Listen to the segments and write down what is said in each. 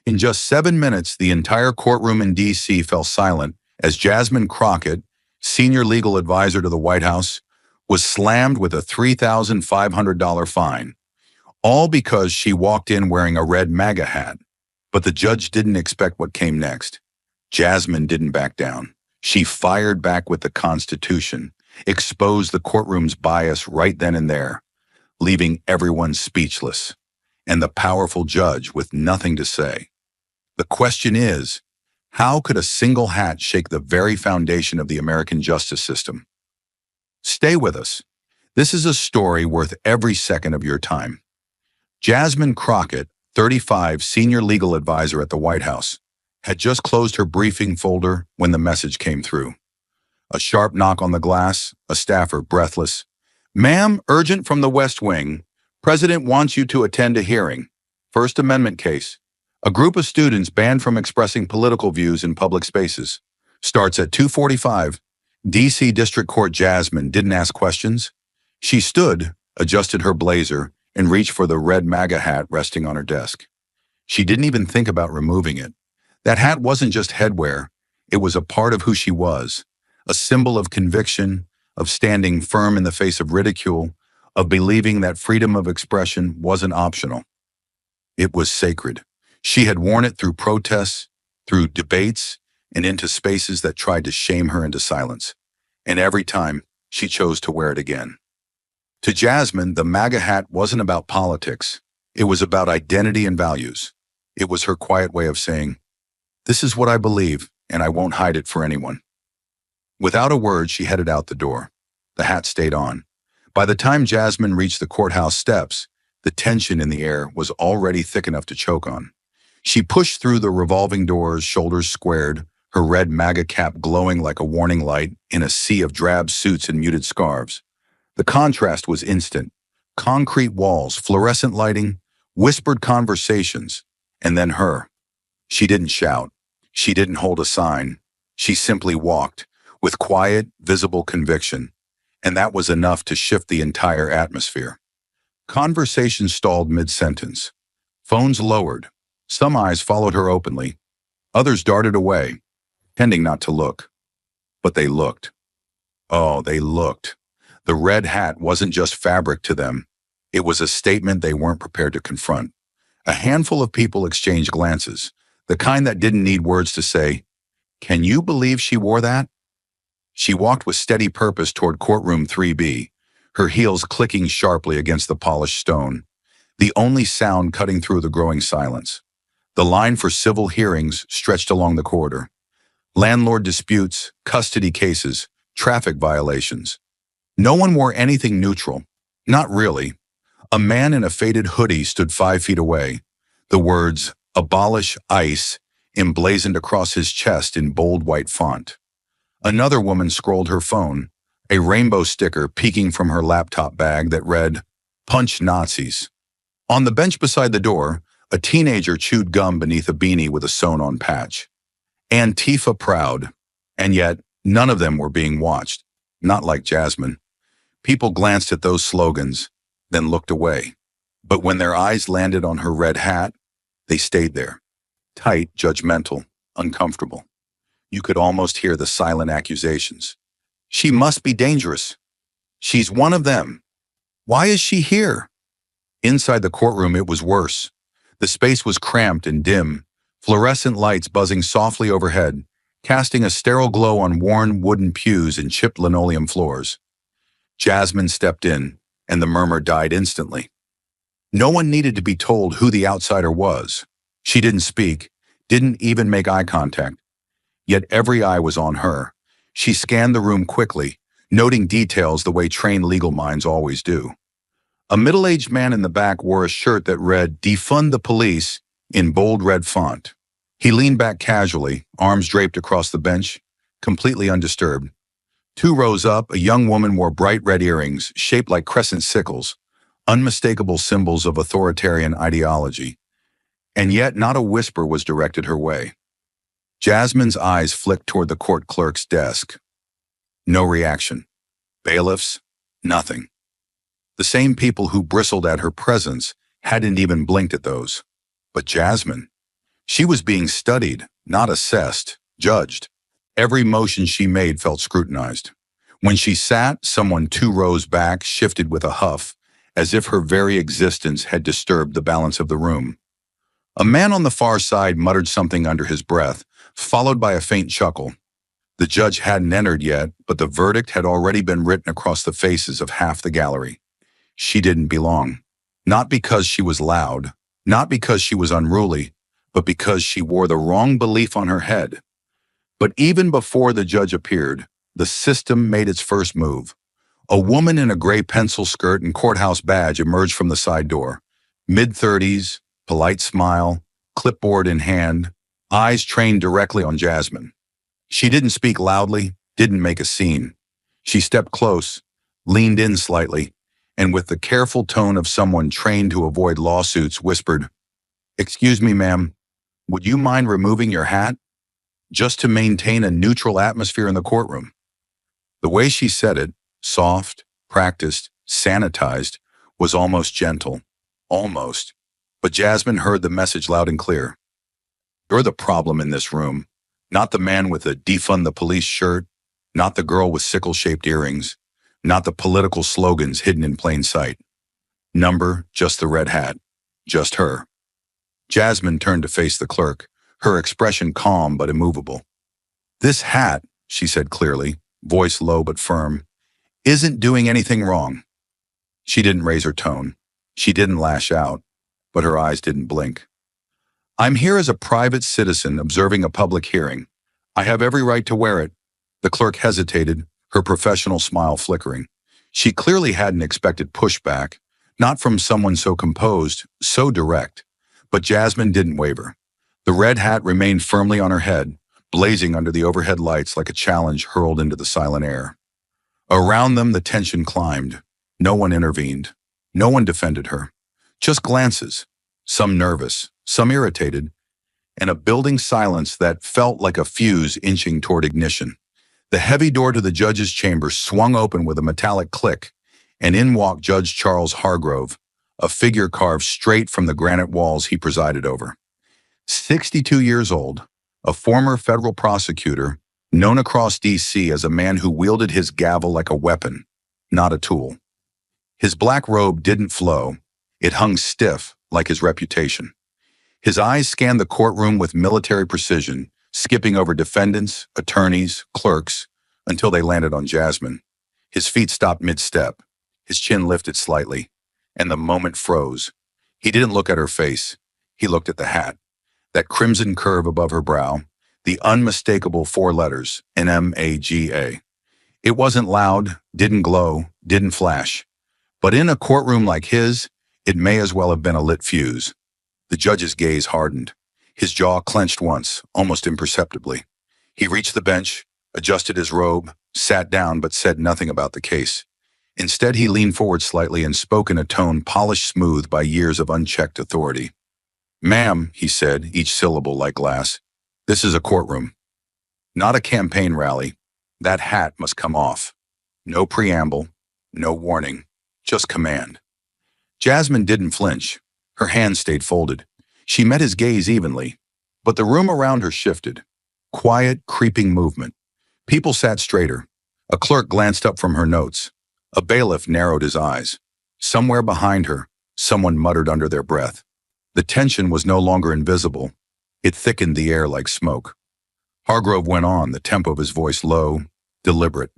In just 7 minutes, the entire courtroom in D.C. fell silent as Jasmine Crockett, senior legal advisor to the White House, was slammed with a $3,500 fine, all because she walked in wearing a red MAGA hat. But the judge didn't expect what came next. Jasmine didn't back down. She fired back with the Constitution, exposed the courtroom's bias right then and there, leaving everyone speechless, and the powerful judge with nothing to say. The question is, how could a single hat shake the very foundation of the American justice system? Stay with us. This is a story worth every second of your time. Jasmine Crockett, 35, senior legal advisor at the White House, had just closed her briefing folder when the message came through. A sharp knock on the glass, a staffer, breathless. "Ma'am, urgent from the West Wing. President wants you to attend a hearing. First Amendment case. A group of students banned from expressing political views in public spaces. Starts at 2:45. D.C. District Court. Jasmine didn't ask questions. She stood, adjusted her blazer, and reached for the red MAGA hat resting on her desk. She didn't even think about removing it. That hat wasn't just headwear. It was a part of who she was, a symbol of conviction, of standing firm in the face of ridicule, of believing that freedom of expression wasn't optional. It was sacred. She had worn it through protests, through debates, and into spaces that tried to shame her into silence. And every time, she chose to wear it again. To Jasmine, the MAGA hat wasn't about politics. It was about identity and values. It was her quiet way of saying, "This is what I believe, and I won't hide it for anyone." Without a word, she headed out the door. The hat stayed on. By the time Jasmine reached the courthouse steps, the tension in the air was already thick enough to choke on. She pushed through the revolving doors, shoulders squared, her red MAGA cap glowing like a warning light in a sea of drab suits and muted scarves. The contrast was instant. Concrete walls, fluorescent lighting, whispered conversations, and then her. She didn't shout. She didn't hold a sign. She simply walked, with quiet, visible conviction, and that was enough to shift the entire atmosphere. Conversation stalled mid-sentence. Phones lowered. Some eyes followed her openly. Others darted away, tending not to look. But they looked. Oh, they looked. The red hat wasn't just fabric to them. It was a statement they weren't prepared to confront. A handful of people exchanged glances, the kind that didn't need words to say, "Can you believe she wore that?" She walked with steady purpose toward courtroom 3B, her heels clicking sharply against the polished stone, the only sound cutting through the growing silence. The line for civil hearings stretched along the corridor. Landlord disputes, custody cases, traffic violations. No one wore anything neutral. Not really. A man in a faded hoodie stood 5 feet away, the words, "Abolish ICE," emblazoned across his chest in bold white font. Another woman scrolled her phone, a rainbow sticker peeking from her laptop bag that read, "Punch Nazis." On the bench beside the door, a teenager chewed gum beneath a beanie with a sewn-on patch. Antifa proud, and yet none of them were being watched, not like Jasmine. People glanced at those slogans, then looked away. But when their eyes landed on her red hat, they stayed there, tight, judgmental, uncomfortable. You could almost hear the silent accusations. "She must be dangerous. She's one of them. Why is she here?" Inside the courtroom, it was worse. The space was cramped and dim, fluorescent lights buzzing softly overhead, casting a sterile glow on worn wooden pews and chipped linoleum floors. Jasmine stepped in, and the murmur died instantly. No one needed to be told who the outsider was. She didn't speak, didn't even make eye contact. Yet every eye was on her. She scanned the room quickly, noting details the way trained legal minds always do. A middle-aged man in the back wore a shirt that read, "Defund the police," in bold red font. He leaned back casually, arms draped across the bench, completely undisturbed. 2 rows up, a young woman wore bright red earrings, shaped like crescent sickles, unmistakable symbols of authoritarian ideology. And yet not a whisper was directed her way. Jasmine's eyes flicked toward the court clerk's desk. No reaction. Bailiffs? Nothing. The same people who bristled at her presence hadn't even blinked at those. But Jasmine? She was being studied, not assessed, judged. Every motion she made felt scrutinized. When she sat, someone 2 rows back shifted with a huff, as if her very existence had disturbed the balance of the room. A man on the far side muttered something under his breath, followed by a faint chuckle. The judge hadn't entered yet, but the verdict had already been written across the faces of half the gallery. She didn't belong. Not because she was loud, not because she was unruly, but because she wore the wrong belief on her head. But even before the judge appeared, the system made its first move. A woman in a gray pencil skirt and courthouse badge emerged from the side door. Mid-30s, polite smile, clipboard in hand, eyes trained directly on Jasmine. She didn't speak loudly, didn't make a scene. She stepped close, leaned in slightly, and with the careful tone of someone trained to avoid lawsuits, whispered, "Excuse me, ma'am, would you mind removing your hat? Just to maintain a neutral atmosphere in the courtroom." The way she said it, soft, practiced, sanitized, was almost gentle. Almost. But Jasmine heard the message loud and clear. You're the problem in this room, not the man with the defund the police shirt, not the girl with sickle-shaped earrings, not the political slogans hidden in plain sight. Number, just the red hat. Just her. Jasmine turned to face the clerk, her expression calm but immovable. "This hat," she said clearly, voice low but firm, "isn't doing anything wrong." She didn't raise her tone. She didn't lash out, but her eyes didn't blink. "I'm here as a private citizen observing a public hearing. I have every right to wear it." The clerk hesitated, her professional smile flickering. She clearly hadn't expected pushback, not from someone so composed, so direct. But Jasmine didn't waver. The red hat remained firmly on her head, blazing under the overhead lights like a challenge hurled into the silent air. Around them, the tension climbed. No one intervened. No one defended her. Just glances, some nervous, some irritated, and a building silence that felt like a fuse inching toward ignition. The heavy door to the judge's chamber swung open with a metallic click, and in walked Judge Charles Hargrove, a figure carved straight from the granite walls he presided over. 62 years old, a former federal prosecutor, known across D.C. as a man who wielded his gavel like a weapon, not a tool. His black robe didn't flow. It hung stiff, like his reputation. His eyes scanned the courtroom with military precision, skipping over defendants, attorneys, clerks, until they landed on Jasmine. His feet stopped mid-step. His chin lifted slightly, and the moment froze. He didn't look at her face. He looked at the hat, that crimson curve above her brow, the unmistakable 4 letters, MAGA. It wasn't loud, didn't glow, didn't flash. But in a courtroom like his, it may as well have been a lit fuse. The judge's gaze hardened. His jaw clenched once, almost imperceptibly. He reached the bench, adjusted his robe, sat down but said nothing about the case. Instead, he leaned forward slightly and spoke in a tone polished smooth by years of unchecked authority. "Ma'am," he said, each syllable like glass, "this is a courtroom. Not a campaign rally. That hat must come off. No preamble, no warning, just command." Jasmine didn't flinch. Her hands stayed folded. She met his gaze evenly, but the room around her shifted. Quiet, creeping movement. People sat straighter. A clerk glanced up from her notes. A bailiff narrowed his eyes. Somewhere behind her, someone muttered under their breath. The tension was no longer invisible. It thickened the air like smoke. Hargrove went on, the tempo of his voice low, deliberate.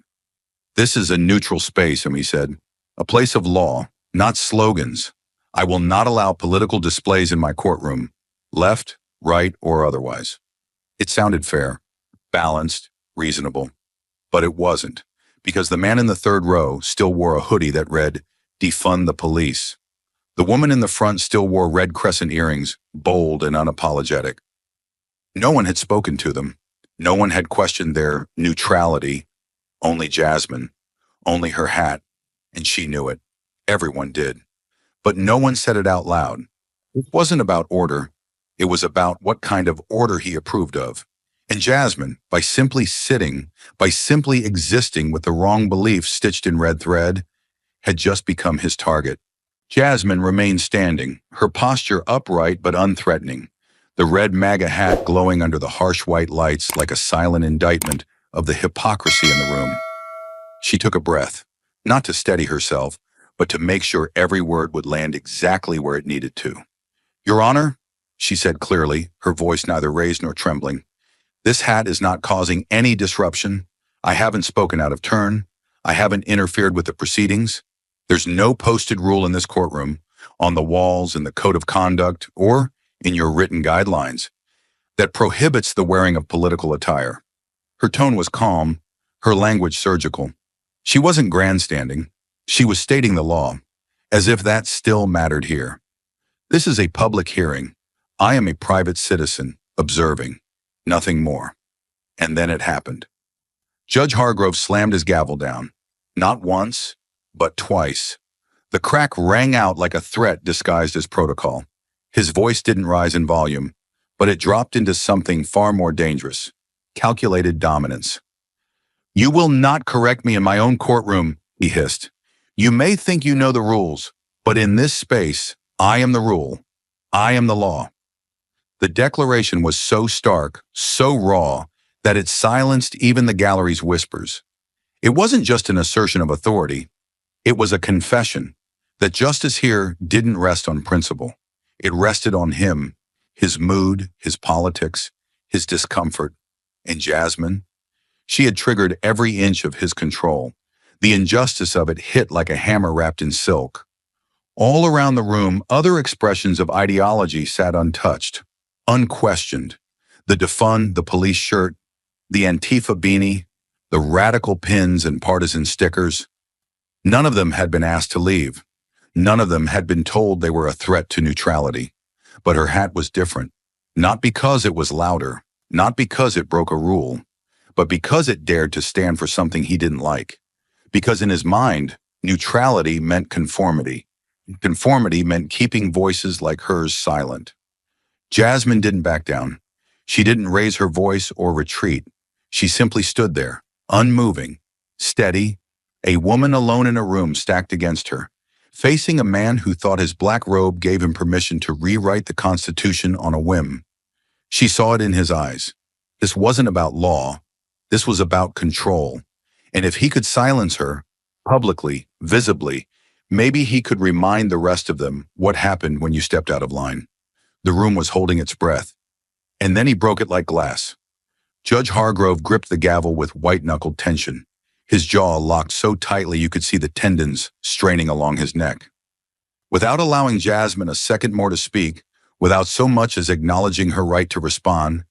"This is a neutral space," he said. "A place of law, not slogans. I will not allow political displays in my courtroom, left, right, or otherwise." It sounded fair, balanced, reasonable. But it wasn't, because the man in the 3rd row still wore a hoodie that read, "Defund the police." The woman in the front still wore red crescent earrings, bold and unapologetic. No one had spoken to them. No one had questioned their neutrality. Only Jasmine, only her hat, and she knew it. Everyone did. But no one said it out loud. It wasn't about order. It was about what kind of order he approved of. And Jasmine, by simply sitting, by simply existing with the wrong beliefs stitched in red thread, had just become his target. Jasmine remained standing, her posture upright but unthreatening, the red MAGA hat glowing under the harsh white lights like a silent indictment of the hypocrisy in the room. She took a breath, not to steady herself, but to make sure every word would land exactly where it needed to. "Your Honor," she said clearly, her voice neither raised nor trembling, "this hat is not causing any disruption. I haven't spoken out of turn. I haven't interfered with the proceedings. There's no posted rule in this courtroom, on the walls, in the code of conduct, or in your written guidelines, that prohibits the wearing of political attire." Her tone was calm, her language surgical. She wasn't grandstanding. She was stating the law, as if that still mattered here. "This is a public hearing. I am a private citizen, observing. Nothing more." And then it happened. Judge Hargrove slammed his gavel down. Not once, but twice. The crack rang out like a threat disguised as protocol. His voice didn't rise in volume, but it dropped into something far more dangerous: calculated dominance. "You will not correct me in my own courtroom," he hissed. "You may think you know the rules, but in this space, I am the rule. I am the law." The declaration was so stark, so raw, that it silenced even the gallery's whispers. It wasn't just an assertion of authority. It was a confession that justice here didn't rest on principle. It rested on him, his mood, his politics, his discomfort. And Jasmine? She had triggered every inch of his control. The injustice of it hit like a hammer wrapped in silk. All around the room, other expressions of ideology sat untouched, unquestioned. The defund, the police shirt, the Antifa beanie, the radical pins and partisan stickers. None of them had been asked to leave. None of them had been told they were a threat to neutrality. But her hat was different, not because it was louder, not because it broke a rule, but because it dared to stand for something he didn't like. Because in his mind, neutrality meant conformity. Conformity meant keeping voices like hers silent. Jasmine didn't back down. She didn't raise her voice or retreat. She simply stood there, unmoving, steady, a woman alone in a room stacked against her, facing a man who thought his black robe gave him permission to rewrite the Constitution on a whim. She saw it in his eyes. This wasn't about law. This was about control. And if he could silence her, publicly, visibly, maybe he could remind the rest of them what happened when you stepped out of line. The room was holding its breath. And then he broke it like glass. Judge Hargrove gripped the gavel with white-knuckled tension, his jaw locked so tightly you could see the tendons straining along his neck. Without allowing Jasmine a second more to speak, without so much as acknowledging her right to respond,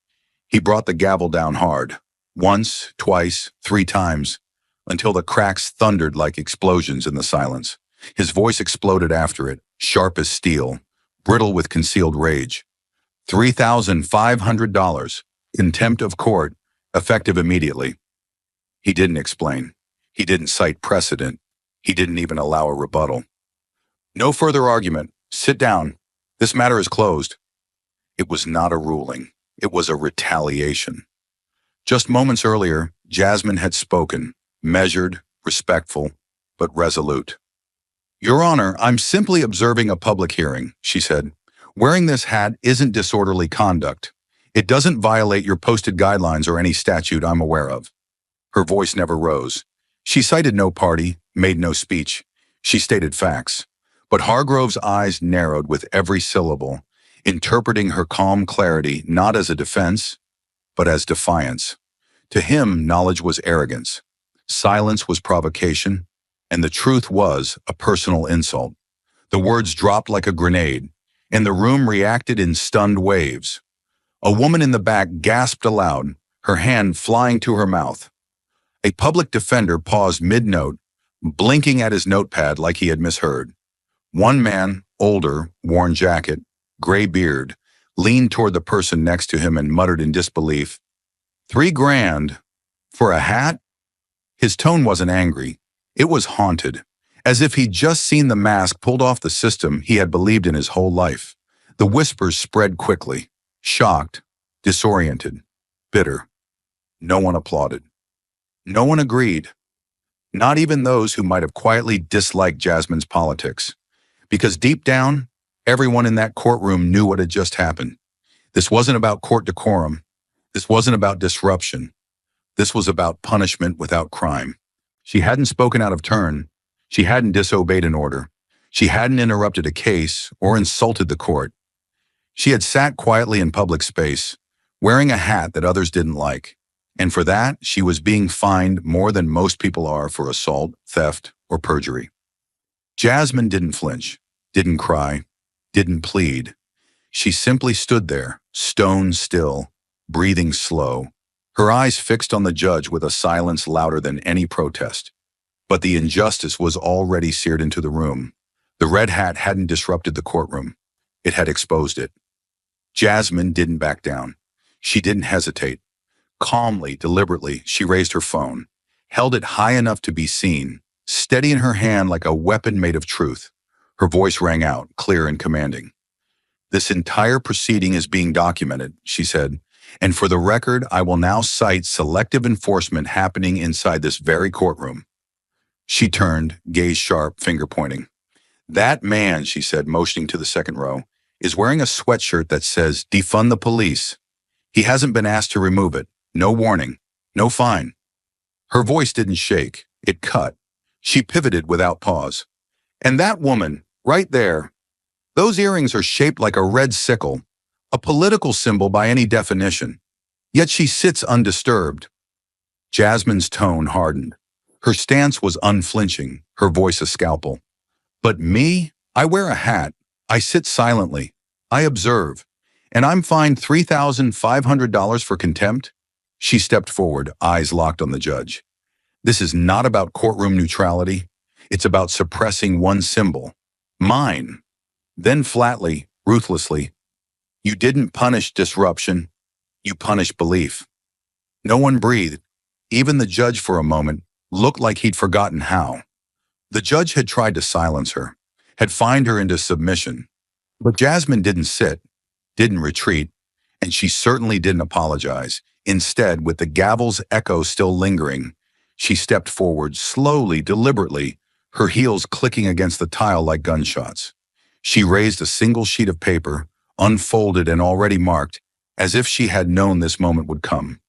he brought the gavel down hard, once, twice, 3 times, until the cracks thundered like explosions in the silence. His voice exploded after it, sharp as steel, brittle with concealed rage. $3,500, contempt of court, effective immediately. He didn't explain. He didn't cite precedent. He didn't even allow a rebuttal. "No further argument. Sit down. This matter is closed." It was not a ruling. It was a retaliation. Just moments earlier, Jasmine had spoken, measured, respectful, but resolute. "Your Honor, I'm simply observing a public hearing," she said. "Wearing this hat isn't disorderly conduct. It doesn't violate your posted guidelines or any statute I'm aware of." Her voice never rose. She cited no party, made no speech. She stated facts. But Hargrove's eyes narrowed with every syllable, interpreting her calm clarity not as a defense, but as defiance. To him, knowledge was arrogance. Silence was provocation, and the truth was a personal insult. The words dropped like a grenade, and the room reacted in stunned waves. A woman in the back gasped aloud, her hand flying to her mouth. A public defender paused mid-note, blinking at his notepad like he had misheard. One man, older, worn jacket, gray beard, leaned toward the person next to him and muttered in disbelief, $3,000 for a hat?" His tone wasn't angry. It was haunted, as if he'd just seen the mask pulled off the system he had believed in his whole life. The whispers spread quickly, shocked, disoriented, bitter. No one applauded. No one agreed. Not even those who might have quietly disliked Jasmine's politics. Because deep down, everyone in that courtroom knew what had just happened. This wasn't about court decorum. This wasn't about disruption. This was about punishment without crime. She hadn't spoken out of turn. She hadn't disobeyed an order. She hadn't interrupted a case or insulted the court. She had sat quietly in public space, wearing a hat that others didn't like. And for that, she was being fined more than most people are for assault, theft, or perjury. Jasmine didn't flinch, didn't cry, didn't plead. She simply stood there, stone still, breathing slow, her eyes fixed on the judge with a silence louder than any protest. But the injustice was already seared into the room. The red hat hadn't disrupted the courtroom. It had exposed it. Jasmine didn't back down. She didn't hesitate. Calmly, deliberately, she raised her phone, held it high enough to be seen, steady in her hand like a weapon made of truth. Her voice rang out, clear and commanding. "This entire proceeding is being documented," she said, "and for the record, I will now cite selective enforcement happening inside this very courtroom." She turned, gaze sharp, finger pointing. "That man," she said, motioning to the second row, "is wearing a sweatshirt that says, 'Defund the police.' He hasn't been asked to remove it. No warning. No fine." Her voice didn't shake. It cut. She pivoted without pause. "And that woman, right there, those earrings are shaped like a red sickle, a political symbol by any definition. Yet she sits undisturbed." Jasmine's tone hardened. Her stance was unflinching, her voice a scalpel. "But me? I wear a hat. I sit silently. I observe. And I'm fined $3,500 for contempt?" She stepped forward, eyes locked on the judge. "This is not about courtroom neutrality. It's about suppressing one symbol. Mine." Then flatly, ruthlessly, "You didn't punish disruption. You punished belief." No one breathed. Even the judge for a moment looked like he'd forgotten how. The judge had tried to silence her, had fined her into submission. But Jasmine didn't sit, didn't retreat, and she certainly didn't apologize. Instead, with the gavel's echo still lingering, she stepped forward, slowly, deliberately, her heels clicking against the tile like gunshots. She raised a single sheet of paper, unfolded and already marked, as if she had known this moment would come.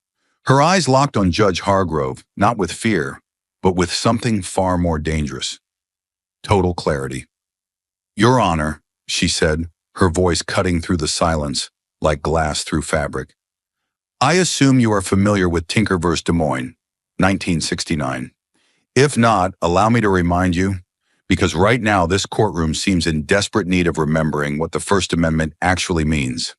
Her eyes locked on Judge Hargrove, not with fear, but with something far more dangerous. Total clarity. "Your Honor," she said, her voice cutting through the silence like glass through fabric. "I assume you are familiar with Tinker v. Des Moines, 1969. If not, allow me to remind you, because right now this courtroom seems in desperate need of remembering what the First Amendment actually means."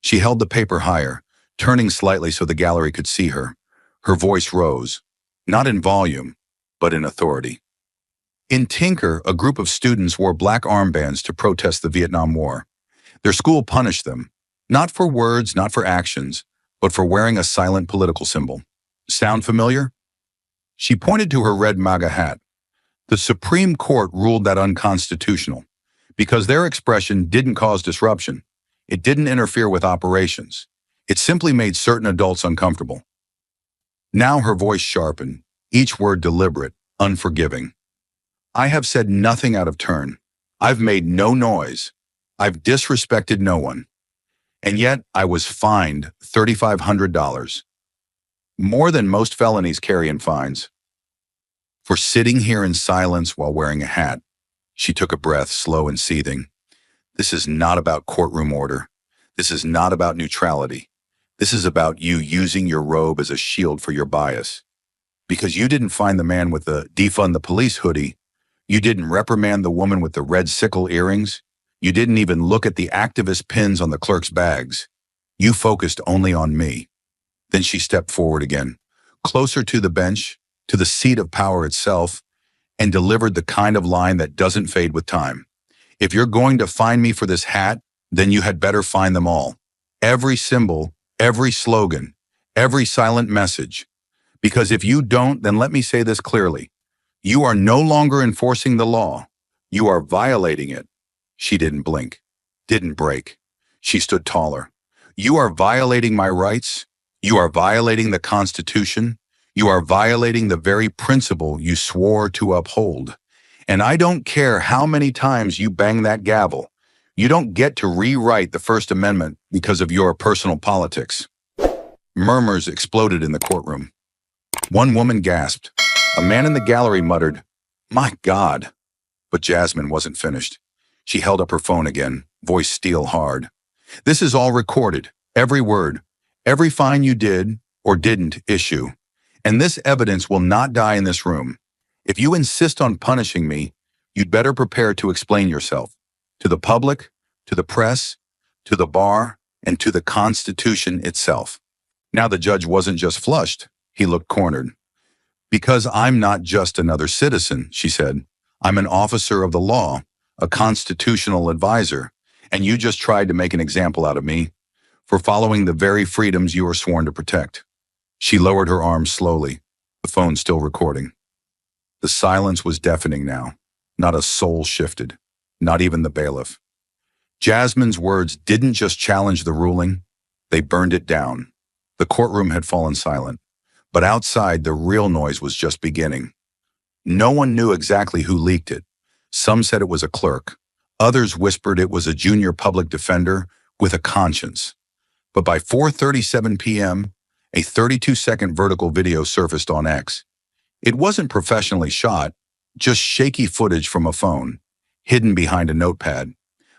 She held the paper higher, turning slightly so the gallery could see her. Her voice rose, not in volume, but in authority. In Tinker, a group of students wore black armbands to protest the Vietnam War. Their school punished them, not for words, not for actions, but for wearing a silent political symbol. Sound familiar? She pointed to her red MAGA hat. The Supreme Court ruled that unconstitutional because their expression didn't cause disruption. It didn't interfere with operations. It simply made certain adults uncomfortable. Now her voice sharpened, each word deliberate, unforgiving. "I have said nothing out of turn. I've made no noise. I've disrespected no one. And yet I was fined $3,500. More than most felonies carry in fines. For sitting here in silence while wearing a hat." She took a breath, slow and seething. "This is not about courtroom order. This is not about neutrality. This is about you using your robe as a shield for your bias. Because you didn't find the man with the 'defund the police' hoodie. You didn't reprimand the woman with the red sickle earrings. You didn't even look at the activist pins on the clerk's bags. You focused only on me." Then she stepped forward again, closer to the bench, to the seat of power itself, and delivered the kind of line that doesn't fade with time. "If you're going to find me for this hat, then you had better find them all. Every symbol, every slogan, every silent message. Because if you don't, then let me say this clearly. You are no longer enforcing the law. You are violating it." She didn't blink, didn't break. She stood taller. "You are violating my rights. You are violating the Constitution. You are violating the very principle you swore to uphold. And I don't care how many times you bang that gavel. You don't get to rewrite the First Amendment because of your personal politics. Murmurs exploded in the courtroom. One woman gasped. A man in the gallery muttered, "My God." But Jasmine wasn't finished. She held up her phone again, voice steel hard. "This is all recorded, every word, every fine you did or didn't issue. And this evidence will not die in this room. If you insist on punishing me, you'd better prepare to explain yourself. To the public, to the press, to the bar, and to the Constitution itself." Now the judge wasn't just flushed, he looked cornered. "Because I'm not just another citizen," she said. "I'm an officer of the law, a constitutional advisor, and you just tried to make an example out of me for following the very freedoms you are sworn to protect." She lowered her arms slowly, the phone still recording. The silence was deafening now. Not a soul shifted, not even the bailiff. Jasmine's words didn't just challenge the ruling, they burned it down. The courtroom had fallen silent, but outside the real noise was just beginning. No one knew exactly who leaked it. Some said it was a clerk. Others whispered it was a junior public defender with a conscience. But by 4:37 p.m., a 32-second vertical video surfaced on X. It wasn't professionally shot, just shaky footage from a phone, hidden behind a notepad.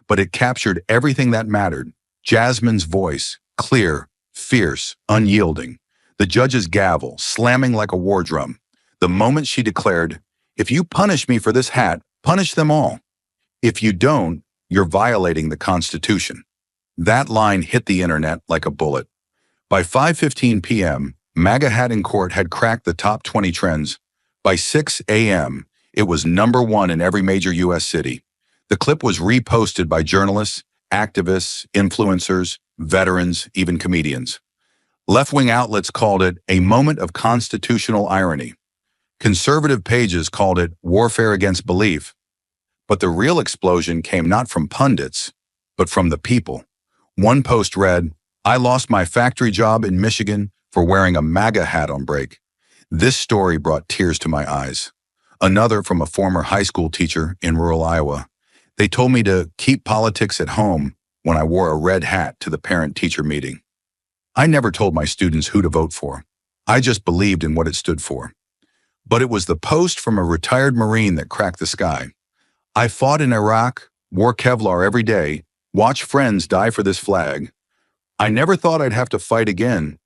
But it captured everything that mattered. Jasmine's voice, clear, fierce, unyielding. The judge's gavel, slamming like a war drum. The moment she declared, "If you punish me for this hat, punish them all. If you don't, you're violating the Constitution." That line hit the internet like a bullet. By 5:15 p.m., MAGA hat in court had cracked the top 20 trends. By 6 a.m., it was #1 in every major U.S. city. The clip was reposted by journalists, activists, influencers, veterans, even comedians. Left-wing outlets called it a moment of constitutional irony. Conservative pages called it warfare against belief. But the real explosion came not from pundits, but from the people. One post read, "I lost my factory job in Michigan for wearing a MAGA hat on break." This story brought tears to my eyes. Another from a former high school teacher in rural Iowa. "They told me to keep politics at home when I wore a red hat to the parent-teacher meeting. I never told my students who to vote for. I just believed in what it stood for." But it was the post from a retired Marine that cracked the sky. "I fought in Iraq, wore Kevlar every day, watched friends die for this flag. I never thought I'd have to fight again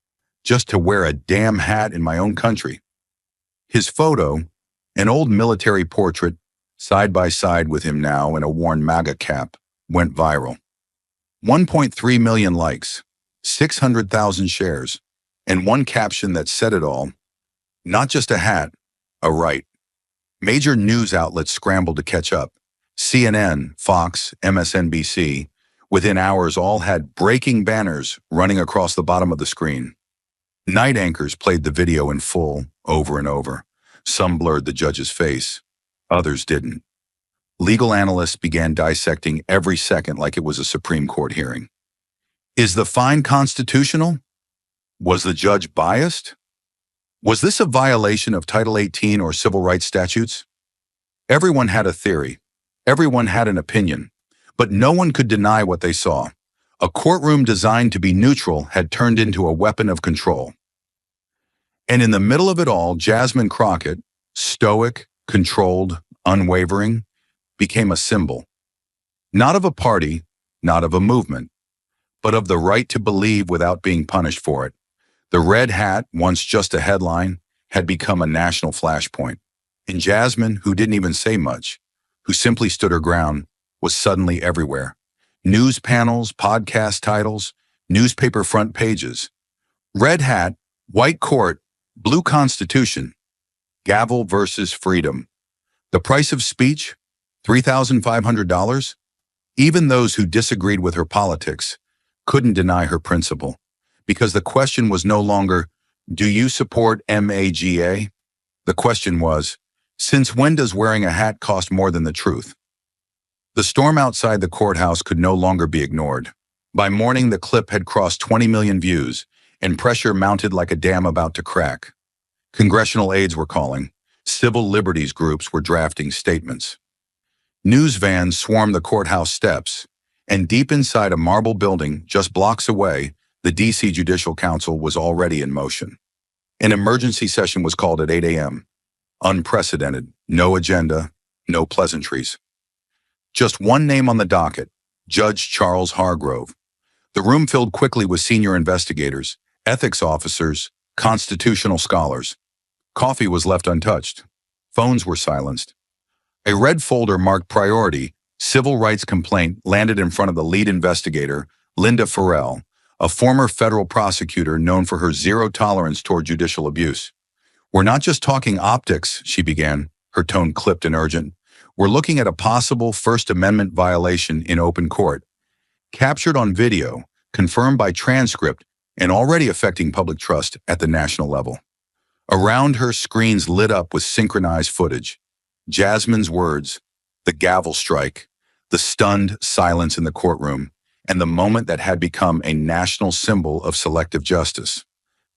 just to wear a damn hat in my own country." His photo, an old military portrait, side by side with him now in a worn MAGA cap, went viral. 1.3 million likes, 600,000 shares, and one caption that said it all: "Not just a hat, a right." Major news outlets scrambled to catch up. CNN, Fox, MSNBC, within hours all had breaking banners running across the bottom of the screen. Night anchors played the video in full, over and over. Some blurred the judge's face, others didn't. Legal analysts began dissecting every second like it was a Supreme Court hearing. Is the fine constitutional? Was the judge biased? Was this a violation of Title 18 or civil rights statutes? Everyone had a theory. Everyone had an opinion. But no one could deny what they saw. A courtroom designed to be neutral had turned into a weapon of control. And in the middle of it all, Jasmine Crockett, stoic, controlled, unwavering, became a symbol. Not of a party, not of a movement, but of the right to believe without being punished for it. The red hat, once just a headline, had become a national flashpoint. And Jasmine, who didn't even say much, who simply stood her ground, was suddenly everywhere. News panels, podcast titles, newspaper front pages. Red hat, white court, blue constitution. Gavel versus freedom. The price of speech? $3,500? Even those who disagreed with her politics couldn't deny her principle, because the question was no longer, do you support MAGA? The question was, since when does wearing a hat cost more than the truth? The storm outside the courthouse could no longer be ignored. By morning, the clip had crossed 20 million views, and pressure mounted like a dam about to crack. Congressional aides were calling. Civil liberties groups were drafting statements. News vans swarmed the courthouse steps, And deep inside a marble building just blocks away, the D.C. Judicial Council was already in motion. An emergency session was called at 8 a.m. Unprecedented, no agenda, no pleasantries. Just one name on the docket, Judge Charles Hargrove. The room filled quickly with senior investigators, ethics officers, constitutional scholars. Coffee was left untouched. Phones were silenced. A red folder marked priority, civil rights complaint, landed in front of the lead investigator, Linda Farrell, a former federal prosecutor known for her zero tolerance toward judicial abuse. "We're not just talking optics," she began, her tone clipped and urgent. "We're looking at a possible First Amendment violation in open court, captured on video, confirmed by transcript, and already affecting public trust at the national level." Around her, screens lit up with synchronized footage. Jasmine's words, the gavel strike, the stunned silence in the courtroom, and the moment that had become a national symbol of selective justice.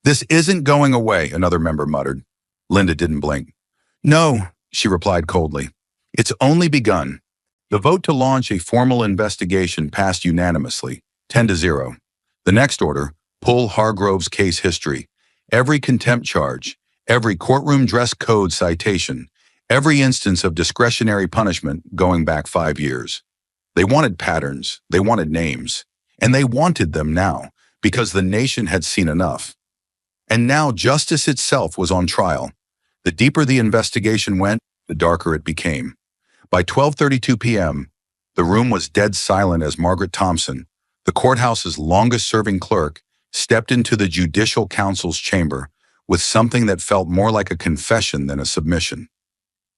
"This isn't going away," another member muttered. Linda didn't blink. "No," she replied coldly. "It's only begun." The vote to launch a formal investigation passed unanimously, 10-0. The next order, pull Hargrove's case history. Every contempt charge, every courtroom dress code citation, every instance of discretionary punishment going back 5 years. They wanted patterns, they wanted names, and they wanted them now because the nation had seen enough. And now justice itself was on trial. The deeper the investigation went, the darker it became. By 12:32 p.m., the room was dead silent as Margaret Thompson, the courthouse's longest-serving clerk, stepped into the Judicial Council's chamber with something that felt more like a confession than a submission.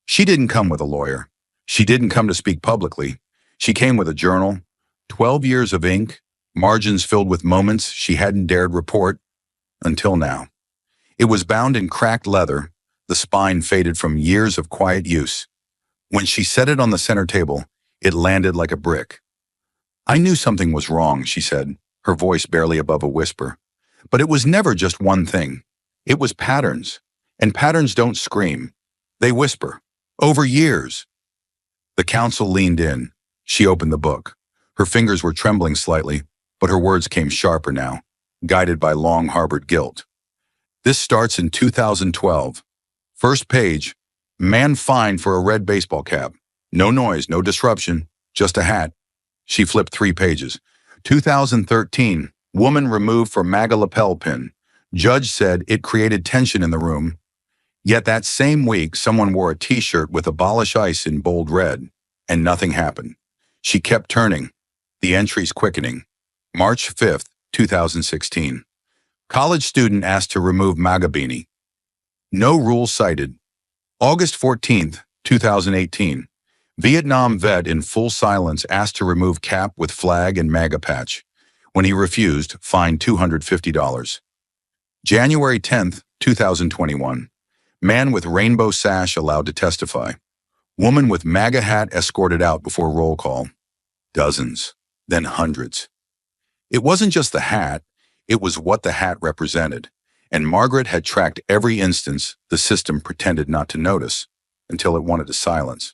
She didn't come with a lawyer. She didn't come to speak publicly. She came with a journal, 12 years of ink, margins filled with moments she hadn't dared report until now. It was bound in cracked leather, the spine faded from years of quiet use. When she set it on the center table, it landed like a brick. "I knew something was wrong," she said, her voice barely above a whisper. "But it was never just one thing. It was patterns. And patterns don't scream. They whisper. Over years." The counsel leaned in. She opened the book. Her fingers were trembling slightly, but her words came sharper now, guided by long-harbored guilt. "This starts in 2012. First page, man fined for a red baseball cap. No noise, no disruption, just a hat." She flipped 3 pages. 2013, woman removed for MAGA lapel pin. Judge said it created tension in the room. Yet that same week, someone wore a t-shirt with "Abolish ICE" in bold red, and nothing happened. She kept turning, the entries quickening. March 5th, 2016. College student asked to remove MAGA beanie. No rule cited. August 14th, 2018. Vietnam vet in full silence asked to remove cap with flag and MAGA patch. When he refused, fined $250. January 10th, 2021. Man with rainbow sash allowed to testify. Woman with MAGA hat escorted out before roll call. Dozens, then hundreds. It wasn't just the hat, it was what the hat represented. And Margaret had tracked every instance the system pretended not to notice until it wanted to silence.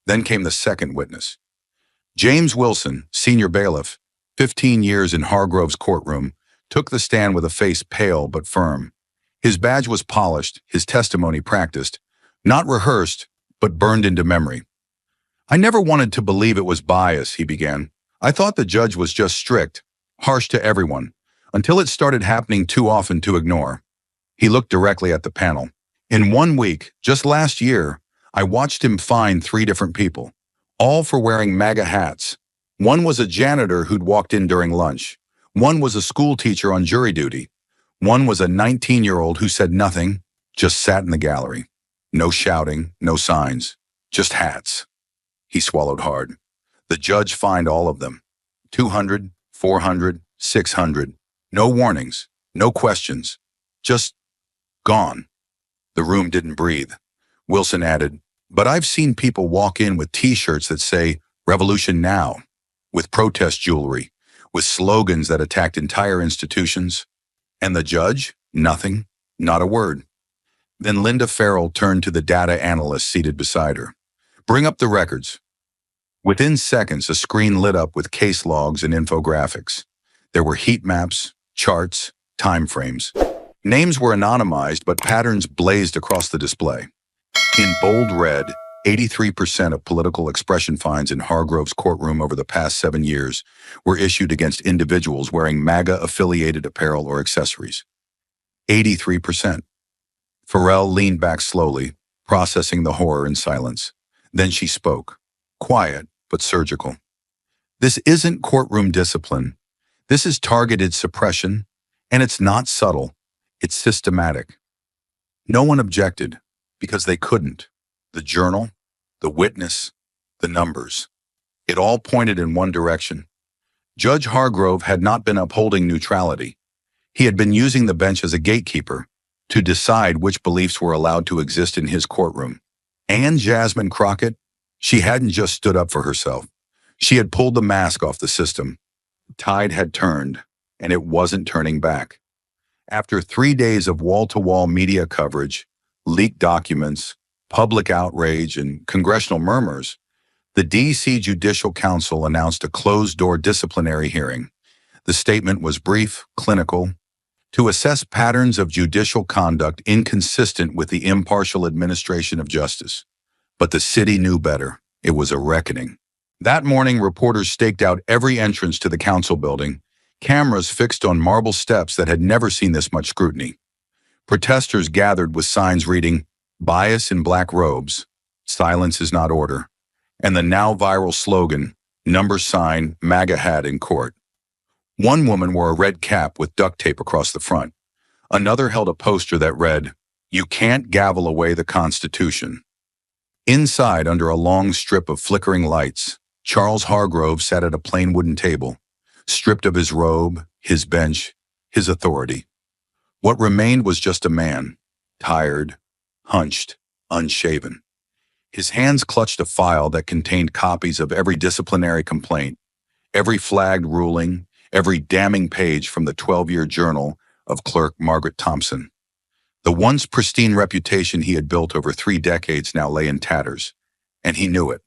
Then came the second witness. James Wilson, senior bailiff, 15 years in Hargrove's courtroom, took the stand with a face pale but firm. His badge was polished, his testimony practiced, not rehearsed, but burned into memory. "I never wanted to believe it was bias," he began. "I thought the judge was just strict, harsh to everyone, until it started happening too often to ignore." He looked directly at the panel. "In 1 week, just last year, I watched him fine 3 different people, all for wearing MAGA hats. One was a janitor who'd walked in during lunch. One was a school teacher on jury duty. One was a 19-year-old who said nothing, just sat in the gallery. No shouting, no signs, just hats." He swallowed hard. The judge fined all of them. 200, 400, 600. No warnings, no questions. Just gone. The room didn't breathe. Wilson added, "But I've seen people walk in with t-shirts that say, 'Revolution Now,' with protest jewelry, with slogans that attacked entire institutions. And the judge? Nothing, not a word." Then Linda Farrell turned to the data analyst seated beside her. "Bring up the records." Within seconds, a screen lit up with case logs and infographics. There were heat maps, charts, time frames. Names were anonymized, but patterns blazed across the display. In bold red, 83% of political expression fines in Hargrove's courtroom over the past 7 years were issued against individuals wearing MAGA-affiliated apparel or accessories. 83%. Farrell leaned back slowly, processing the horror in silence. Then she spoke, quiet but surgical. This isn't courtroom discipline. This is targeted suppression, and it's not subtle. It's systematic. No one objected, because they couldn't. The journal, the witness, the numbers. It all pointed in one direction. Judge Hargrove had not been upholding neutrality. He had been using the bench as a gatekeeper to decide which beliefs were allowed to exist in his courtroom. And Jasmine Crockett, she hadn't just stood up for herself. She had pulled the mask off the system. The tide had turned, and it wasn't turning back. After 3 days of wall-to-wall media coverage, leaked documents, public outrage, and congressional murmurs, the D.C. Judicial Council announced a closed-door disciplinary hearing. The statement was brief, clinical, to assess patterns of judicial conduct inconsistent with the impartial administration of justice. But the city knew better. It was a reckoning. That morning, reporters staked out every entrance to the council building, cameras fixed on marble steps that had never seen this much scrutiny. Protesters gathered with signs reading, "Bias in black robes, silence is not order," and the now viral slogan, "Number sign, MAGA hat in court." One woman wore a red cap with duct tape across the front. Another held a poster that read, "You can't gavel away the Constitution." Inside, under a long strip of flickering lights, Charles Hargrove sat at a plain wooden table, stripped of his robe, his bench, his authority. What remained was just a man, tired, hunched, unshaven. His hands clutched a file that contained copies of every disciplinary complaint, every flagged ruling, every damning page from the 12-year journal of Clerk Margaret Thompson. The once pristine reputation he had built over 3 decades now lay in tatters, and he knew it.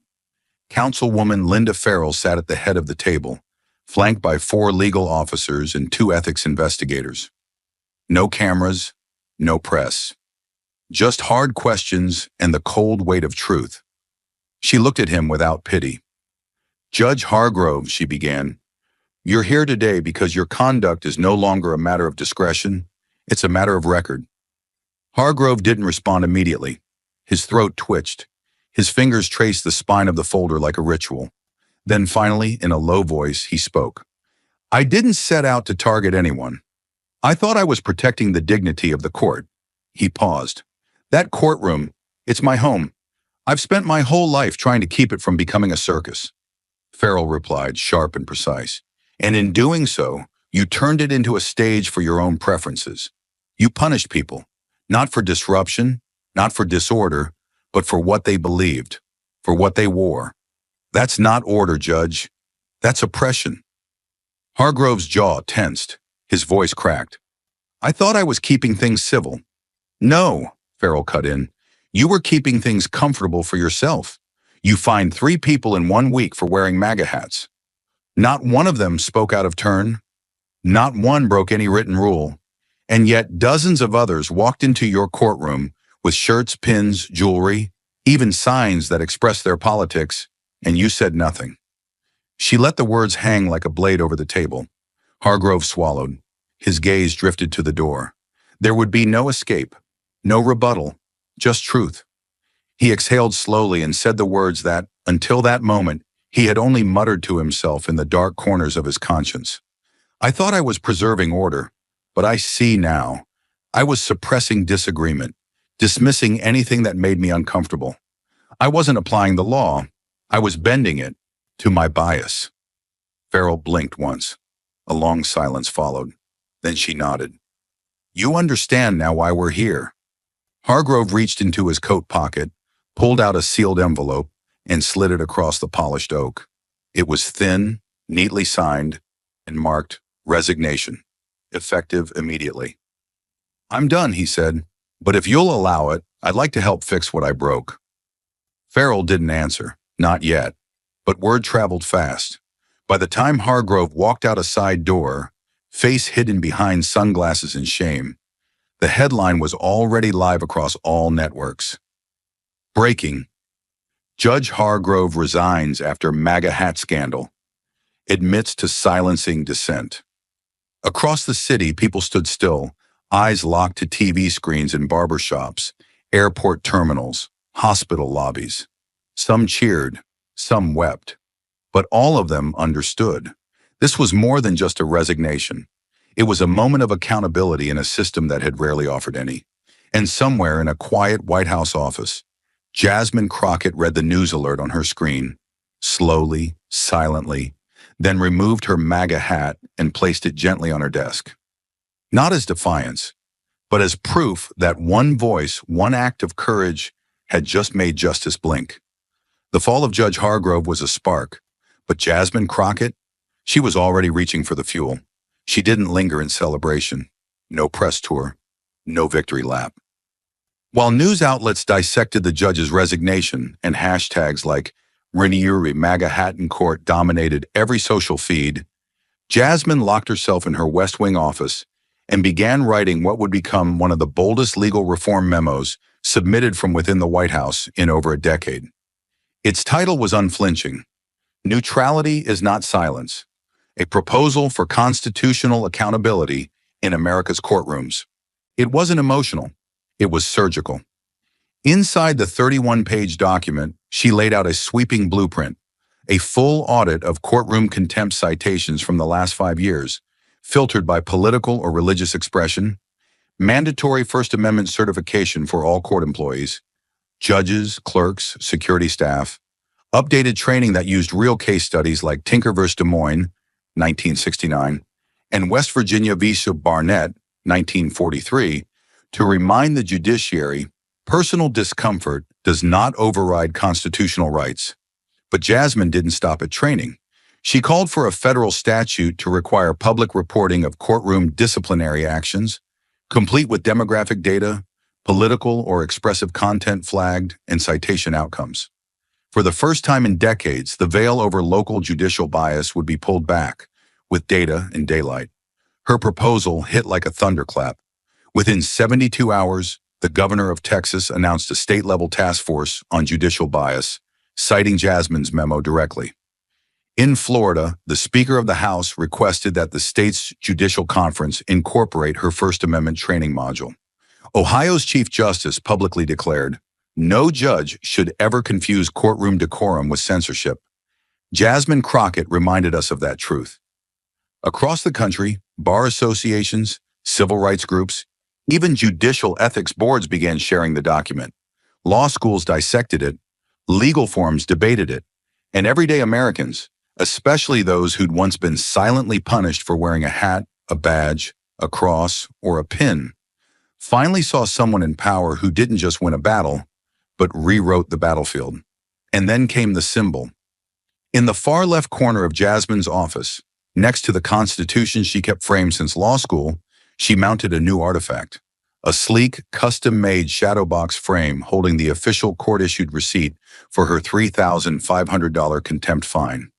Councilwoman Linda Farrell sat at the head of the table, flanked by 4 legal officers and 2 ethics investigators. No cameras, no press. Just hard questions and the cold weight of truth. She looked at him without pity. "Judge Hargrove," she began, "you're here today because your conduct is no longer a matter of discretion, it's a matter of record." Hargrove didn't respond immediately. His throat twitched. His fingers traced the spine of the folder like a ritual. Then finally, in a low voice, he spoke. "I didn't set out to target anyone. I thought I was protecting the dignity of the court." He paused. "That courtroom, it's my home. I've spent my whole life trying to keep it from becoming a circus." Farrell replied, sharp and precise. "And in doing so, you turned it into a stage for your own preferences. You punished people, not for disruption, not for disorder, but for what they believed, for what they wore. That's not order, Judge. That's oppression." Hargrove's jaw tensed. His voice cracked. "I thought I was keeping things civil." "No," Farrell cut in. "You were keeping things comfortable for yourself. You fined 3 people in 1 week for wearing MAGA hats. Not one of them spoke out of turn. Not one broke any written rule. And yet dozens of others walked into your courtroom with shirts, pins, jewelry, even signs that expressed their politics, and you said nothing." She let the words hang like a blade over the table. Hargrove swallowed. His gaze drifted to the door. There would be no escape, no rebuttal, just truth. He exhaled slowly and said the words that, until that moment, he had only muttered to himself in the dark corners of his conscience. "I thought I was preserving order, but I see now. I was suppressing disagreement, dismissing anything that made me uncomfortable. I wasn't applying the law. I was bending it to my bias." Farrell blinked once. A long silence followed. Then she nodded. "You understand now why we're here." Hargrove reached into his coat pocket, pulled out a sealed envelope, and slid it across the polished oak. It was thin, neatly signed, and marked resignation, effective immediately. "I'm done," he said, "but if you'll allow it, I'd like to help fix what I broke." Farrell didn't answer, not yet. But word traveled fast. By the time Hargrove walked out a side door, face hidden behind sunglasses in shame, the headline was already live across all networks. Breaking: Judge Hargrove resigns after MAGA hat scandal. Admits to silencing dissent. Across the city, people stood still, eyes locked to TV screens in barbershops, airport terminals, hospital lobbies. Some cheered, some wept, but all of them understood. This was more than just a resignation. It was a moment of accountability in a system that had rarely offered any. And somewhere in a quiet White House office, Jasmine Crockett read the news alert on her screen, slowly, silently, then removed her MAGA hat and placed it gently on her desk. Not as defiance, but as proof that one voice, one act of courage had just made justice blink. The fall of Judge Hargrove was a spark, but Jasmine Crockett, she was already reaching for the fuel. She didn't linger in celebration. No press tour, no victory lap. While news outlets dissected the judge's resignation and hashtags like Ranieri MAGA hat in court dominated every social feed, Jasmine locked herself in her West Wing office and began writing what would become one of the boldest legal reform memos submitted from within the White House in over a decade. Its title was unflinching: Neutrality is not silence, a proposal for constitutional accountability in America's courtrooms. It wasn't emotional, it was surgical. Inside the 31-page document, she laid out a sweeping blueprint, a full audit of courtroom contempt citations from the last 5 years, filtered by political or religious expression, mandatory First Amendment certification for all court employees, judges, clerks, security staff, updated training that used real case studies like Tinker v. Des Moines, 1969, and West Virginia v. Barnett, 1943, to remind the judiciary personal discomfort does not override constitutional rights. But Jasmine didn't stop at training. She called for a federal statute to require public reporting of courtroom disciplinary actions, complete with demographic data, political or expressive content flagged, and citation outcomes. For the first time in decades, the veil over local judicial bias would be pulled back, with data in daylight. Her proposal hit like a thunderclap. Within 72 hours, the governor of Texas announced a state-level task force on judicial bias, citing Jasmine's memo directly. In Florida, the Speaker of the House requested that the state's judicial conference incorporate her First Amendment training module. Ohio's Chief Justice publicly declared, "No judge should ever confuse courtroom decorum with censorship." Jasmine Crockett reminded us of that truth. Across the country, bar associations, civil rights groups, even judicial ethics boards began sharing the document. Law schools dissected it, legal forums debated it, and everyday Americans, especially those who'd once been silently punished for wearing a hat, a badge, a cross, or a pin, finally saw someone in power who didn't just win a battle, but rewrote the battlefield. And then came the symbol. In the far left corner of Jasmine's office, next to the Constitution she kept framed since law school, she mounted a new artifact, a sleek, custom-made shadow box frame holding the official court-issued receipt for her $3,500 contempt fine.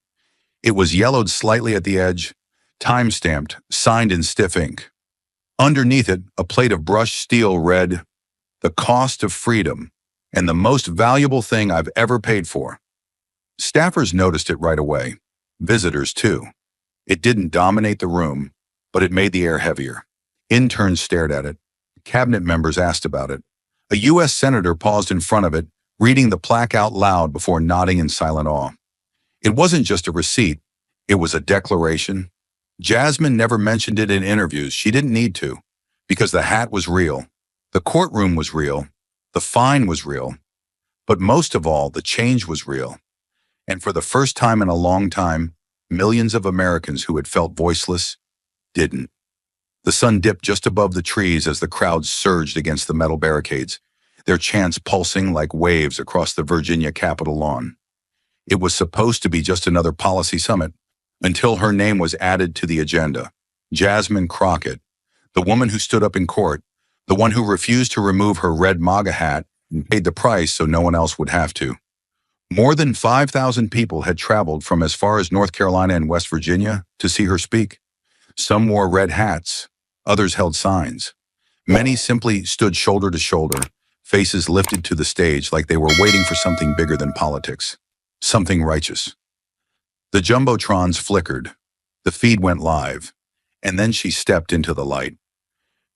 It was yellowed slightly at the edge, time-stamped, signed in stiff ink. Underneath it, a plate of brushed steel read, "The cost of freedom, and the most valuable thing I've ever paid for." Staffers noticed it right away. Visitors, too. It didn't dominate the room, but it made the air heavier. Interns stared at it. Cabinet members asked about it. A U.S. senator paused in front of it, reading the plaque out loud before nodding in silent awe. It wasn't just a receipt. It was a declaration. Jasmine never mentioned it in interviews. She didn't need to, because the hat was real. The courtroom was real. The fine was real. But most of all, the change was real. And for the first time in a long time, millions of Americans who had felt voiceless didn't. The sun dipped just above the trees as the crowd surged against the metal barricades, their chants pulsing like waves across the Virginia Capitol lawn. It was supposed to be just another policy summit, until her name was added to the agenda. Jasmine Crockett, the woman who stood up in court, the one who refused to remove her red MAGA hat and paid the price so no one else would have to. More than 5,000 people had traveled from as far as North Carolina and West Virginia to see her speak. Some wore red hats, others held signs. Many simply stood shoulder to shoulder, faces lifted to the stage like they were waiting for something bigger than politics, something righteous. The jumbotrons flickered, the feed went live, and then she stepped into the light.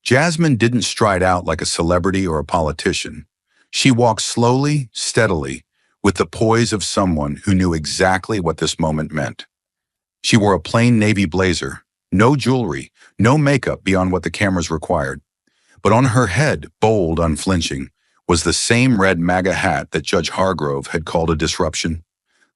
Jasmine didn't stride out like a celebrity or a politician. She walked slowly, steadily, with the poise of someone who knew exactly what this moment meant. She wore a plain navy blazer, no jewelry, no makeup beyond what the cameras required. But on her head, bold, unflinching, was the same red MAGA hat that Judge Hargrove had called a disruption.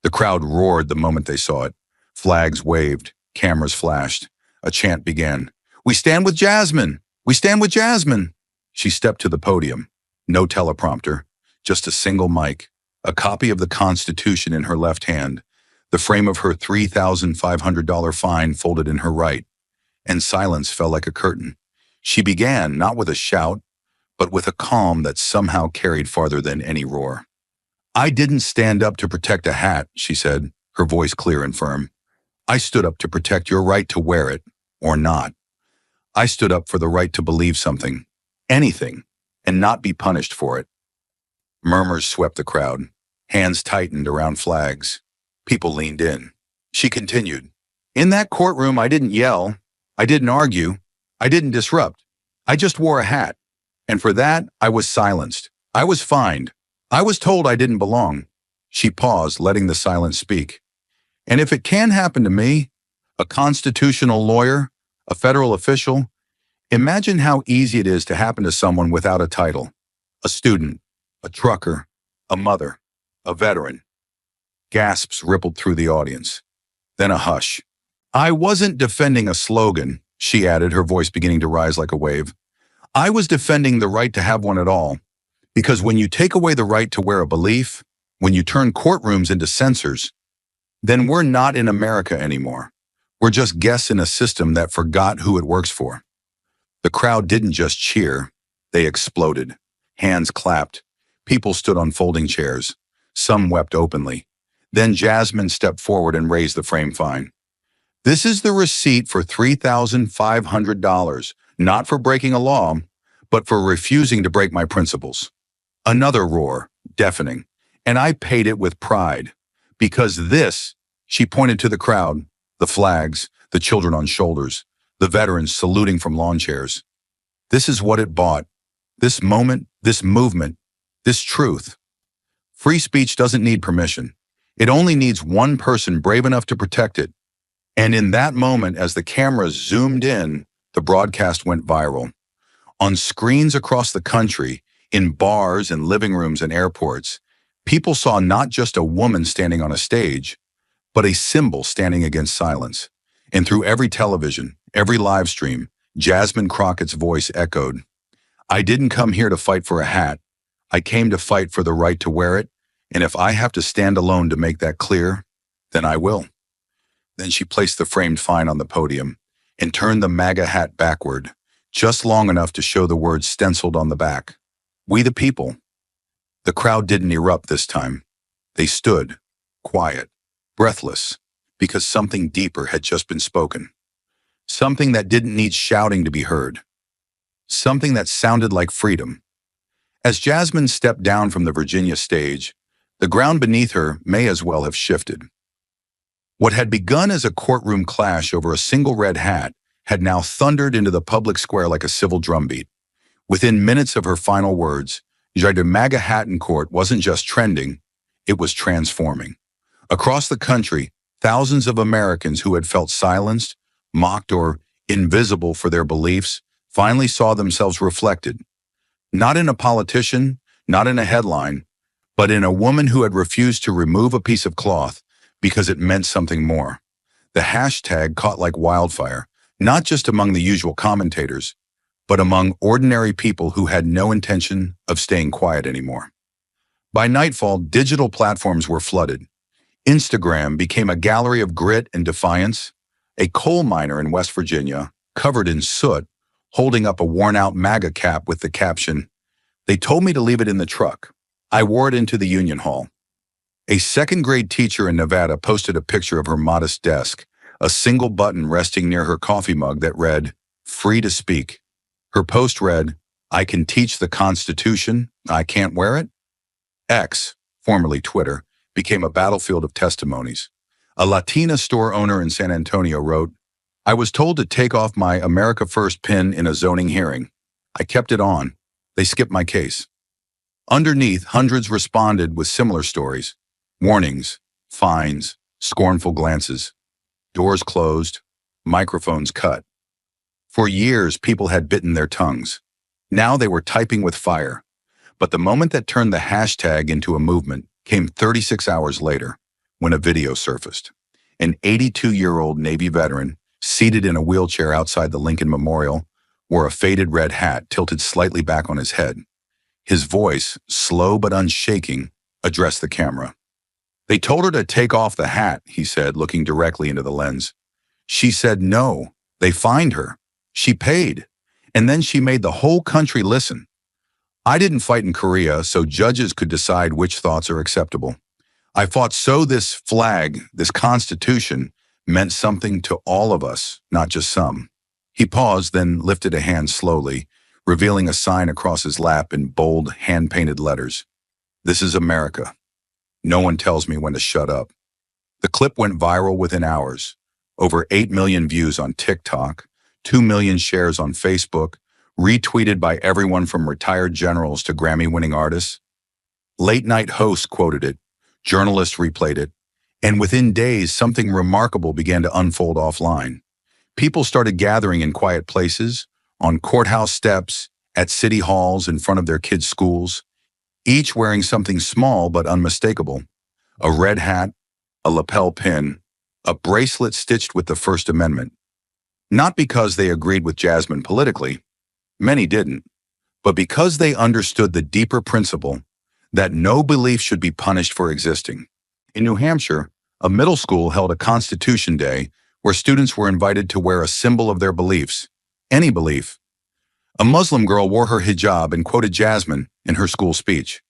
The crowd roared the moment they saw it. Flags waved, cameras flashed. A chant began. "We stand with Jasmine! We stand with Jasmine!" She stepped to the podium. No teleprompter, just a single mic, a copy of the Constitution in her left hand, the frame of her $3,500 fine folded in her right, and silence fell like a curtain. She began not with a shout, but with a calm that somehow carried farther than any roar. "I didn't stand up to protect a hat," she said, her voice clear and firm. "I stood up to protect your right to wear it, or not. I stood up for the right to believe something, anything, and not be punished for it." Murmurs swept the crowd. Hands tightened around flags. People leaned in. She continued, "In that courtroom, I didn't yell. I didn't argue. I didn't disrupt. I just wore a hat. And for that, I was silenced. I was fined. I was told I didn't belong." She paused, letting the silence speak. "And if it can happen to me, a constitutional lawyer, a federal official, imagine how easy it is to happen to someone without a title. A student, a trucker, a mother, a veteran." Gasps rippled through the audience. Then a hush. "I wasn't defending a slogan," she added, her voice beginning to rise like a wave. "I was defending the right to have one at all. Because when you take away the right to wear a belief, when you turn courtrooms into censors, then we're not in America anymore. We're just guests in a system that forgot who it works for." The crowd didn't just cheer, they exploded. Hands clapped. People stood on folding chairs. Some wept openly. Then Jasmine stepped forward and raised the frame fine. "This is the receipt for $3,500, not for breaking a law, but for refusing to break my principles." Another roar, deafening, and I paid it with pride. Because this, she pointed to the crowd, the flags, the children on shoulders, the veterans saluting from lawn chairs. This is what it bought. This moment, this movement, this truth. Free speech doesn't need permission. It only needs one person brave enough to protect it. And in that moment, as the cameras zoomed in, the broadcast went viral. On screens across the country, in bars and living rooms and airports, people saw not just a woman standing on a stage, but a symbol standing against silence. And through every television, every live stream, Jasmine Crockett's voice echoed, "I didn't come here to fight for a hat. I came to fight for the right to wear it, and if I have to stand alone to make that clear, then I will." Then she placed the framed fine on the podium and turned the MAGA hat backward, just long enough to show the words stenciled on the back. "We the people." The crowd didn't erupt this time. They stood, quiet, breathless, because something deeper had just been spoken. Something that didn't need shouting to be heard. Something that sounded like freedom. As Jasmine stepped down from the Virginia stage, the ground beneath her may as well have shifted. What had begun as a courtroom clash over a single red hat had now thundered into the public square like a civil drumbeat. Within minutes of her final words, the MAGA hat in court wasn't just trending, it was transforming. Across the country, thousands of Americans who had felt silenced, mocked, or invisible for their beliefs finally saw themselves reflected. Not in a politician, not in a headline, but in a woman who had refused to remove a piece of cloth because it meant something more. The hashtag caught like wildfire, not just among the usual commentators, but among ordinary people who had no intention of staying quiet anymore. By nightfall, digital platforms were flooded. Instagram became a gallery of grit and defiance. A coal miner in West Virginia, covered in soot, holding up a worn-out MAGA cap with the caption, "They told me to leave it in the truck. I wore it into the Union Hall." A second-grade teacher in Nevada posted a picture of her modest desk, a single button resting near her coffee mug that read, "Free to speak." Her post read, "I can teach the Constitution, I can't wear it?" X, formerly Twitter, became a battlefield of testimonies. A Latina store owner in San Antonio wrote, "I was told to take off my America First pin in a zoning hearing. I kept it on. They skipped my case." Underneath, hundreds responded with similar stories. Warnings, fines, scornful glances, doors closed, microphones cut. For years, people had bitten their tongues. Now they were typing with fire. But the moment that turned the hashtag into a movement came 36 hours later, when a video surfaced. An 82-year-old Navy veteran, seated in a wheelchair outside the Lincoln Memorial, wore a faded red hat tilted slightly back on his head. His voice, slow but unshaking, addressed the camera. "They told her to take off the hat," he said, looking directly into the lens. "She said no. They fined her. She paid. And then she made the whole country listen. I didn't fight in Korea, so judges could decide which thoughts are acceptable. I fought so this flag, this Constitution, meant something to all of us, not just some." He paused, then lifted a hand slowly, revealing a sign across his lap in bold, hand-painted letters. "This is America. No one tells me when to shut up." The clip went viral within hours. Over 8 million views on TikTok, 2 million shares on Facebook, retweeted by everyone from retired generals to Grammy-winning artists. Late-night hosts quoted it, journalists replayed it, and within days, something remarkable began to unfold offline. People started gathering in quiet places, on courthouse steps, at city halls, in front of their kids' schools, each wearing something small but unmistakable: a red hat, a lapel pin, a bracelet stitched with the First Amendment. Not because they agreed with Jasmine politically, many didn't, but because they understood the deeper principle that no belief should be punished for existing. In New Hampshire, a middle school held a Constitution Day where students were invited to wear a symbol of their beliefs, any belief. A Muslim girl wore her hijab and quoted Jasmine in her school speech.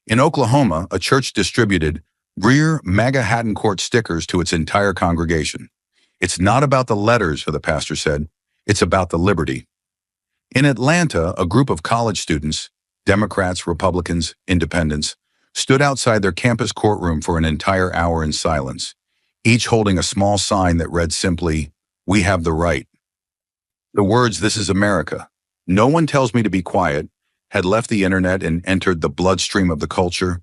In Oklahoma, a church distributed rear MAGA Hatton Court stickers to its entire congregation. "It's not about the letters," the pastor said. "It's about the liberty." In Atlanta, a group of college students, Democrats, Republicans, Independents, stood outside their campus courtroom for an entire hour in silence, each holding a small sign that read simply, "We have the right." The words, "This is America. No one tells me to be quiet," had left the internet and entered the bloodstream of the culture.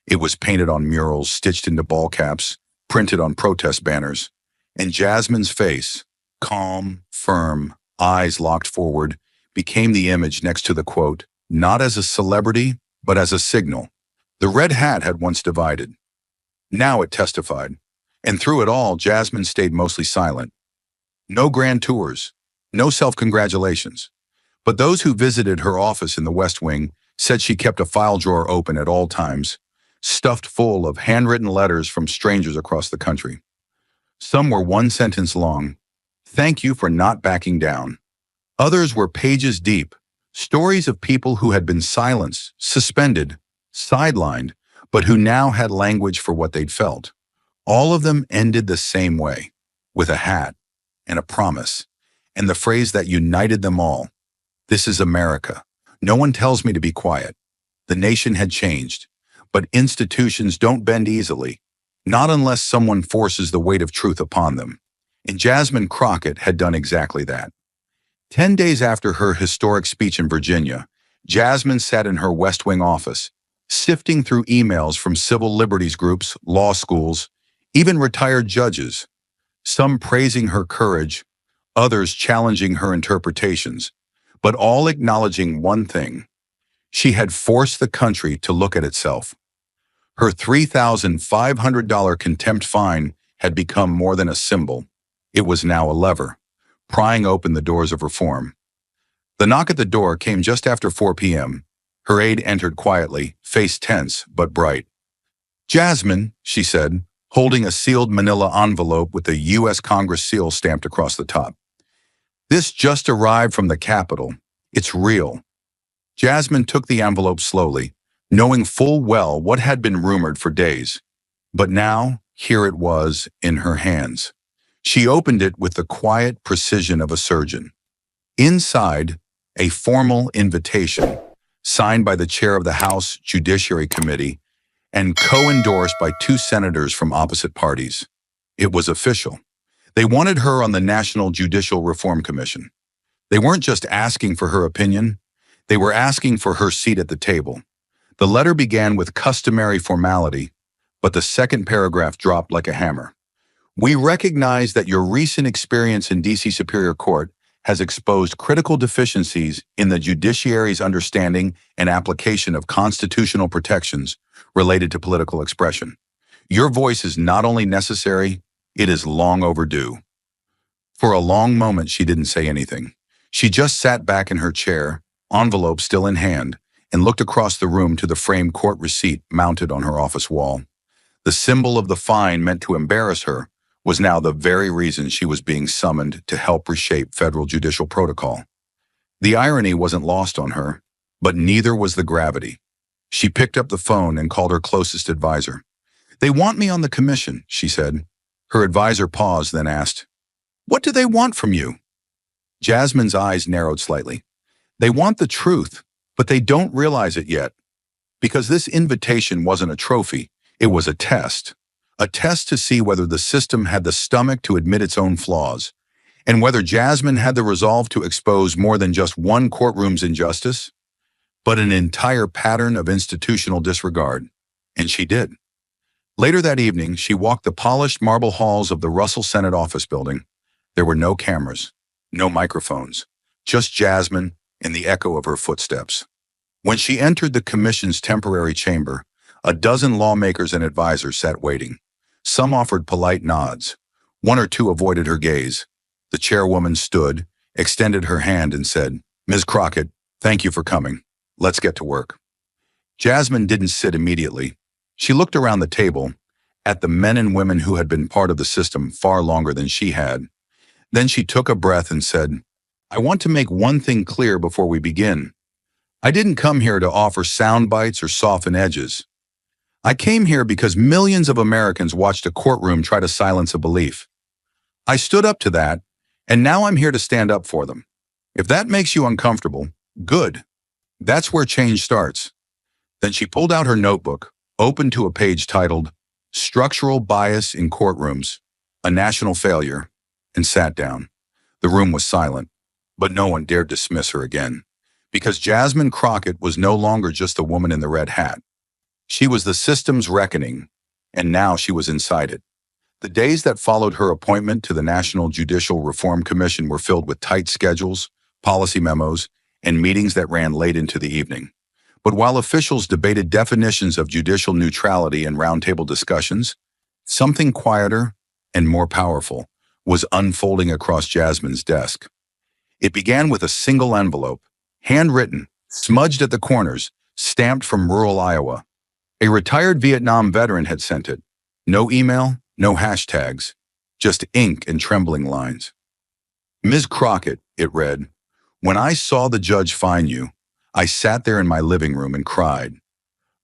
It was painted on murals, stitched into ball caps, printed on protest banners. And Jasmine's face, calm, firm, eyes locked forward, became the image next to the quote, not as a celebrity, but as a signal. The red hat had once divided. Now it testified. And through it all, Jasmine stayed mostly silent. No grand tours, no self-congratulations. But those who visited her office in the West Wing said she kept a file drawer open at all times, stuffed full of handwritten letters from strangers across the country. Some were one sentence long. "Thank you for not backing down." Others were pages deep, stories of people who had been silenced, suspended, sidelined, but who now had language for what they'd felt. All of them ended the same way, with a hat and a promise, and the phrase that united them all: "This is America. No one tells me to be quiet." The nation had changed, but institutions don't bend easily, not unless someone forces the weight of truth upon them. And Jasmine Crockett had done exactly that. 10 days after her historic speech in Virginia, Jasmine sat in her West Wing office, sifting through emails from civil liberties groups, law schools, even retired judges, some praising her courage, others challenging her interpretations, but all acknowledging one thing: she had forced the country to look at itself. Her $3,500 contempt fine had become more than a symbol. It was now a lever, prying open the doors of reform. The knock at the door came just after 4 p.m. Her aide entered quietly, face tense but bright. "Jasmine," she said, holding a sealed manila envelope with the U.S. Congress seal stamped across the top. "This just arrived from the Capitol. It's real." Jasmine took the envelope slowly, knowing full well what had been rumored for days. But now, here it was in her hands. She opened it with the quiet precision of a surgeon. Inside, a formal invitation, signed by the chair of the House Judiciary Committee and co-endorsed by two senators from opposite parties. It was official. They wanted her on the National Judicial Reform Commission. They weren't just asking for her opinion, they were asking for her seat at the table. The letter began with customary formality, but the second paragraph dropped like a hammer. We recognize that your recent experience in D.C. Superior Court has exposed critical deficiencies in the judiciary's understanding and application of constitutional protections related to political expression. Your voice is not only necessary, it is long overdue. For a long moment, she didn't say anything. She just sat back in her chair, envelope still in hand, and looked across the room to the framed court receipt mounted on her office wall. The symbol of the fine meant to embarrass her was now the very reason she was being summoned to help reshape federal judicial protocol. The irony wasn't lost on her, but neither was the gravity. She picked up the phone and called her closest advisor. "They want me on the commission," she said. Her advisor paused, then asked, "What do they want from you?" Jasmine's eyes narrowed slightly. "They want the truth, but they don't realize it yet. Because this invitation wasn't a trophy, it was a test. A test to see whether the system had the stomach to admit its own flaws, and whether Jasmine had the resolve to expose more than just one courtroom's injustice, but an entire pattern of institutional disregard. And she did. Later that evening, she walked the polished marble halls of the Russell Senate office building. There were no cameras, no microphones, just Jasmine and the echo of her footsteps. When she entered the commission's temporary chamber, a dozen lawmakers and advisors sat waiting. Some offered polite nods. One or two avoided her gaze. The chairwoman stood, extended her hand, and said, "Ms. Crockett, thank you for coming. Let's get to work." Jasmine didn't sit immediately. She looked around the table, at the men and women who had been part of the system far longer than she had. Then she took a breath and said, "I want to make one thing clear before we begin. I didn't come here to offer sound bites or soften edges. I came here because millions of Americans watched a courtroom try to silence a belief. I stood up to that, and now I'm here to stand up for them. If that makes you uncomfortable, good. That's where change starts." Then she pulled out her notebook, opened to a page titled, "Structural Bias in Courtrooms, a National Failure," and sat down. The room was silent, but no one dared dismiss her again, because Jasmine Crockett was no longer just the woman in the red hat. She was the system's reckoning, and now she was inside it. The days that followed her appointment to the National Judicial Reform Commission were filled with tight schedules, policy memos, and meetings that ran late into the evening. But while officials debated definitions of judicial neutrality and roundtable discussions, something quieter and more powerful was unfolding across Jasmine's desk. It began with a single envelope, handwritten, smudged at the corners, stamped from rural Iowa. A retired Vietnam veteran had sent it. No email, no hashtags, just ink and trembling lines. "Ms. Crockett," it read, "when I saw the judge fine you, I sat there in my living room and cried.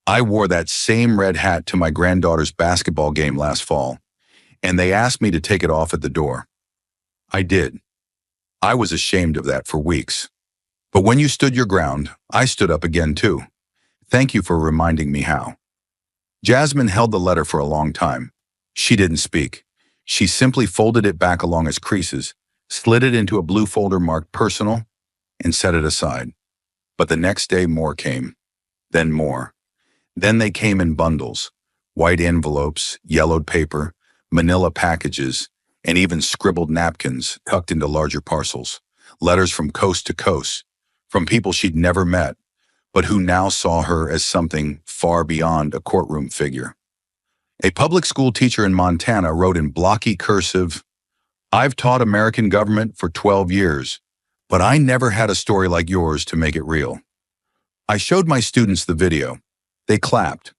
I wore that same red hat to my granddaughter's basketball game last fall, and they asked me to take it off at the door. I did. I was ashamed of that for weeks. But when you stood your ground, I stood up again too. Thank you for reminding me how." Jasmine held the letter for a long time. She didn't speak. She simply folded it back along its creases, slid it into a blue folder marked personal, and set it aside. But the next day more came. Then more. Then they came in bundles. White envelopes, yellowed paper, manila packages, and even scribbled napkins tucked into larger parcels. Letters from coast to coast, from people she'd never met, but who now saw her as something far beyond a courtroom figure. A public school teacher in Montana wrote in blocky cursive, "I've taught American government for 12 years, but I never had a story like yours to make it real." I showed my students the video. They clapped.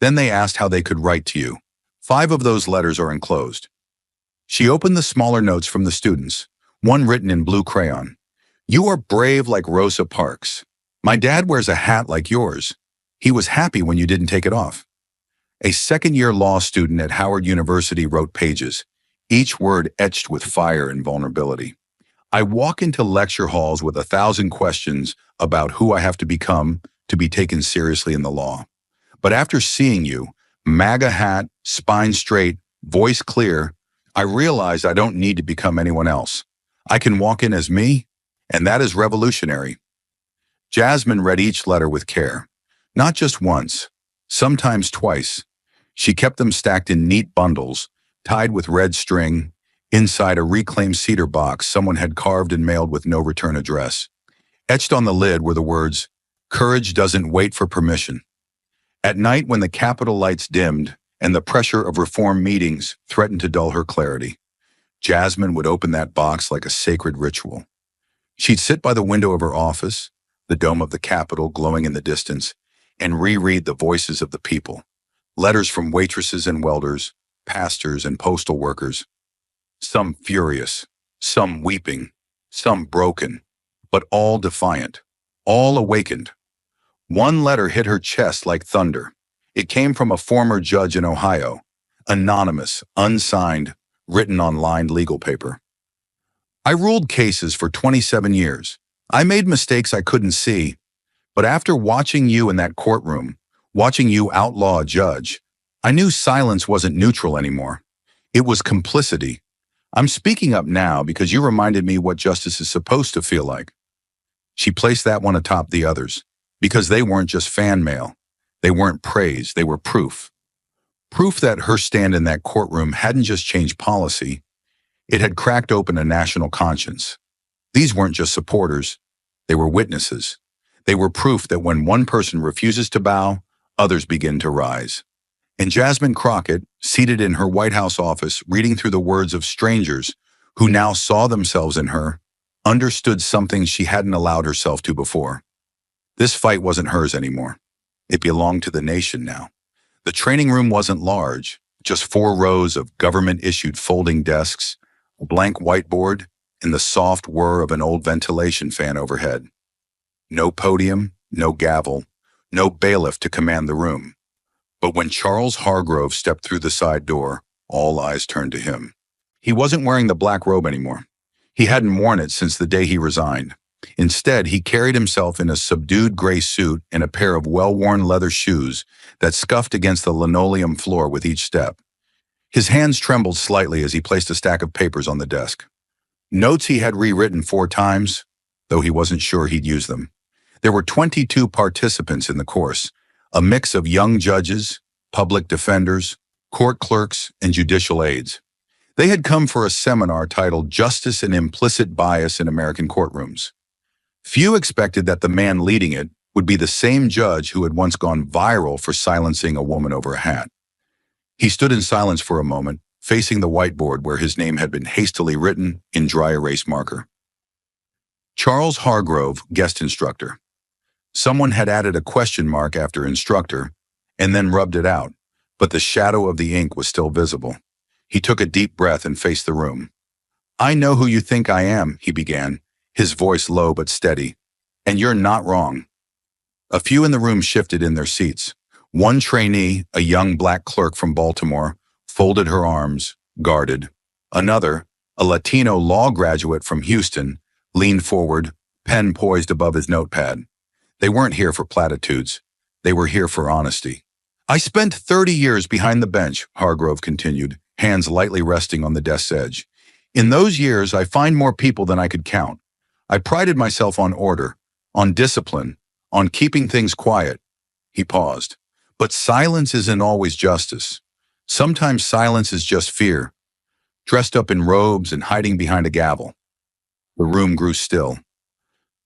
Then they asked how they could write to you. 5 of those letters are enclosed. She opened the smaller notes from the students, one written in blue crayon. "You are brave like Rosa Parks. My dad wears a hat like yours. He was happy when you didn't take it off." A second-year law student at Howard University wrote pages, each word etched with fire and vulnerability. I walk into lecture halls with 1,000 questions about who I have to become to be taken seriously in the law. But after seeing you, MAGA hat, spine straight, voice clear, I realize I don't need to become anyone else. I can walk in as me, and that is revolutionary. Jasmine read each letter with care. Not just once, sometimes twice. She kept them stacked in neat bundles, tied with red string, inside a reclaimed cedar box someone had carved and mailed with no return address. Etched on the lid were the words, "Courage doesn't wait for permission." At night, when the Capitol lights dimmed and the pressure of reform meetings threatened to dull her clarity, Jasmine would open that box like a sacred ritual. She'd sit by the window of her office, the dome of the Capitol glowing in the distance, and reread the voices of the people. Letters from waitresses and welders, pastors and postal workers. Some furious, some weeping, some broken, but all defiant, all awakened. One letter hit her chest like thunder. It came from a former judge in Ohio, anonymous, unsigned, written on lined legal paper. I ruled cases for 27 years. I made mistakes I couldn't see, but after watching you in that courtroom, watching you outlaw a judge, I knew silence wasn't neutral anymore. It was complicity. I'm speaking up now because you reminded me what justice is supposed to feel like. She placed that one atop the others, because they weren't just fan mail. They weren't praise, they were proof. Proof that her stand in that courtroom hadn't just changed policy, it had cracked open a national conscience. These weren't just supporters, they were witnesses. They were proof that when one person refuses to bow, others begin to rise. And Jasmine Crockett, seated in her White House office, reading through the words of strangers who now saw themselves in her, understood something she hadn't allowed herself to before. This fight wasn't hers anymore. It belonged to the nation now. The training room wasn't large, just 4 rows of government-issued folding desks, a blank whiteboard, and the soft whir of an old ventilation fan overhead. No podium, no gavel, no bailiff to command the room. But when Charles Hargrove stepped through the side door, all eyes turned to him. He wasn't wearing the black robe anymore. He hadn't worn it since the day he resigned. Instead, he carried himself in a subdued gray suit and a pair of well-worn leather shoes that scuffed against the linoleum floor with each step. His hands trembled slightly as he placed a stack of papers on the desk. Notes he had rewritten 4 times, though he wasn't sure he'd use them. There were 22 participants in the course, a mix of young judges, public defenders, court clerks, and judicial aides. They had come for a seminar titled Justice and Implicit Bias in American Courtrooms. Few expected that the man leading it would be the same judge who had once gone viral for silencing a woman over a hat. He stood in silence for a moment, facing the whiteboard where his name had been hastily written in dry erase marker. Charles Hargrove, guest instructor. Someone had added a question mark after instructor and then rubbed it out, but the shadow of the ink was still visible. He took a deep breath and faced the room. "I know who you think I am," he began, his voice low but steady, "and you're not wrong." A few in the room shifted in their seats. One trainee, a young black clerk from Baltimore, folded her arms, guarded. Another, a Latino law graduate from Houston, leaned forward, pen poised above his notepad. They weren't here for platitudes. They were here for honesty. "I spent 30 years behind the bench," Hargrove continued, hands lightly resting on the desk's edge. "In those years, I fined more people than I could count. I prided myself on order, on discipline, on keeping things quiet." He paused. "But silence isn't always justice. Sometimes silence is just fear, dressed up in robes and hiding behind a gavel." The room grew still.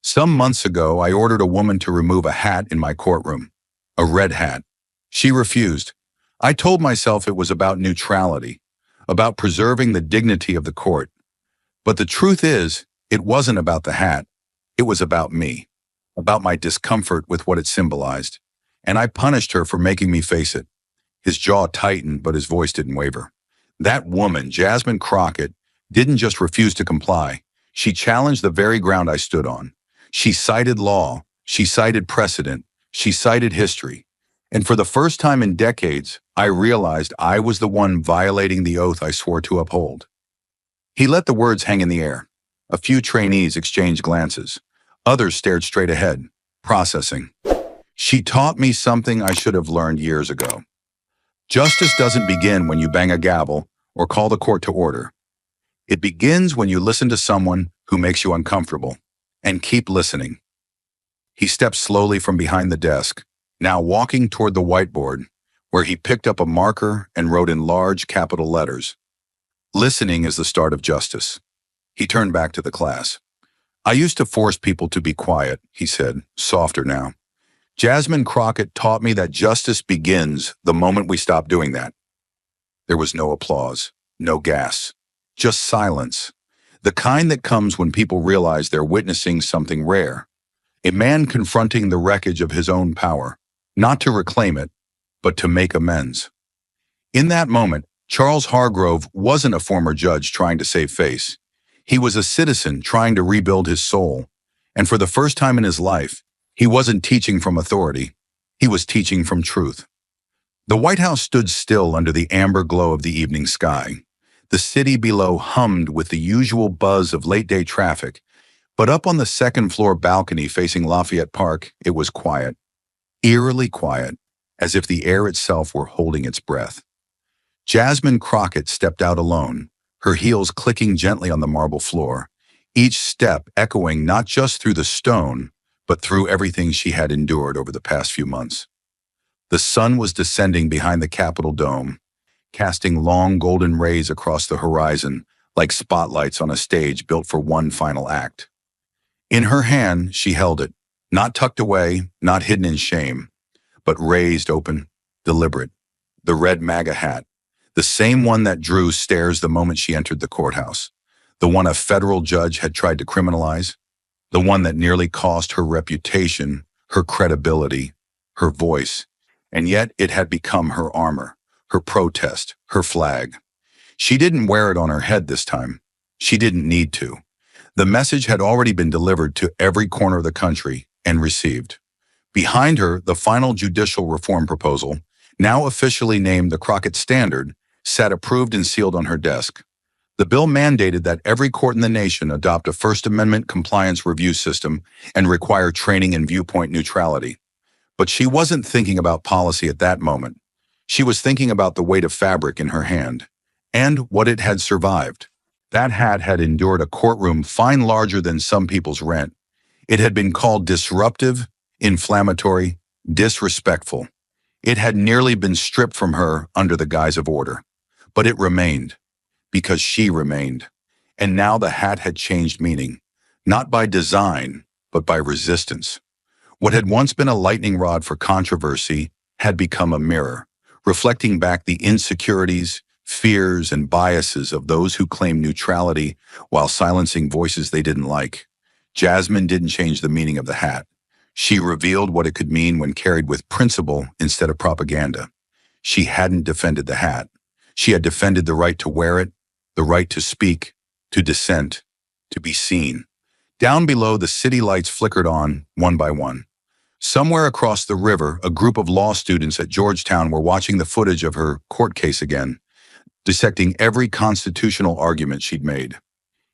"Some months ago, I ordered a woman to remove a hat in my courtroom, a red hat. She refused. I told myself it was about neutrality, about preserving the dignity of the court. But the truth is, it wasn't about the hat. It was about me, about my discomfort with what it symbolized. And I punished her for making me face it." His jaw tightened, but his voice didn't waver. "That woman, Jasmine Crockett, didn't just refuse to comply. She challenged the very ground I stood on. She cited law, she cited precedent, she cited history. And for the first time in decades, I realized I was the one violating the oath I swore to uphold. He let the words hang in the air. A few trainees exchanged glances. Others stared straight ahead, processing. She taught me something I should have learned years ago. Justice doesn't begin when you bang a gavel or call the court to order. It begins when you listen to someone who makes you uncomfortable, and keep listening. He stepped slowly from behind the desk, now walking toward the whiteboard, where he picked up a marker and wrote in large capital letters, "Listening is the start of justice." He turned back to the class. "I used to force people to be quiet," he said, softer now. "Jasmine Crockett taught me that justice begins the moment we stop doing that." There was no applause, no gas, just silence, the kind that comes when people realize they're witnessing something rare. A man confronting the wreckage of his own power, not to reclaim it, but to make amends. In that moment, Charles Hargrove wasn't a former judge trying to save face. He was a citizen trying to rebuild his soul. And for the first time in his life, he wasn't teaching from authority. He was teaching from truth. The White House stood still under the amber glow of the evening sky. The city below hummed with the usual buzz of late-day traffic, but up on the second-floor balcony facing Lafayette Park, it was quiet, eerily quiet, as if the air itself were holding its breath. Jasmine Crockett stepped out alone, her heels clicking gently on the marble floor, each step echoing not just through the stone, but through everything she had endured over the past few months. The sun was descending behind the Capitol dome, casting long golden rays across the horizon like spotlights on a stage built for one final act. In her hand, she held it, not tucked away, not hidden in shame, but raised open, deliberate, the red MAGA hat, the same one that drew stares the moment she entered the courthouse, the one a federal judge had tried to criminalize, the one that nearly cost her reputation, her credibility, her voice, and yet it had become her armor, her protest, her flag. She didn't wear it on her head this time. She didn't need to. The message had already been delivered to every corner of the country and received. Behind her, the final judicial reform proposal, now officially named the Crockett Standard, sat approved and sealed on her desk. The bill mandated that every court in the nation adopt a First Amendment compliance review system and require training in viewpoint neutrality. But she wasn't thinking about policy at that moment. She was thinking about the weight of fabric in her hand and what it had survived. That hat had endured a courtroom fine larger than some people's rent. It had been called disruptive, inflammatory, disrespectful. It had nearly been stripped from her under the guise of order. But it remained, because she remained. And now the hat had changed meaning, not by design, but by resistance. What had once been a lightning rod for controversy had become a mirror, reflecting back the insecurities, fears, and biases of those who claim neutrality while silencing voices they didn't like. Jasmine didn't change the meaning of the hat. She revealed what it could mean when carried with principle instead of propaganda. She hadn't defended the hat. She had defended the right to wear it, the right to speak, to dissent, to be seen. Down below, the city lights flickered on, one by one. Somewhere across the river, a group of law students at Georgetown were watching the footage of her court case again, dissecting every constitutional argument she'd made.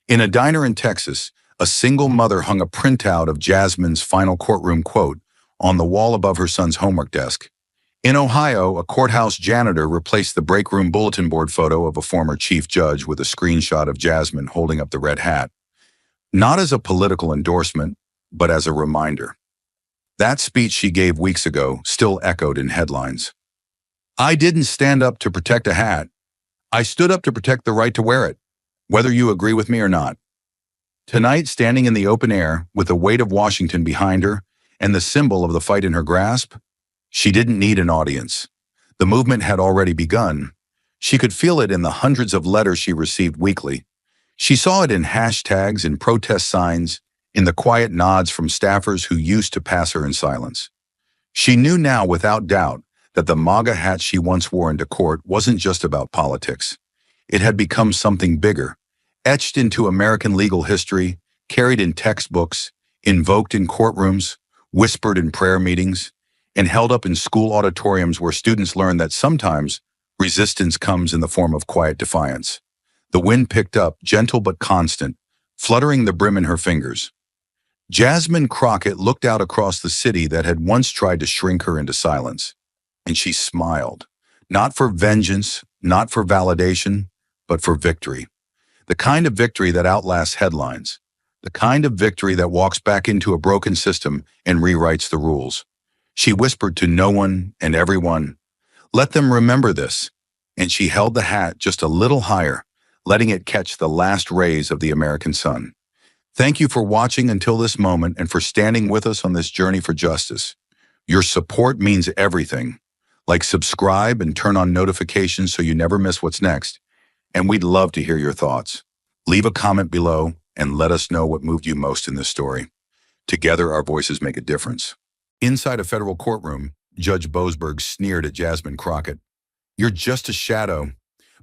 In a diner in Texas, a single mother hung a printout of Jasmine's final courtroom quote on the wall above her son's homework desk. In Ohio, a courthouse janitor replaced the break room bulletin board photo of a former chief judge with a screenshot of Jasmine holding up the red hat. Not as a political endorsement, but as a reminder. That speech she gave weeks ago still echoed in headlines. "I didn't stand up to protect a hat. I stood up to protect the right to wear it, whether you agree with me or not." Tonight, standing in the open air, with the weight of Washington behind her and the symbol of the fight in her grasp, she didn't need an audience. The movement had already begun. She could feel it in the hundreds of letters she received weekly. She saw it in hashtags, in protest signs, in the quiet nods from staffers who used to pass her in silence. She knew now without doubt that the MAGA hat she once wore into court wasn't just about politics. It had become something bigger, etched into American legal history, carried in textbooks, invoked in courtrooms, whispered in prayer meetings. and held up in school auditoriums where students learned that sometimes resistance comes in the form of quiet defiance. The wind picked up, gentle but constant, fluttering the brim in her fingers. Jasmine Crockett looked out across the city that had once tried to shrink her into silence, and she smiled. Not for vengeance, not for validation, but for victory. The kind of victory that outlasts headlines. The kind of victory that walks back into a broken system and rewrites the rules. She whispered to no one and everyone, "Let them remember this." And she held the hat just a little higher, letting it catch the last rays of the American sun. Thank you for watching until this moment and for standing with us on this journey for justice. Your support means everything. Like, subscribe and turn on notifications so you never miss what's next. And we'd love to hear your thoughts. Leave a comment below and let us know what moved you most in this story. Together, our voices make a difference. Inside a federal courtroom, Judge Boasberg sneered at Jasmine Crockett. "You're just a shadow."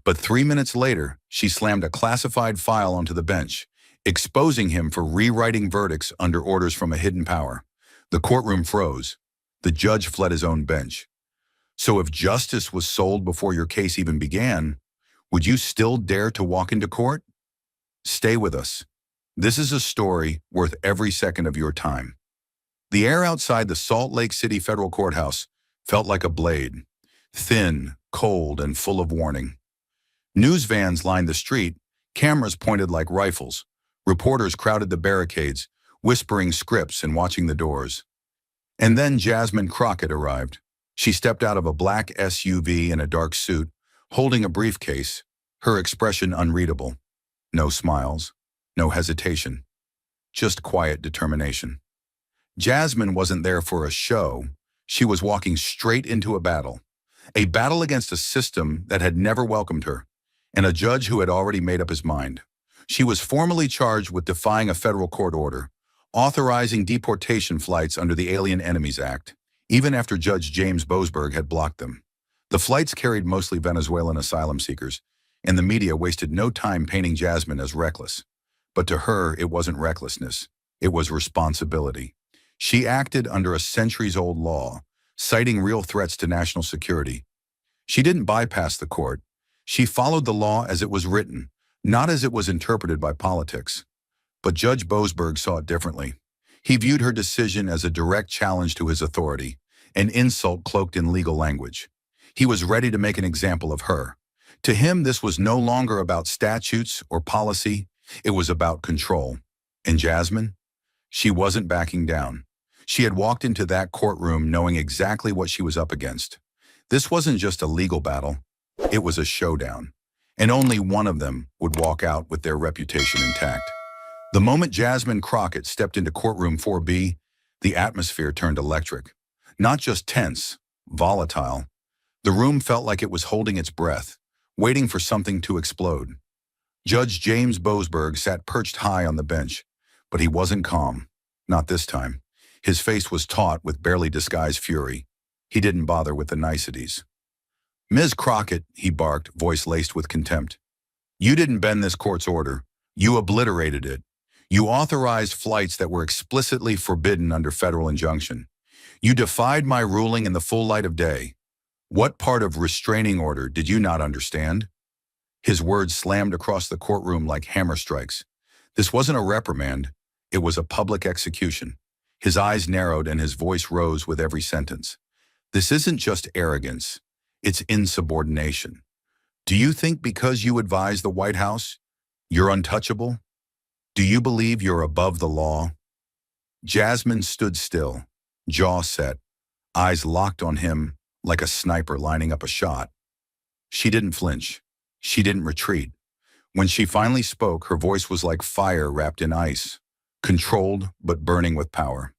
But 3 minutes later, she slammed a classified file onto the bench, exposing him for rewriting verdicts under orders from a hidden power. The courtroom froze. The judge fled his own bench. So if justice was sold before your case even began, would you still dare to walk into court? Stay with us. This is a story worth every second of your time. The air outside the Salt Lake City Federal Courthouse felt like a blade, thin, cold, and full of warning. News vans lined the street, cameras pointed like rifles. Reporters crowded the barricades, whispering scripts and watching the doors. And then Jasmine Crockett arrived. She stepped out of a black SUV in a dark suit, holding a briefcase, her expression unreadable. No smiles, no hesitation, just quiet determination. Jasmine wasn't there for a show. She was walking straight into a battle against a system that had never welcomed her, and a judge who had already made up his mind. She was formally charged with defying a federal court order, authorizing deportation flights under the Alien Enemies Act, even after Judge James Boasberg had blocked them. The flights carried mostly Venezuelan asylum seekers, and the media wasted no time painting Jasmine as reckless. But to her, it wasn't recklessness. It was responsibility. She acted under a centuries-old law, citing real threats to national security. She didn't bypass the court. She followed the law as it was written, not as it was interpreted by politics. But Judge Boasberg saw it differently. He viewed her decision as a direct challenge to his authority, an insult cloaked in legal language. He was ready to make an example of her. To him, this was no longer about statutes or policy. It was about control. And Jasmine? She wasn't backing down. She had walked into that courtroom knowing exactly what she was up against. This wasn't just a legal battle. It was a showdown. And only one of them would walk out with their reputation intact. The moment Jasmine Crockett stepped into courtroom 4B, the atmosphere turned electric. Not just tense, volatile. The room felt like it was holding its breath, waiting for something to explode. Judge James Boasberg sat perched high on the bench, but he wasn't calm. Not this time. His face was taut with barely disguised fury. He didn't bother with the niceties. "Ms. Crockett," he barked, voice laced with contempt. "You didn't bend this court's order. You obliterated it. You authorized flights that were explicitly forbidden under federal injunction. You defied my ruling in the full light of day. What part of restraining order did you not understand?" His words slammed across the courtroom like hammer strikes. This wasn't a reprimand. It was a public execution. His eyes narrowed and his voice rose with every sentence. This isn't just arrogance. It's insubordination. Do you think because you advise the White House, you're untouchable? Do you believe you're above the law? Jasmine stood still, jaw set, eyes locked on him like a sniper lining up a shot. She didn't flinch. She didn't retreat. When she finally spoke, her voice was like fire wrapped in ice, controlled but burning with power.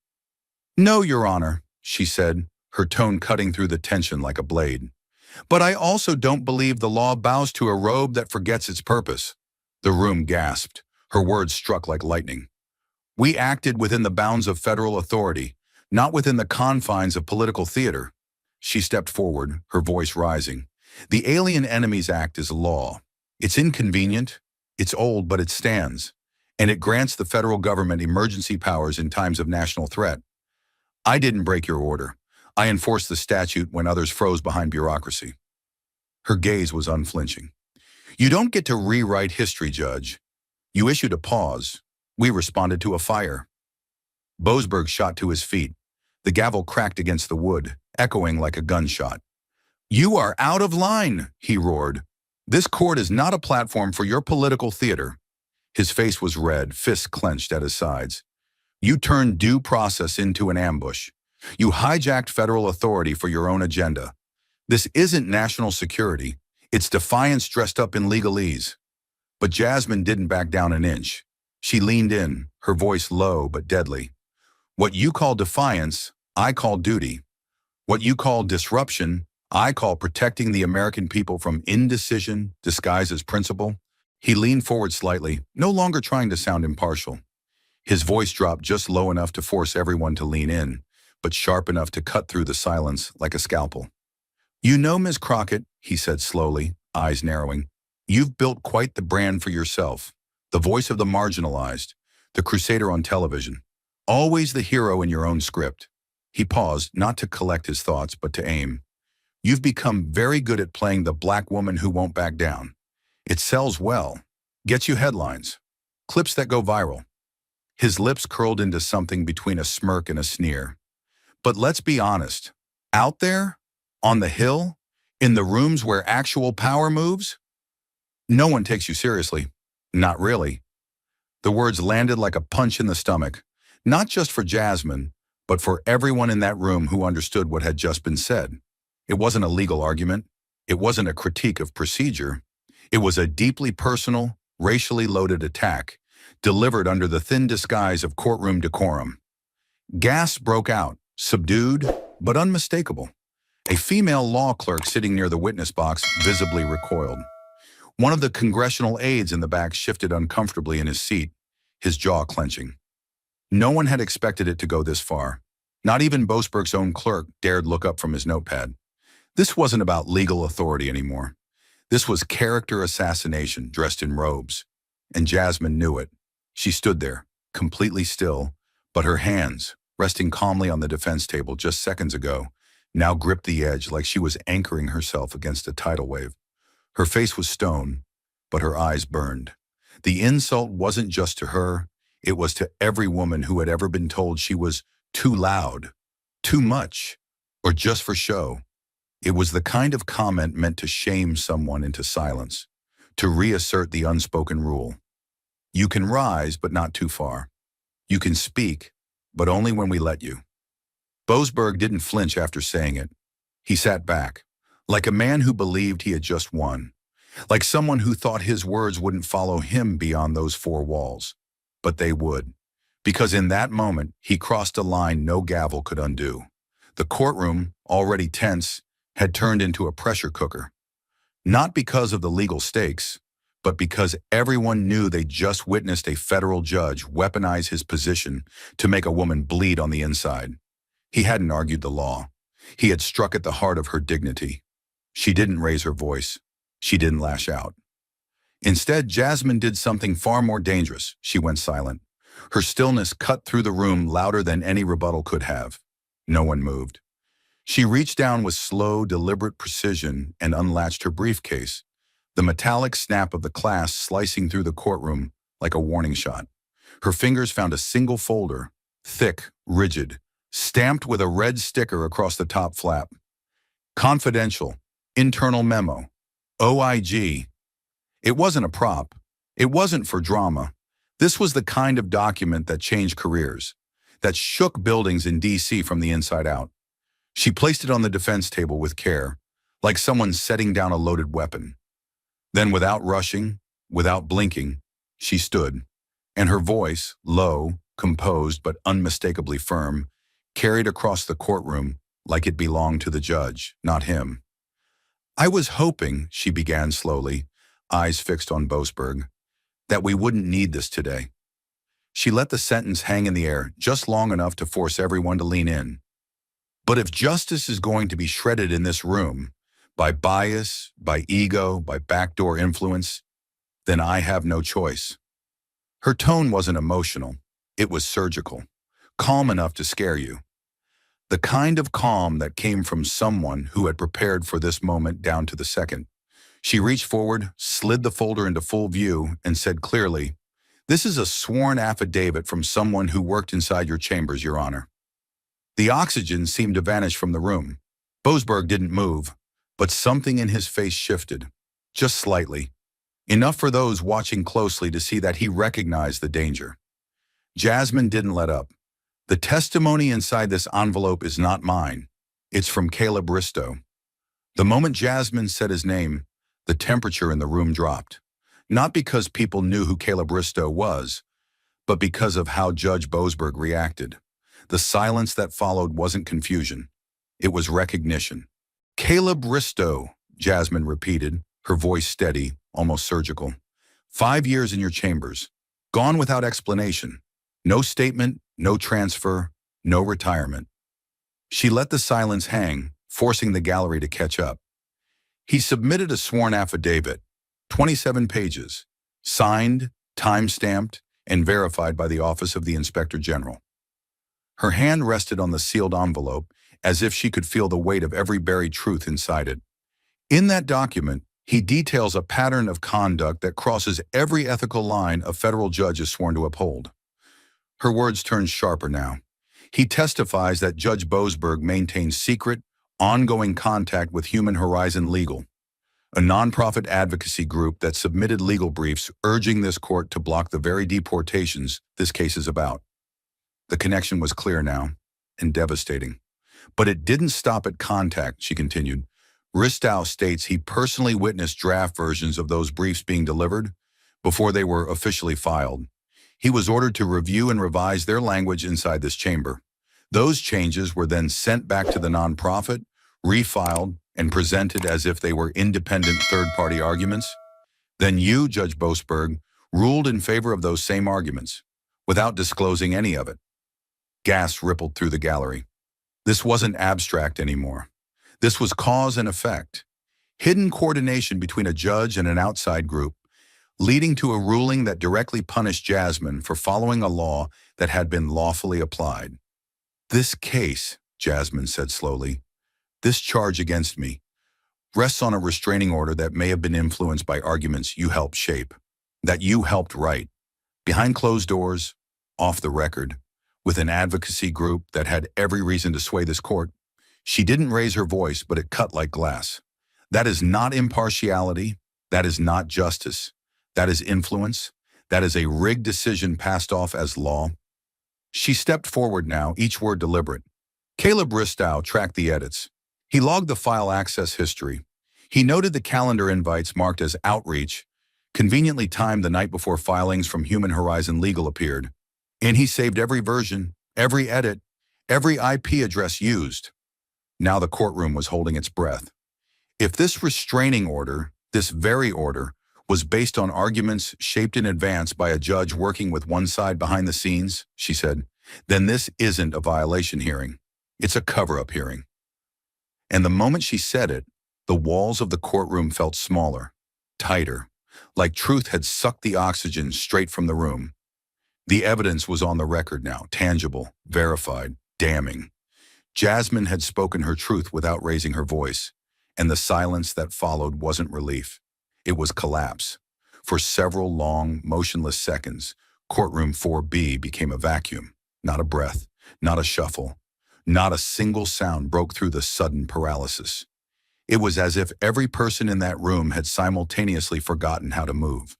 "No, Your Honor," she said, her tone cutting through the tension like a blade. "But I also don't believe the law bows to a robe that forgets its purpose." The room gasped. Her words struck like lightning. "We acted within the bounds of federal authority, not within the confines of political theater." She stepped forward, her voice rising. "The Alien Enemies Act is law. It's inconvenient, it's old, but it stands, and it grants the federal government emergency powers in times of national threat. I didn't break your order. I enforced the statute when others froze behind bureaucracy. Her gaze was unflinching. You don't get to rewrite history, Judge. You issued a pause. We responded to a fire. Boasberg shot to his feet. The gavel cracked against the wood, echoing like a gunshot. You are out of line, he roared. This court is not a platform for your political theater. His face was red, fists clenched at his sides. You turned due process into an ambush. You hijacked federal authority for your own agenda. This isn't national security. It's defiance dressed up in legalese. But Jasmine didn't back down an inch. She leaned in, her voice low but deadly. What you call defiance, I call duty. What you call disruption, I call protecting the American people from indecision disguised as principle. He leaned forward slightly, no longer trying to sound impartial. His voice dropped just low enough to force everyone to lean in, but sharp enough to cut through the silence like a scalpel. You know, Ms. Crockett, he said slowly, eyes narrowing, you've built quite the brand for yourself. The voice of the marginalized, the crusader on television. Always the hero in your own script. He paused, not to collect his thoughts, but to aim. You've become very good at playing the black woman who won't back down. It sells well, gets you headlines, clips that go viral. His lips curled into something between a smirk and a sneer. But let's be honest, out there, on the Hill, in the rooms where actual power moves, no one takes you seriously. Not really. The words landed like a punch in the stomach, not just for Jasmine, but for everyone in that room who understood what had just been said. It wasn't a legal argument. It wasn't a critique of procedure. It was a deeply personal, racially loaded attack, delivered under the thin disguise of courtroom decorum. Gasps broke out, subdued, but unmistakable. A female law clerk sitting near the witness box visibly recoiled. One of the congressional aides in the back shifted uncomfortably in his seat, his jaw clenching. No one had expected it to go this far. Not even Boasberg's own clerk dared look up from his notepad. This wasn't about legal authority anymore. This was character assassination dressed in robes. And Jasmine knew it. She stood there, completely still, but her hands, resting calmly on the defense table just seconds ago, now gripped the edge like she was anchoring herself against a tidal wave. Her face was stone, but her eyes burned. The insult wasn't just to her, it was to every woman who had ever been told she was too loud, too much, or just for show. It was the kind of comment meant to shame someone into silence, to reassert the unspoken rule. You can rise, but not too far. You can speak, but only when we let you. Boasberg didn't flinch after saying it. He sat back, like a man who believed he had just won, like someone who thought his words wouldn't follow him beyond those four walls. But they would, because in that moment, he crossed a line no gavel could undo. The courtroom, already tense, had turned into a pressure cooker. Not because of the legal stakes, but because everyone knew they just witnessed a federal judge weaponize his position to make a woman bleed on the inside. He hadn't argued the law. He had struck at the heart of her dignity. She didn't raise her voice. She didn't lash out. Instead, Jasmine did something far more dangerous. She went silent. Her stillness cut through the room louder than any rebuttal could have. No one moved. She reached down with slow, deliberate precision and unlatched her briefcase, the metallic snap of the clasp slicing through the courtroom like a warning shot. Her fingers found a single folder, thick, rigid, stamped with a red sticker across the top flap. Confidential, internal memo, OIG. It wasn't a prop. It wasn't for drama. This was the kind of document that changed careers, that shook buildings in D.C. from the inside out. She placed it on the defense table with care, like someone setting down a loaded weapon. Then, without rushing, without blinking, she stood, and her voice, low, composed but unmistakably firm, carried across the courtroom like it belonged to the judge, not him. I was hoping, she began slowly, eyes fixed on Boasberg, that we wouldn't need this today. She let the sentence hang in the air just long enough to force everyone to lean in. But if justice is going to be shredded in this room, by bias, by ego, by backdoor influence, then I have no choice. Her tone wasn't emotional. It was surgical, calm enough to scare you. The kind of calm that came from someone who had prepared for this moment down to the second. She reached forward, slid the folder into full view, and said clearly, "This is a sworn affidavit from someone who worked inside your chambers, Your Honor." The oxygen seemed to vanish from the room. Boasberg didn't move, but something in his face shifted, just slightly, enough for those watching closely to see that he recognized the danger. Jasmine didn't let up. "The testimony inside this envelope is not mine. It's from Caleb Risto." The moment Jasmine said his name, the temperature in the room dropped. Not because people knew who Caleb Risto was, but because of how Judge Boasberg reacted. The silence that followed wasn't confusion. It was recognition. "Caleb Risto," Jasmine repeated, her voice steady, almost surgical. "5 years in your chambers. Gone without explanation. No statement, no transfer, no retirement." She let the silence hang, forcing the gallery to catch up. "He submitted a sworn affidavit, 27 pages, signed, time-stamped, and verified by the Office of the Inspector General." Her hand rested on the sealed envelope as if she could feel the weight of every buried truth inside it. In that document, he details a pattern of conduct that crosses every ethical line a federal judge is sworn to uphold. Her words turned sharper now. He testifies that Judge Boasberg maintains secret, ongoing contact with Human Horizon Legal, a nonprofit advocacy group that submitted legal briefs urging this court to block the very deportations this case is about. The connection was clear now, and devastating. But it didn't stop at contact, she continued. Ristow states he personally witnessed draft versions of those briefs being delivered before they were officially filed. He was ordered to review and revise their language inside this chamber. Those changes were then sent back to the nonprofit, refiled, and presented as if they were independent third-party arguments. Then you, Judge Boasberg, ruled in favor of those same arguments, without disclosing any of it. Gas rippled through the gallery. This wasn't abstract anymore. This was cause and effect. Hidden coordination between a judge and an outside group, leading to a ruling that directly punished Jasmine for following a law that had been lawfully applied. "This case," Jasmine said slowly, "this charge against me, rests on a restraining order that may have been influenced by arguments you helped shape, that you helped write, behind closed doors, off the record, with an advocacy group that had every reason to sway this court." She didn't raise her voice, but it cut like glass. "That is not impartiality. That is not justice. That is influence. That is a rigged decision passed off as law." She stepped forward now, each word deliberate. Caleb Ristow tracked the edits. He logged the file access history. He noted the calendar invites marked as outreach, conveniently timed the night before filings from Human Horizon Legal appeared. And he saved every version, every edit, every IP address used. Now the courtroom was holding its breath. If this restraining order, this very order, was based on arguments shaped in advance by a judge working with one side behind the scenes, she said, then this isn't a violation hearing. It's a cover-up hearing. And the moment she said it, the walls of the courtroom felt smaller, tighter, like truth had sucked the oxygen straight from the room. The evidence was on the record now, tangible, verified, damning. Jasmine had spoken her truth without raising her voice, and the silence that followed wasn't relief. It was collapse. For several long, motionless seconds, courtroom 4B became a vacuum. Not a breath, not a shuffle, not a single sound broke through the sudden paralysis. It was as if every person in that room had simultaneously forgotten how to move.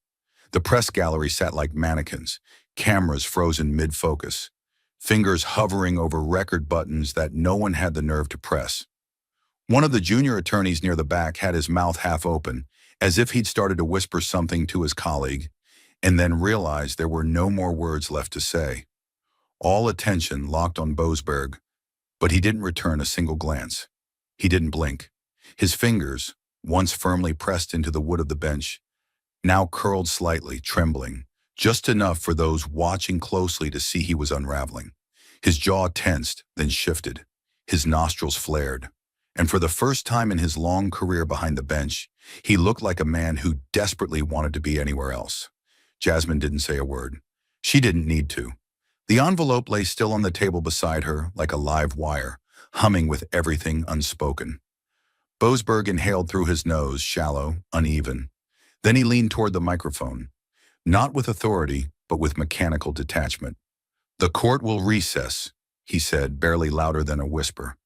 The press gallery sat like mannequins, cameras frozen mid-focus, fingers hovering over record buttons that no one had the nerve to press. One of the junior attorneys near the back had his mouth half open, as if he'd started to whisper something to his colleague, and then realized there were no more words left to say. All attention locked on Boasberg, but he didn't return a single glance. He didn't blink. His fingers, once firmly pressed into the wood of the bench, now curled slightly, trembling, just enough for those watching closely to see he was unraveling. His jaw tensed, then shifted. His nostrils flared. And for the first time in his long career behind the bench, he looked like a man who desperately wanted to be anywhere else. Jasmine didn't say a word. She didn't need to. The envelope lay still on the table beside her, like a live wire, humming with everything unspoken. Boasberg inhaled through his nose, shallow, uneven. Then he leaned toward the microphone, not with authority, but with mechanical detachment. "The court will recess," he said, barely louder than a whisper.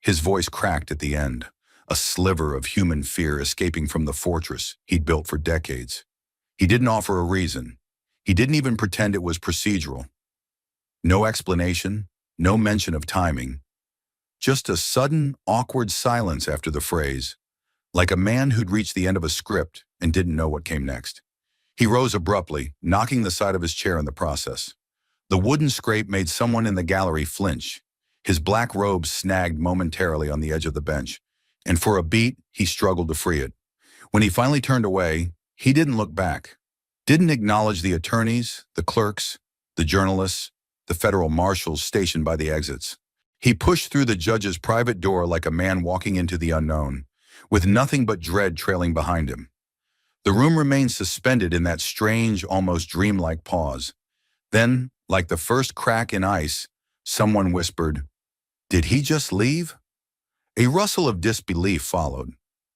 His voice cracked at the end, a sliver of human fear escaping from the fortress he'd built for decades. He didn't offer a reason. He didn't even pretend it was procedural. No explanation, no mention of timing. Just a sudden, awkward silence after the phrase, like a man who'd reached the end of a script and didn't know what came next. He rose abruptly, knocking the side of his chair in the process. The wooden scrape made someone in the gallery flinch. His black robe snagged momentarily on the edge of the bench, and for a beat, he struggled to free it. When he finally turned away, he didn't look back. Didn't acknowledge the attorneys, the clerks, the journalists, the federal marshals stationed by the exits. He pushed through the judge's private door like a man walking into the unknown, with nothing but dread trailing behind him. The room remained suspended in that strange, almost dreamlike pause. Then, like the first crack in ice, someone whispered, "Did he just leave?" A rustle of disbelief followed.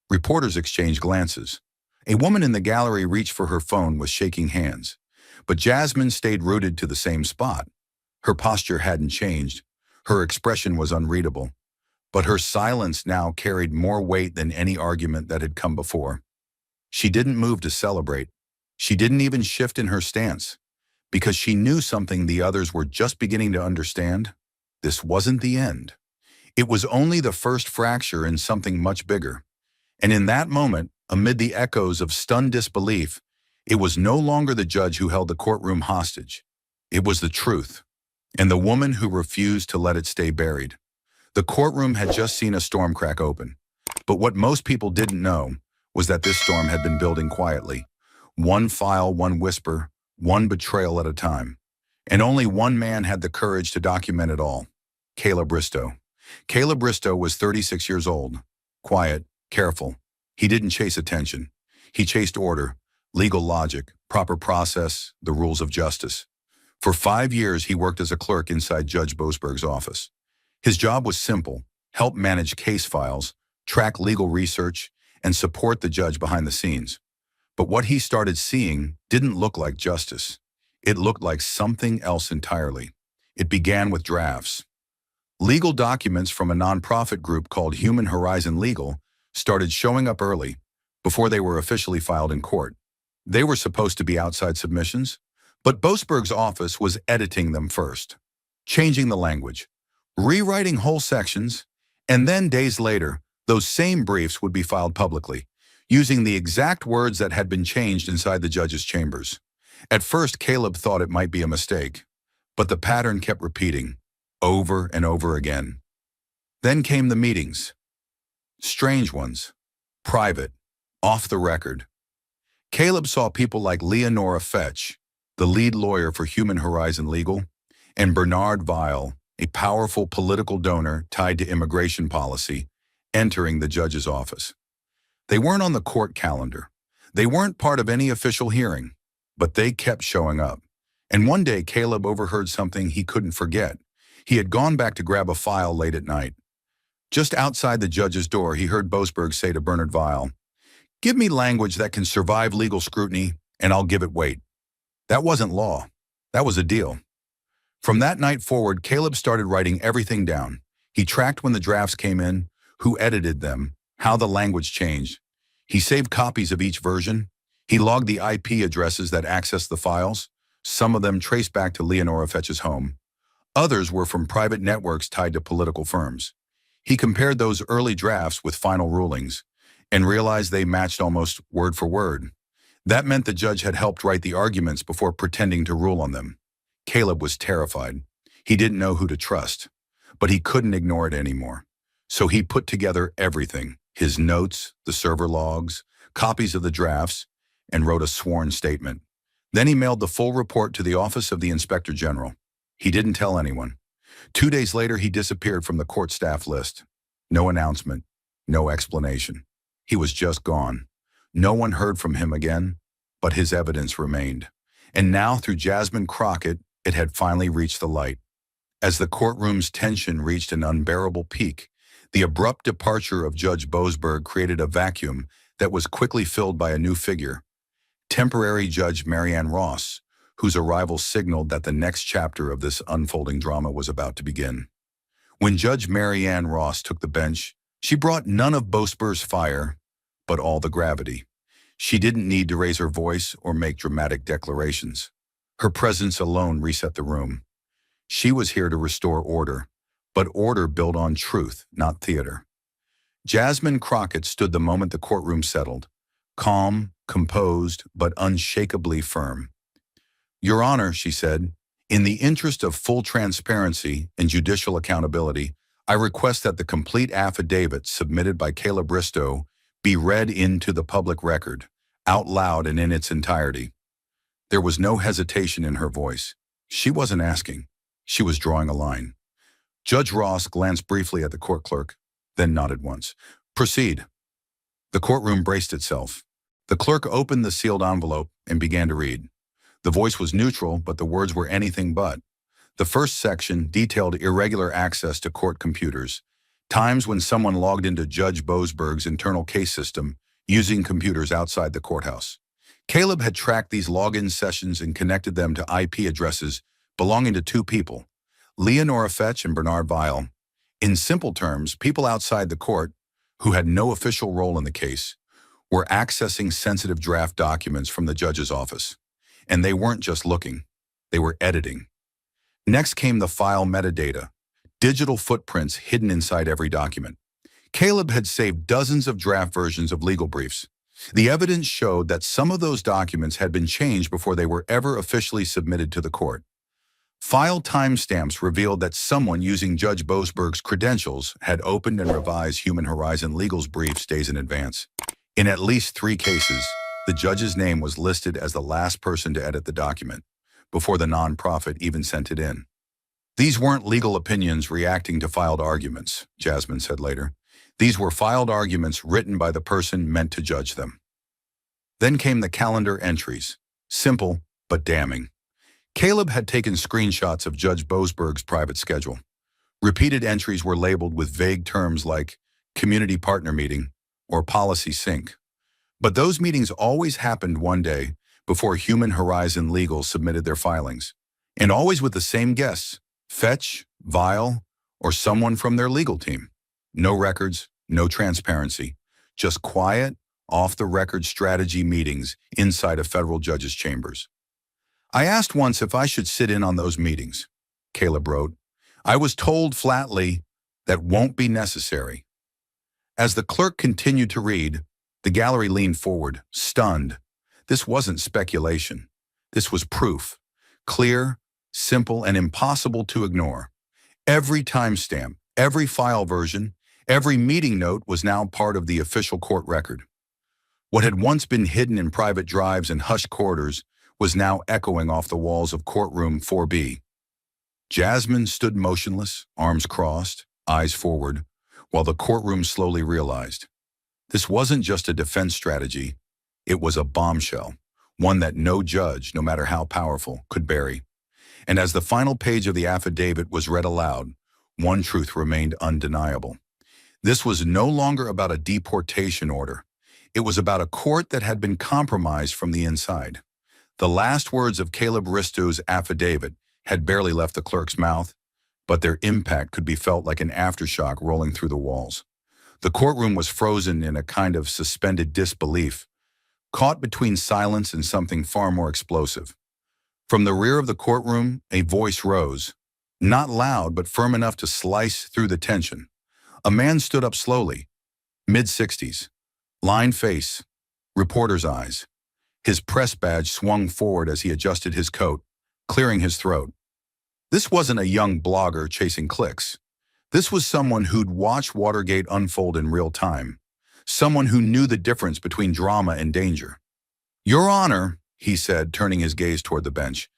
Reporters exchanged glances. A woman in the gallery reached for her phone with shaking hands, but Jasmine stayed rooted to the same spot. Her posture hadn't changed. Her expression was unreadable, but her silence now carried more weight than any argument that had come before. She didn't move to celebrate. She didn't even shift in her stance, because she knew something the others were just beginning to understand. This wasn't the end. It was only the first fracture in something much bigger. And in that moment, amid the echoes of stunned disbelief, it was no longer the judge who held the courtroom hostage. It was the truth, and the woman who refused to let it stay buried. The courtroom had just seen a storm crack open, but what most people didn't know was that this storm had been building quietly. One file, one whisper, one betrayal at a time. And only one man had the courage to document it all: Caleb Bristow. Caleb Bristow was 36 years old, quiet, careful. He didn't chase attention. He chased order, legal logic, proper process, the rules of justice. For 5 years, he worked as a clerk inside Judge Boasberg's office. His job was simple: help manage case files, track legal research, and support the judge behind the scenes. But what he started seeing didn't look like justice. It looked like something else entirely. It began with drafts. Legal documents from a nonprofit group called Human Horizon Legal started showing up early, before they were officially filed in court. They were supposed to be outside submissions, but Boasberg's office was editing them first, changing the language, rewriting whole sections, and then days later, those same briefs would be filed publicly, using the exact words that had been changed inside the judge's chambers. At first, Caleb thought it might be a mistake, but the pattern kept repeating, over and over again. Then came the meetings. Strange ones, private, off the record. Caleb saw people like Leonora Fetch, the lead lawyer for Human Horizon Legal, and Bernard Weil, a powerful political donor tied to immigration policy, entering the judge's office. They weren't on the court calendar. They weren't part of any official hearing, but they kept showing up. And one day, Caleb overheard something he couldn't forget. He had gone back to grab a file late at night. Just outside the judge's door, he heard Boasberg say to Bernard Weil, "Give me language that can survive legal scrutiny, and I'll give it weight." That wasn't law. That was a deal. From that night forward, Caleb started writing everything down. He tracked when the drafts came in, who edited them, how the language changed. He saved copies of each version. He logged the IP addresses that accessed the files. Some of them traced back to Leonora Fetch's home. Others were from private networks tied to political firms. He compared those early drafts with final rulings and realized they matched almost word for word. That meant the judge had helped write the arguments before pretending to rule on them. Caleb was terrified. He didn't know who to trust, but he couldn't ignore it anymore. So he put together everything: his notes, the server logs, copies of the drafts, and wrote a sworn statement. Then he mailed the full report to the Office of the Inspector General. He didn't tell anyone. 2 days later, he disappeared from the court staff list. No announcement, no explanation. He was just gone. No one heard from him again, but his evidence remained. And now, through Jasmine Crockett, it had finally reached the light. As the courtroom's tension reached an unbearable peak, the abrupt departure of Judge Boasberg created a vacuum that was quickly filled by a new figure, temporary Judge Marianne Ross, whose arrival signaled that the next chapter of this unfolding drama was about to begin. When Judge Marianne Ross took the bench, she brought none of Boasberg's fire, but all the gravity. She didn't need to raise her voice or make dramatic declarations. Her presence alone reset the room. She was here to restore order, but order built on truth, not theater. Jasmine Crockett stood the moment the courtroom settled, calm, composed, but unshakably firm. "Your Honor," she said, "in the interest of full transparency and judicial accountability, I request that the complete affidavit submitted by Caleb Bristow be read into the public record, out loud and in its entirety." There was no hesitation in her voice. She wasn't asking. She was drawing a line. Judge Ross glanced briefly at the court clerk, then nodded once. "Proceed." The courtroom braced itself. The clerk opened the sealed envelope and began to read. The voice was neutral, but the words were anything but. The first section detailed irregular access to court computers, times when someone logged into Judge Boasberg's internal case system using computers outside the courthouse. Caleb had tracked these login sessions and connected them to IP addresses belonging to two people, Leonora Fetch and Bernard Weil. In simple terms, people outside the court, who had no official role in the case, were accessing sensitive draft documents from the judge's office. And they weren't just looking, they were editing. Next came the file metadata, digital footprints hidden inside every document. Caleb had saved dozens of draft versions of legal briefs. The evidence showed that some of those documents had been changed before they were ever officially submitted to the court. File timestamps revealed that someone using Judge Boasberg's credentials had opened and revised Human Horizon Legal's briefs days in advance. In at least 3 cases, the judge's name was listed as the last person to edit the document, before the nonprofit even sent it in. "These weren't legal opinions reacting to filed arguments," Jasmine said later. "These were filed arguments written by the person meant to judge them." Then came the calendar entries, simple but damning. Caleb had taken screenshots of Judge Boasberg's private schedule. Repeated entries were labeled with vague terms like community partner meeting or policy sync. But those meetings always happened one day before Human Horizon Legal submitted their filings, and always with the same guests, Fetch, Weil, or someone from their legal team. No records, no transparency, just quiet, off-the-record strategy meetings inside a federal judge's chambers. "I asked once if I should sit in on those meetings," Caleb wrote. "I was told flatly that won't be necessary." As the clerk continued to read, the gallery leaned forward, stunned. This wasn't speculation. This was proof. Clear, simple, and impossible to ignore. Every timestamp, every file version, every meeting note was now part of the official court record. What had once been hidden in private drives and hushed corridors was now echoing off the walls of courtroom 4B. Jasmine stood motionless, arms crossed, eyes forward, while the courtroom slowly realized. This wasn't just a defense strategy. It was a bombshell, one that no judge, no matter how powerful, could bury. And as the final page of the affidavit was read aloud, one truth remained undeniable. This was no longer about a deportation order. It was about a court that had been compromised from the inside. The last words of Caleb Bristow's affidavit had barely left the clerk's mouth, but their impact could be felt like an aftershock rolling through the walls. The courtroom was frozen in a kind of suspended disbelief, caught between silence and something far more explosive. From the rear of the courtroom, a voice rose, not loud but firm enough to slice through the tension. A man stood up slowly, mid-60s, lined face, reporter's eyes. His press badge swung forward as he adjusted his coat, clearing his throat. This wasn't a young blogger chasing clicks. This was someone who'd watched Watergate unfold in real time, someone who knew the difference between drama and danger. "Your Honor," he said, turning his gaze toward the bench,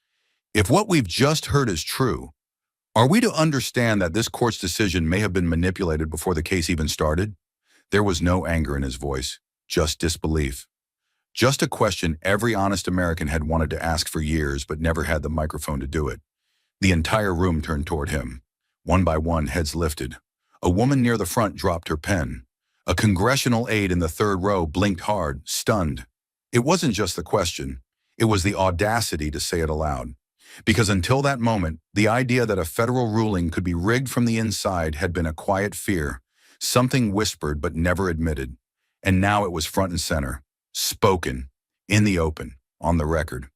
"if what we've just heard is true, are we to understand that this court's decision may have been manipulated before the case even started?" There was no anger in his voice, just disbelief. Just a question every honest American had wanted to ask for years but never had the microphone to do it. The entire room turned toward him. One by one, heads lifted. A woman near the front dropped her pen. A congressional aide in the third row blinked hard, stunned. It wasn't just the question. It was the audacity to say it aloud. Because until that moment, the idea that a federal ruling could be rigged from the inside had been a quiet fear, something whispered but never admitted. And now it was front and center, spoken, in the open, on the record.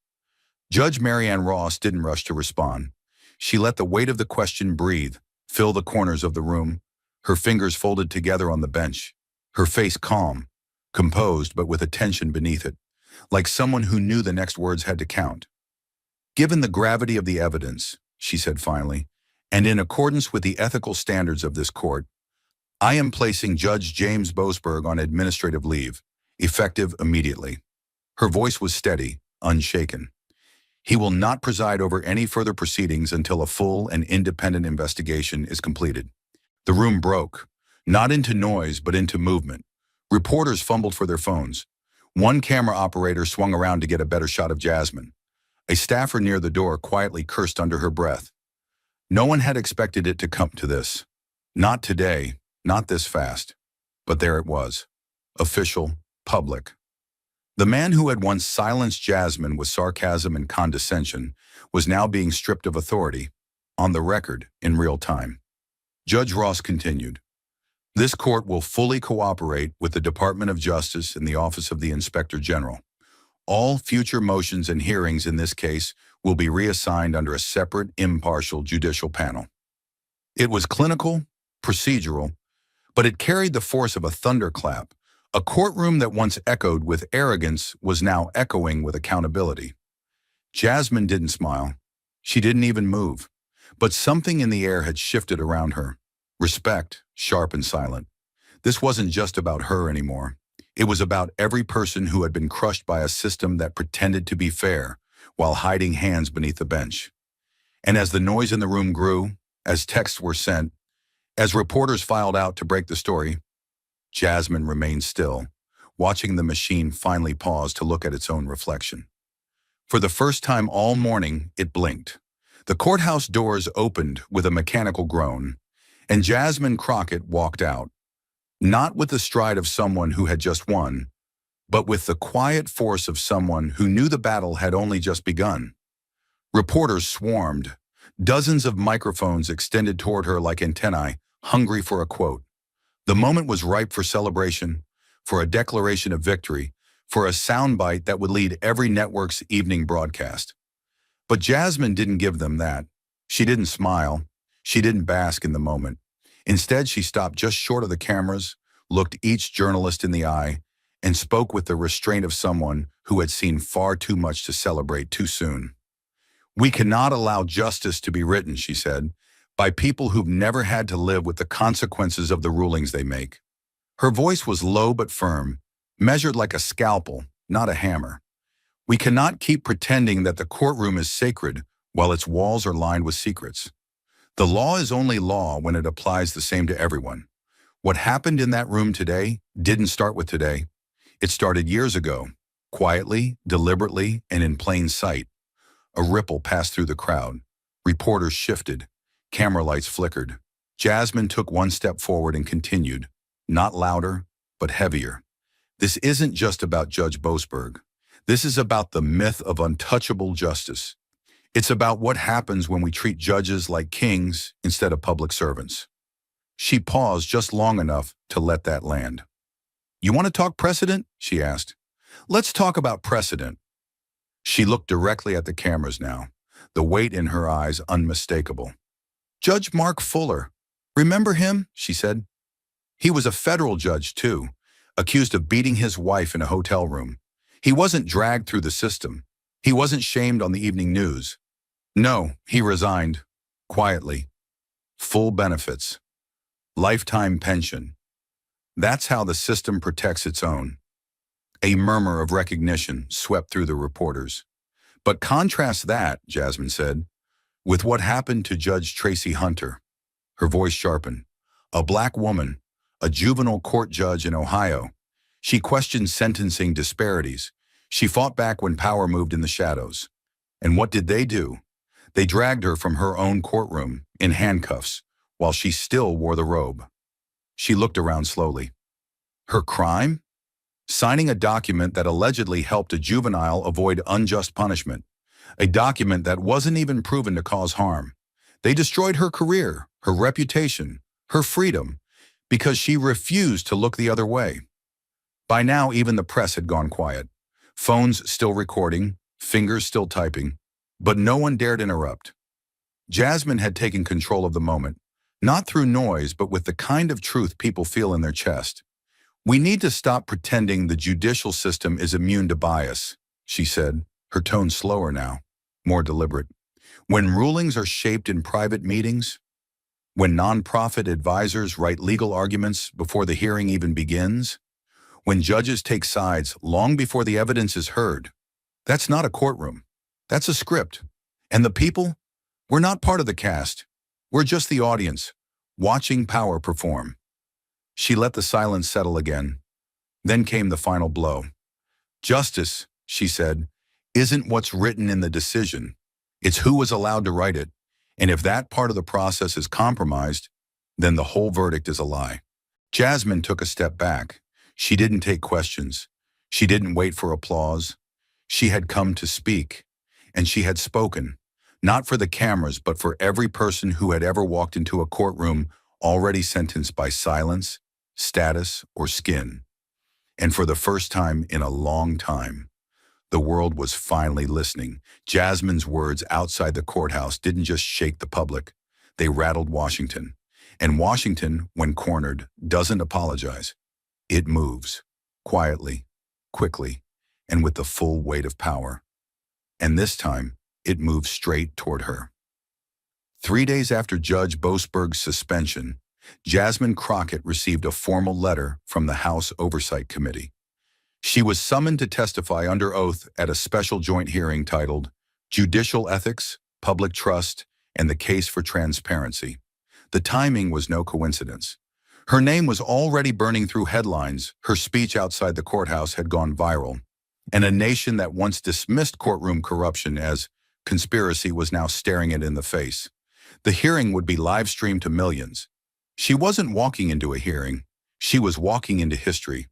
Judge Marianne Ross didn't rush to respond. She let the weight of the question breathe, fill the corners of the room, her fingers folded together on the bench, her face calm, composed but with a tension beneath it, like someone who knew the next words had to count. Given the gravity of the evidence, she said finally, and in accordance with the ethical standards of this court, I am placing Judge James Boasberg on administrative leave, effective immediately. Her voice was steady, unshaken. He will not preside over any further proceedings until a full and independent investigation is completed. The room broke, not into noise but into movement. Reporters fumbled for their phones. One camera operator swung around to get a better shot of Jasmine. A staffer near the door quietly cursed under her breath. No one had expected it to come to this. Not today, not this fast. But there it was. Official, public. The man who had once silenced Jasmine with sarcasm and condescension was now being stripped of authority, on the record, in real time. Judge Ross continued, "This court will fully cooperate with the Department of Justice and the Office of the Inspector General. All future motions and hearings in this case will be reassigned under a separate, impartial judicial panel." It was clinical, procedural, but it carried the force of a thunderclap. A courtroom that once echoed with arrogance was now echoing with accountability. Jasmine didn't smile. She didn't even move. But something in the air had shifted around her. Respect, sharp and silent. This wasn't just about her anymore. It was about every person who had been crushed by a system that pretended to be fair while hiding hands beneath the bench. And as the noise in the room grew, as texts were sent, as reporters filed out to break the story, Jasmine remained still, watching the machine finally pause to look at its own reflection. For the first time all morning, it blinked. The courthouse doors opened with a mechanical groan, and Jasmine Crockett walked out, not with the stride of someone who had just won, but with the quiet force of someone who knew the battle had only just begun. Reporters swarmed. Dozens of microphones extended toward her like antennae, hungry for a quote. The moment was ripe for celebration, for a declaration of victory, for a soundbite that would lead every network's evening broadcast. But Jasmine didn't give them that. She didn't smile. She didn't bask in the moment. Instead, she stopped just short of the cameras, looked each journalist in the eye, and spoke with the restraint of someone who had seen far too much to celebrate too soon. "We cannot allow justice to be written," she said, "by people who've never had to live with the consequences of the rulings they make." Her voice was low but firm, measured like a scalpel, not a hammer. "We cannot keep pretending that the courtroom is sacred while its walls are lined with secrets. The law is only law when it applies the same to everyone. What happened in that room today didn't start with today. It started years ago, quietly, deliberately, and in plain sight." A ripple passed through the crowd. Reporters shifted. Camera lights flickered. Jasmine took one step forward and continued, not louder, but heavier. "This isn't just about Judge Boasberg. This is about the myth of untouchable justice. It's about what happens when we treat judges like kings instead of public servants." She paused just long enough to let that land. "You want to talk precedent?" she asked. "Let's talk about precedent." She looked directly at the cameras now, the weight in her eyes unmistakable. "Judge Mark Fuller. Remember him?" she said. "He was a federal judge, too, accused of beating his wife in a hotel room. He wasn't dragged through the system. He wasn't shamed on the evening news. No, he resigned. Quietly. Full benefits. Lifetime pension. That's how the system protects its own." A murmur of recognition swept through the reporters. "But contrast that," Jasmine said, "with what happened to Judge Tracy Hunter." Her voice sharpened. "A black woman, a juvenile court judge in Ohio. She questioned sentencing disparities. She fought back when power moved in the shadows. And what did they do? They dragged her from her own courtroom in handcuffs while she still wore the robe. She looked around slowly. Her crime? Signing a document that allegedly helped a juvenile avoid unjust punishment. A document that wasn't even proven to cause harm. They destroyed her career, her reputation, her freedom, because she refused to look the other way. By now, even the press had gone quiet. Phones still recording, fingers still typing, but no one dared interrupt. Jasmine had taken control of the moment, not through noise, but with the kind of truth people feel in their chest. "We need to stop pretending the judicial system is immune to bias," she said, her tone slower now, more deliberate. "When rulings are shaped in private meetings, when nonprofit advisors write legal arguments before the hearing even begins, when judges take sides long before the evidence is heard, that's not a courtroom. That's a script. And the people? We're not part of the cast. We're just the audience, watching power perform." She let the silence settle again. Then came the final blow. "Justice," she said, "isn't what's written in the decision. It's who was allowed to write it. And if that part of the process is compromised, then the whole verdict is a lie." Jasmine took a step back. She didn't take questions. She didn't wait for applause. She had come to speak. And she had spoken, not for the cameras, but for every person who had ever walked into a courtroom already sentenced by silence, status, or skin. And for the first time in a long time, the world was finally listening. Jasmine's words outside the courthouse didn't just shake the public. They rattled Washington. And Washington, when cornered, doesn't apologize. It moves, quietly, quickly, and with the full weight of power. And this time, it moved straight toward her. 3 days after Judge Boasberg's suspension, Jasmine Crockett received a formal letter from the House Oversight Committee. She was summoned to testify under oath at a special joint hearing titled Judicial Ethics, Public Trust, and the Case for Transparency. The timing was no coincidence. Her name was already burning through headlines, her speech outside the courthouse had gone viral, and a nation that once dismissed courtroom corruption as conspiracy was now staring it in the face. The hearing would be live-streamed to millions. She wasn't walking into a hearing. She was walking into history.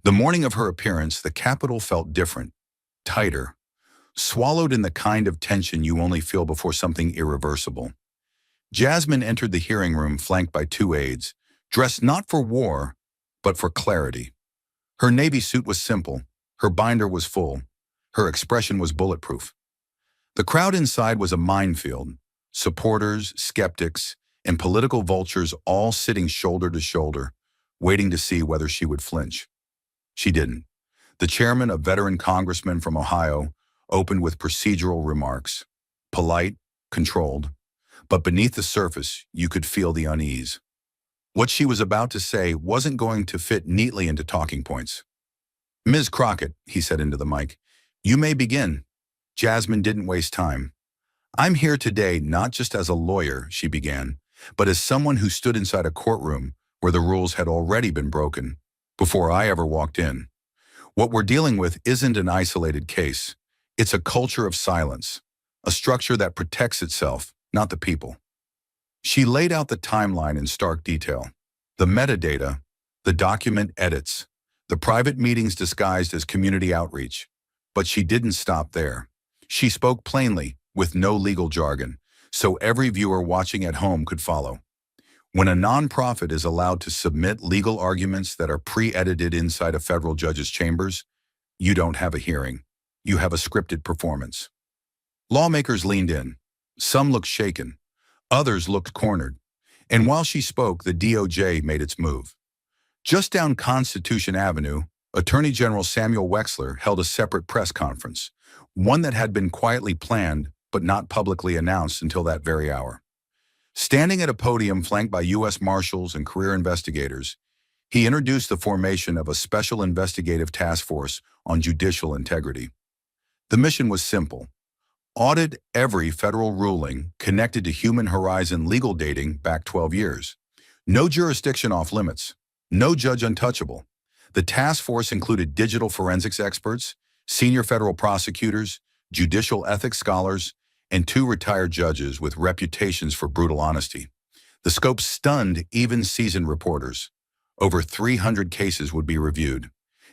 The morning of her appearance, the Capitol felt different, tighter, swallowed in the kind of tension you only feel before something irreversible. Jasmine entered the hearing room flanked by 2 aides, dressed not for war, but for clarity. Her navy suit was simple. Her binder was full. Her expression was bulletproof. The crowd inside was a minefield. Supporters, skeptics, and political vultures all sitting shoulder to shoulder, waiting to see whether she would flinch. She didn't. The chairman, a veteran congressman from Ohio, opened with procedural remarks. Polite, controlled. But beneath the surface, you could feel the unease. What she was about to say wasn't going to fit neatly into talking points. "Ms. Crockett," he said into the mic, "you may begin." Jasmine didn't waste time. "I'm here today not just as a lawyer," she began, "but as someone who stood inside a courtroom where the rules had already been broken before I ever walked in. What we're dealing with isn't an isolated case. It's a culture of silence, a structure that protects itself, not the people." She laid out the timeline in stark detail. The metadata, the document edits, the private meetings disguised as community outreach. But she didn't stop there. She spoke plainly, with no legal jargon, so every viewer watching at home could follow. When a nonprofit is allowed to submit legal arguments that are pre-edited inside a federal judge's chambers, you don't have a hearing. You have a scripted performance. Lawmakers leaned in. Some looked shaken. Others looked cornered. And while she spoke, the DOJ made its move. Just down Constitution Avenue, Attorney General Samuel Wexler held a separate press conference, one that had been quietly planned but not publicly announced until that very hour. Standing at a podium flanked by U.S. Marshals and career investigators, he introduced the formation of a special investigative task force on judicial integrity. The mission was simple: audit every federal ruling connected to Human Horizon legal dating back 12 years. No jurisdiction off limits. No judge untouchable. The task force included digital forensics experts, senior federal prosecutors, judicial ethics scholars, and 2 retired judges with reputations for brutal honesty. The scope stunned even seasoned reporters. Over 300 cases would be reviewed.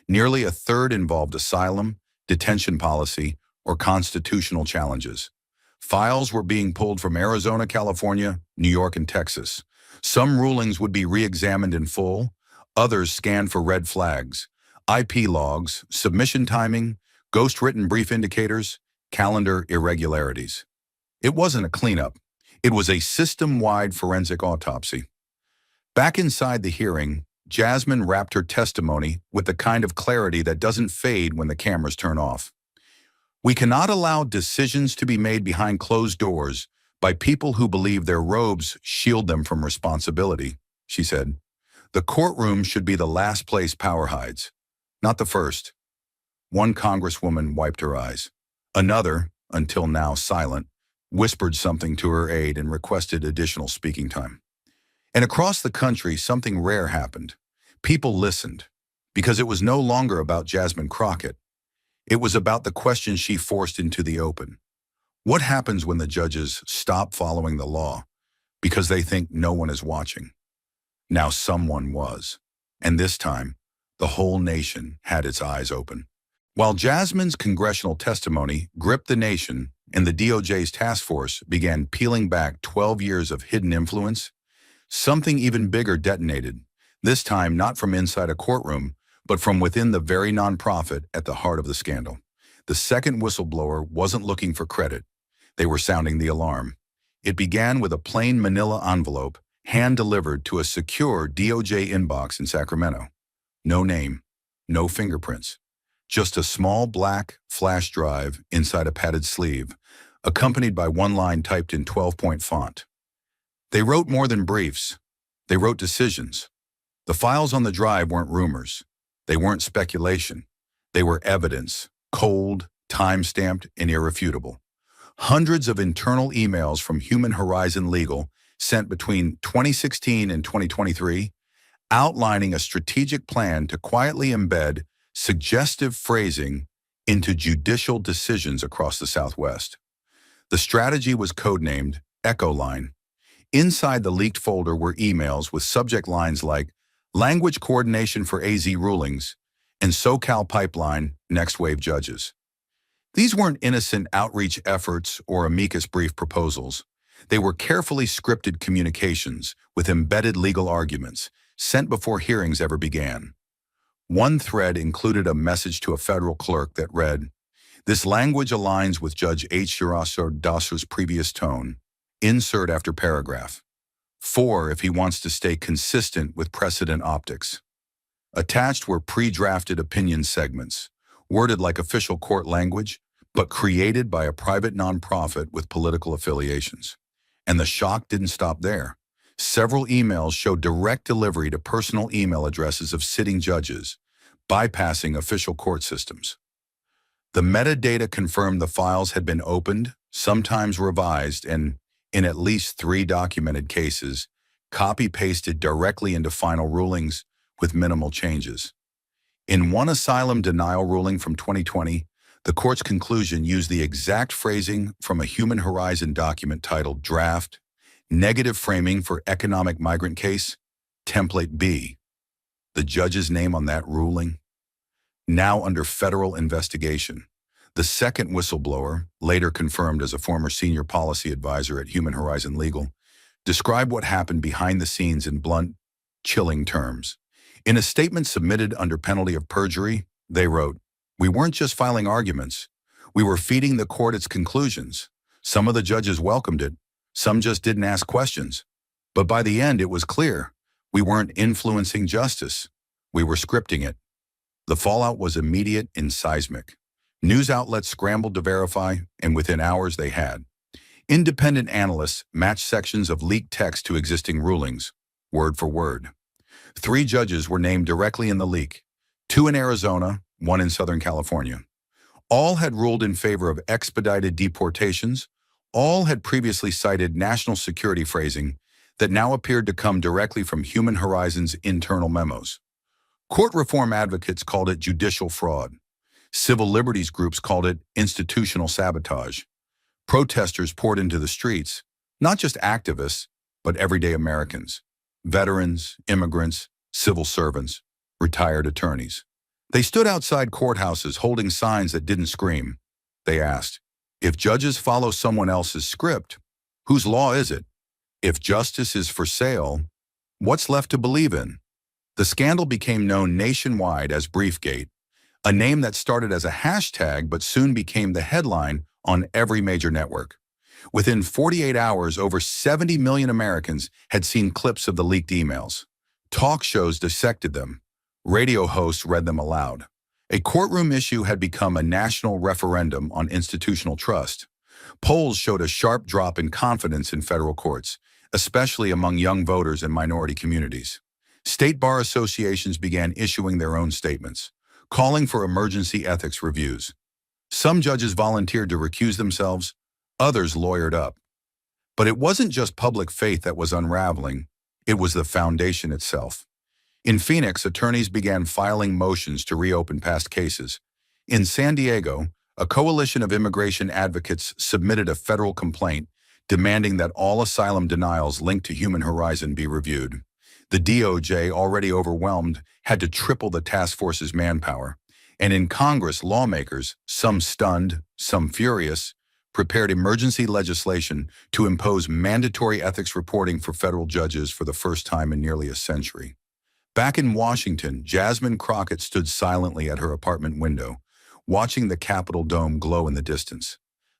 Nearly a third involved asylum, detention policy, or constitutional challenges. Files were being pulled from Arizona, California, New York, and Texas. Some rulings would be re-examined in full, others scanned for red flags, IP logs, submission timing, ghost-written brief indicators, calendar irregularities. It wasn't a cleanup. It was a system-wide forensic autopsy. Back inside the hearing, Jasmine wrapped her testimony with the kind of clarity that doesn't fade when the cameras turn off. We cannot allow decisions to be made behind closed doors by people who believe their robes shield them from responsibility, she said. The courtroom should be the last place power hides, not the first. One congresswoman wiped her eyes. Another, until now silent, whispered something to her aide and requested additional speaking time. And across the country, something rare happened. People listened, because it was no longer about Jasmine Crockett. It was about the question she forced into the open. What happens when the judges stop following the law because they think no one is watching? Now someone was, and this time, the whole nation had its eyes open. While Jasmine's congressional testimony gripped the nation and the DOJ's task force began peeling back 12 years of hidden influence, something even bigger detonated, this time not from inside a courtroom, but from within the very nonprofit at the heart of the scandal. The second whistleblower wasn't looking for credit. They were sounding the alarm. It began with a plain manila envelope hand-delivered to a secure DOJ inbox in Sacramento. No name, no fingerprints, just a small black flash drive inside a padded sleeve, accompanied by one line typed in 12-point font. They wrote more than briefs. They wrote decisions. The files on the drive weren't rumors. They weren't speculation. They were evidence, cold, time-stamped, and irrefutable. Hundreds of internal emails from Human Horizon Legal sent between 2016 and 2023, outlining a strategic plan to quietly embed suggestive phrasing into judicial decisions across the Southwest. The strategy was codenamed Echo Line. Inside the leaked folder were emails with subject lines like Language Coordination for AZ Rulings and SoCal Pipeline Next Wave Judges. These weren't innocent outreach efforts or amicus brief proposals. They were carefully scripted communications with embedded legal arguments sent before hearings ever began. One thread included a message to a federal clerk that read, "This language aligns with Judge H. Horacio Dasso's previous tone. Insert after paragraph. 4 if he wants to stay consistent with precedent optics." Attached were pre-drafted opinion segments, worded like official court language, but created by a private nonprofit with political affiliations. And the shock didn't stop there. Several emails showed direct delivery to personal email addresses of sitting judges, bypassing official court systems. The metadata confirmed the files had been opened, sometimes revised, and, in at least 3 documented cases, copy-pasted directly into final rulings with minimal changes. In one asylum denial ruling from 2020, the court's conclusion used the exact phrasing from a Human Horizon document titled Draft, Negative Framing for Economic Migrant Case, Template B. The judge's name on that ruling? Now under federal investigation. The second whistleblower, later confirmed as a former senior policy advisor at Human Horizon Legal, described what happened behind the scenes in blunt, chilling terms. In a statement submitted under penalty of perjury, they wrote, "We weren't just filing arguments. We were feeding the court its conclusions. Some of the judges welcomed it. Some just didn't ask questions. But by the end, it was clear. We weren't influencing justice. We were scripting it." The fallout was immediate and seismic. News outlets scrambled to verify, and within hours they had. Independent analysts matched sections of leaked text to existing rulings, word for word. 3 judges were named directly in the leak, 2 in Arizona, 1 in Southern California. All had ruled in favor of expedited deportations. All had previously cited national security phrasing that now appeared to come directly from Human Horizon's internal memos. Court reform advocates called it judicial fraud. Civil liberties groups called it institutional sabotage. Protesters poured into the streets, not just activists, but everyday Americans, veterans, immigrants, civil servants, retired attorneys. They stood outside courthouses holding signs that didn't scream. They asked, if judges follow someone else's script, whose law is it? If justice is for sale, what's left to believe in? The scandal became known nationwide as Briefgate, a name that started as a hashtag but soon became the headline on every major network. Within 48 hours, over 70 million Americans had seen clips of the leaked emails. Talk shows dissected them. Radio hosts read them aloud. A courtroom issue had become a national referendum on institutional trust. Polls showed a sharp drop in confidence in federal courts, especially among young voters and minority communities. State bar associations began issuing their own statements, calling for emergency ethics reviews. Some judges volunteered to recuse themselves, others lawyered up. But it wasn't just public faith that was unraveling, it was the foundation itself. In Phoenix, attorneys began filing motions to reopen past cases. In San Diego, a coalition of immigration advocates submitted a federal complaint demanding that all asylum denials linked to Human Horizon be reviewed. The DOJ, already overwhelmed, had to triple the task force's manpower. And in Congress, lawmakers, some stunned, some furious, prepared emergency legislation to impose mandatory ethics reporting for federal judges for the first time in nearly a century. Back in Washington, Jasmine Crockett stood silently at her apartment window, watching the Capitol dome glow in the distance.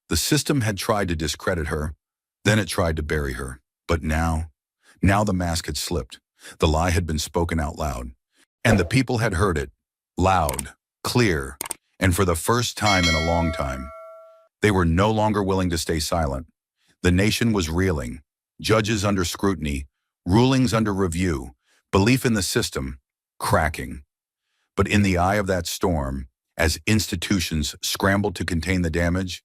The system had tried to discredit her, then it tried to bury her. But now the mask had slipped. The lie had been spoken out loud, and the people had heard it, loud, clear, and for the first time in a long time. They were no longer willing to stay silent. The nation was reeling, judges under scrutiny, rulings under review, belief in the system cracking. But in the eye of that storm, as institutions scrambled to contain the damage,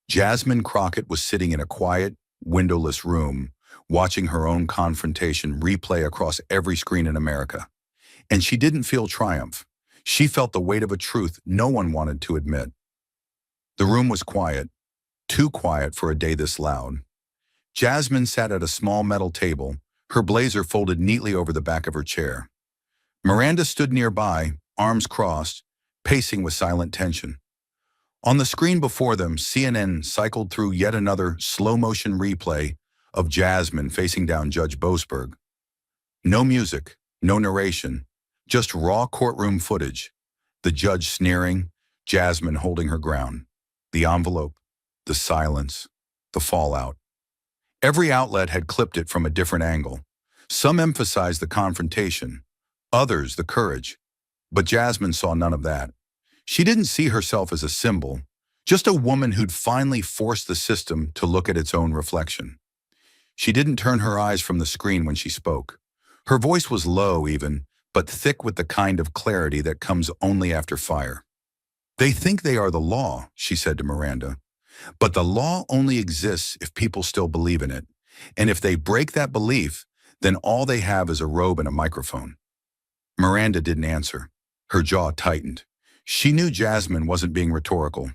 Jasmine Crockett was sitting in a quiet, windowless room, watching her own confrontation replay across every screen in America. And she didn't feel triumph. She felt the weight of a truth no one wanted to admit. The room was quiet, too quiet for a day this loud. Jasmine sat at a small metal table, her blazer folded neatly over the back of her chair. Miranda stood nearby, arms crossed, pacing with silent tension. On the screen before them, CNN cycled through yet another slow-motion replay of Jasmine facing down Judge Boasberg. No music, no narration, just raw courtroom footage. The judge sneering, Jasmine holding her ground. The envelope, the silence, the fallout. Every outlet had clipped it from a different angle. Some emphasized the confrontation, others the courage. But Jasmine saw none of that. She didn't see herself as a symbol, just a woman who'd finally forced the system to look at its own reflection. She didn't turn her eyes from the screen when she spoke. Her voice was low even, but thick with the kind of clarity that comes only after fire. They think they are the law, she said to Miranda. But the law only exists if people still believe in it. And if they break that belief, then all they have is a robe and a microphone. Miranda didn't answer. Her jaw tightened. She knew Jasmine wasn't being rhetorical.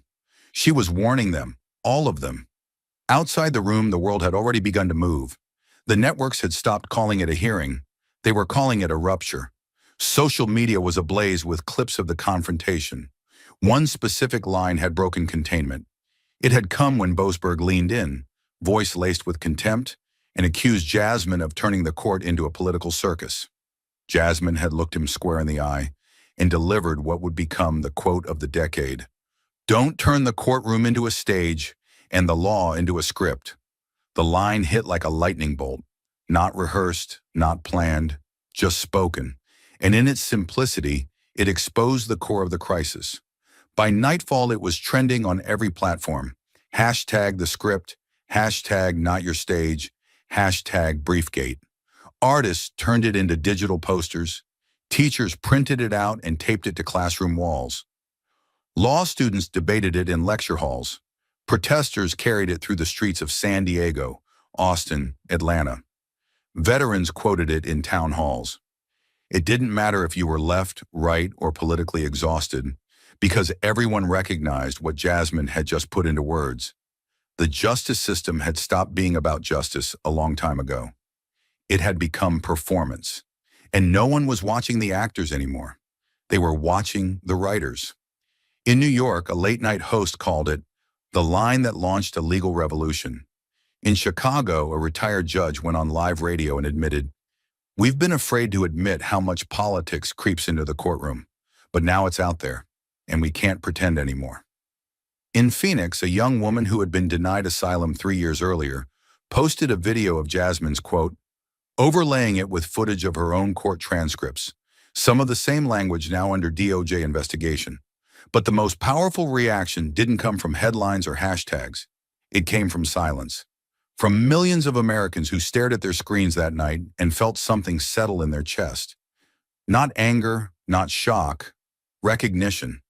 She was warning them, all of them. Outside the room, the world had already begun to move. The networks had stopped calling it a hearing. They were calling it a rupture. Social media was ablaze with clips of the confrontation. One specific line had broken containment. It had come when Boasberg leaned in, voice laced with contempt, and accused Jasmine of turning the court into a political circus. Jasmine had looked him square in the eye and delivered what would become the quote of the decade. Don't turn the courtroom into a stage and the law into a script. The line hit like a lightning bolt, not rehearsed, not planned, just spoken. And in its simplicity, it exposed the core of the crisis. By nightfall, it was trending on every platform. Hashtag the script, hashtag not your stage, hashtag Briefgate. Artists turned it into digital posters. Teachers printed it out and taped it to classroom walls. Law students debated it in lecture halls. Protesters carried it through the streets of San Diego, Austin, Atlanta. Veterans quoted it in town halls. It didn't matter if you were left, right, or politically exhausted, because everyone recognized what Jasmine had just put into words. The justice system had stopped being about justice a long time ago. It had become performance. And no one was watching the actors anymore. They were watching the writers. In New York, a late-night host called it the line that launched a legal revolution. In Chicago, a retired judge went on live radio and admitted, "We've been afraid to admit how much politics creeps into the courtroom, but now it's out there, and we can't pretend anymore." In Phoenix, a young woman who had been denied asylum 3 years earlier posted a video of Jasmine's quote, overlaying it with footage of her own court transcripts, some of the same language now under DOJ investigation. But the most powerful reaction didn't come from headlines or hashtags. It came from silence. From millions of Americans who stared at their screens that night and felt something settle in their chest. Not anger, not shock, recognition.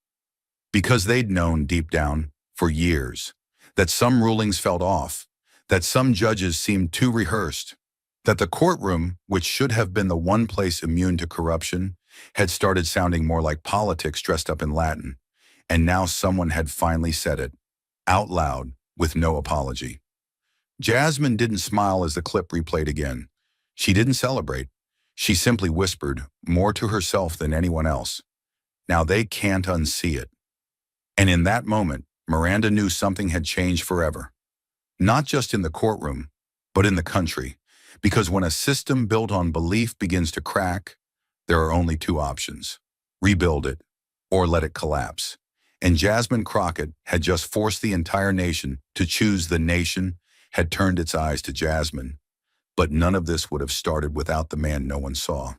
Because they'd known deep down, for years, that some rulings felt off, that some judges seemed too rehearsed, that the courtroom, which should have been the one place immune to corruption, had started sounding more like politics dressed up in Latin. And now someone had finally said it, out loud, with no apology. Jasmine didn't smile as the clip replayed again. She didn't celebrate. She simply whispered, more to herself than anyone else, "Now they can't unsee it." And in that moment, Miranda knew something had changed forever. Not just in the courtroom, but in the country. Because when a system built on belief begins to crack, there are only two options: rebuild it or let it collapse. And Jasmine Crockett had just forced the entire nation to choose. The nation had turned its eyes to Jasmine. But none of this would have started without the man no one saw.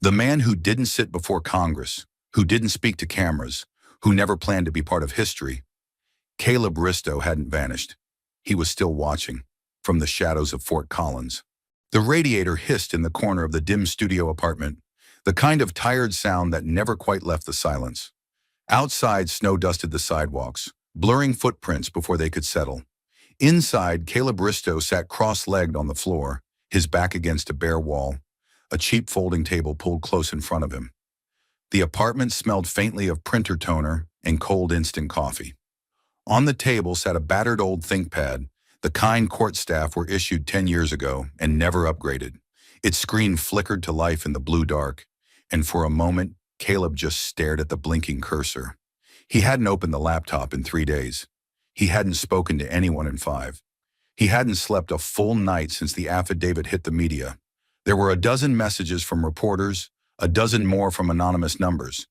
The man who didn't sit before Congress, who didn't speak to cameras, who never planned to be part of history. Caleb Risto hadn't vanished. He was still watching, from the shadows of Fort Collins. The radiator hissed in the corner of the dim studio apartment, the kind of tired sound that never quite left the silence. Outside, snow dusted the sidewalks, blurring footprints before they could settle. Inside, Caleb Risto sat cross-legged on the floor, his back against a bare wall, a cheap folding table pulled close in front of him. The apartment smelled faintly of printer toner and cold instant coffee. On the table sat a battered old ThinkPad, the kind court staff were issued 10 years ago and never upgraded. Its screen flickered to life in the blue dark, and for a moment, Caleb just stared at the blinking cursor. He hadn't opened the laptop in 3 days. He hadn't spoken to anyone in 5. He hadn't slept a full night since the affidavit hit the media. There were a dozen messages from reporters, a dozen more from anonymous numbers.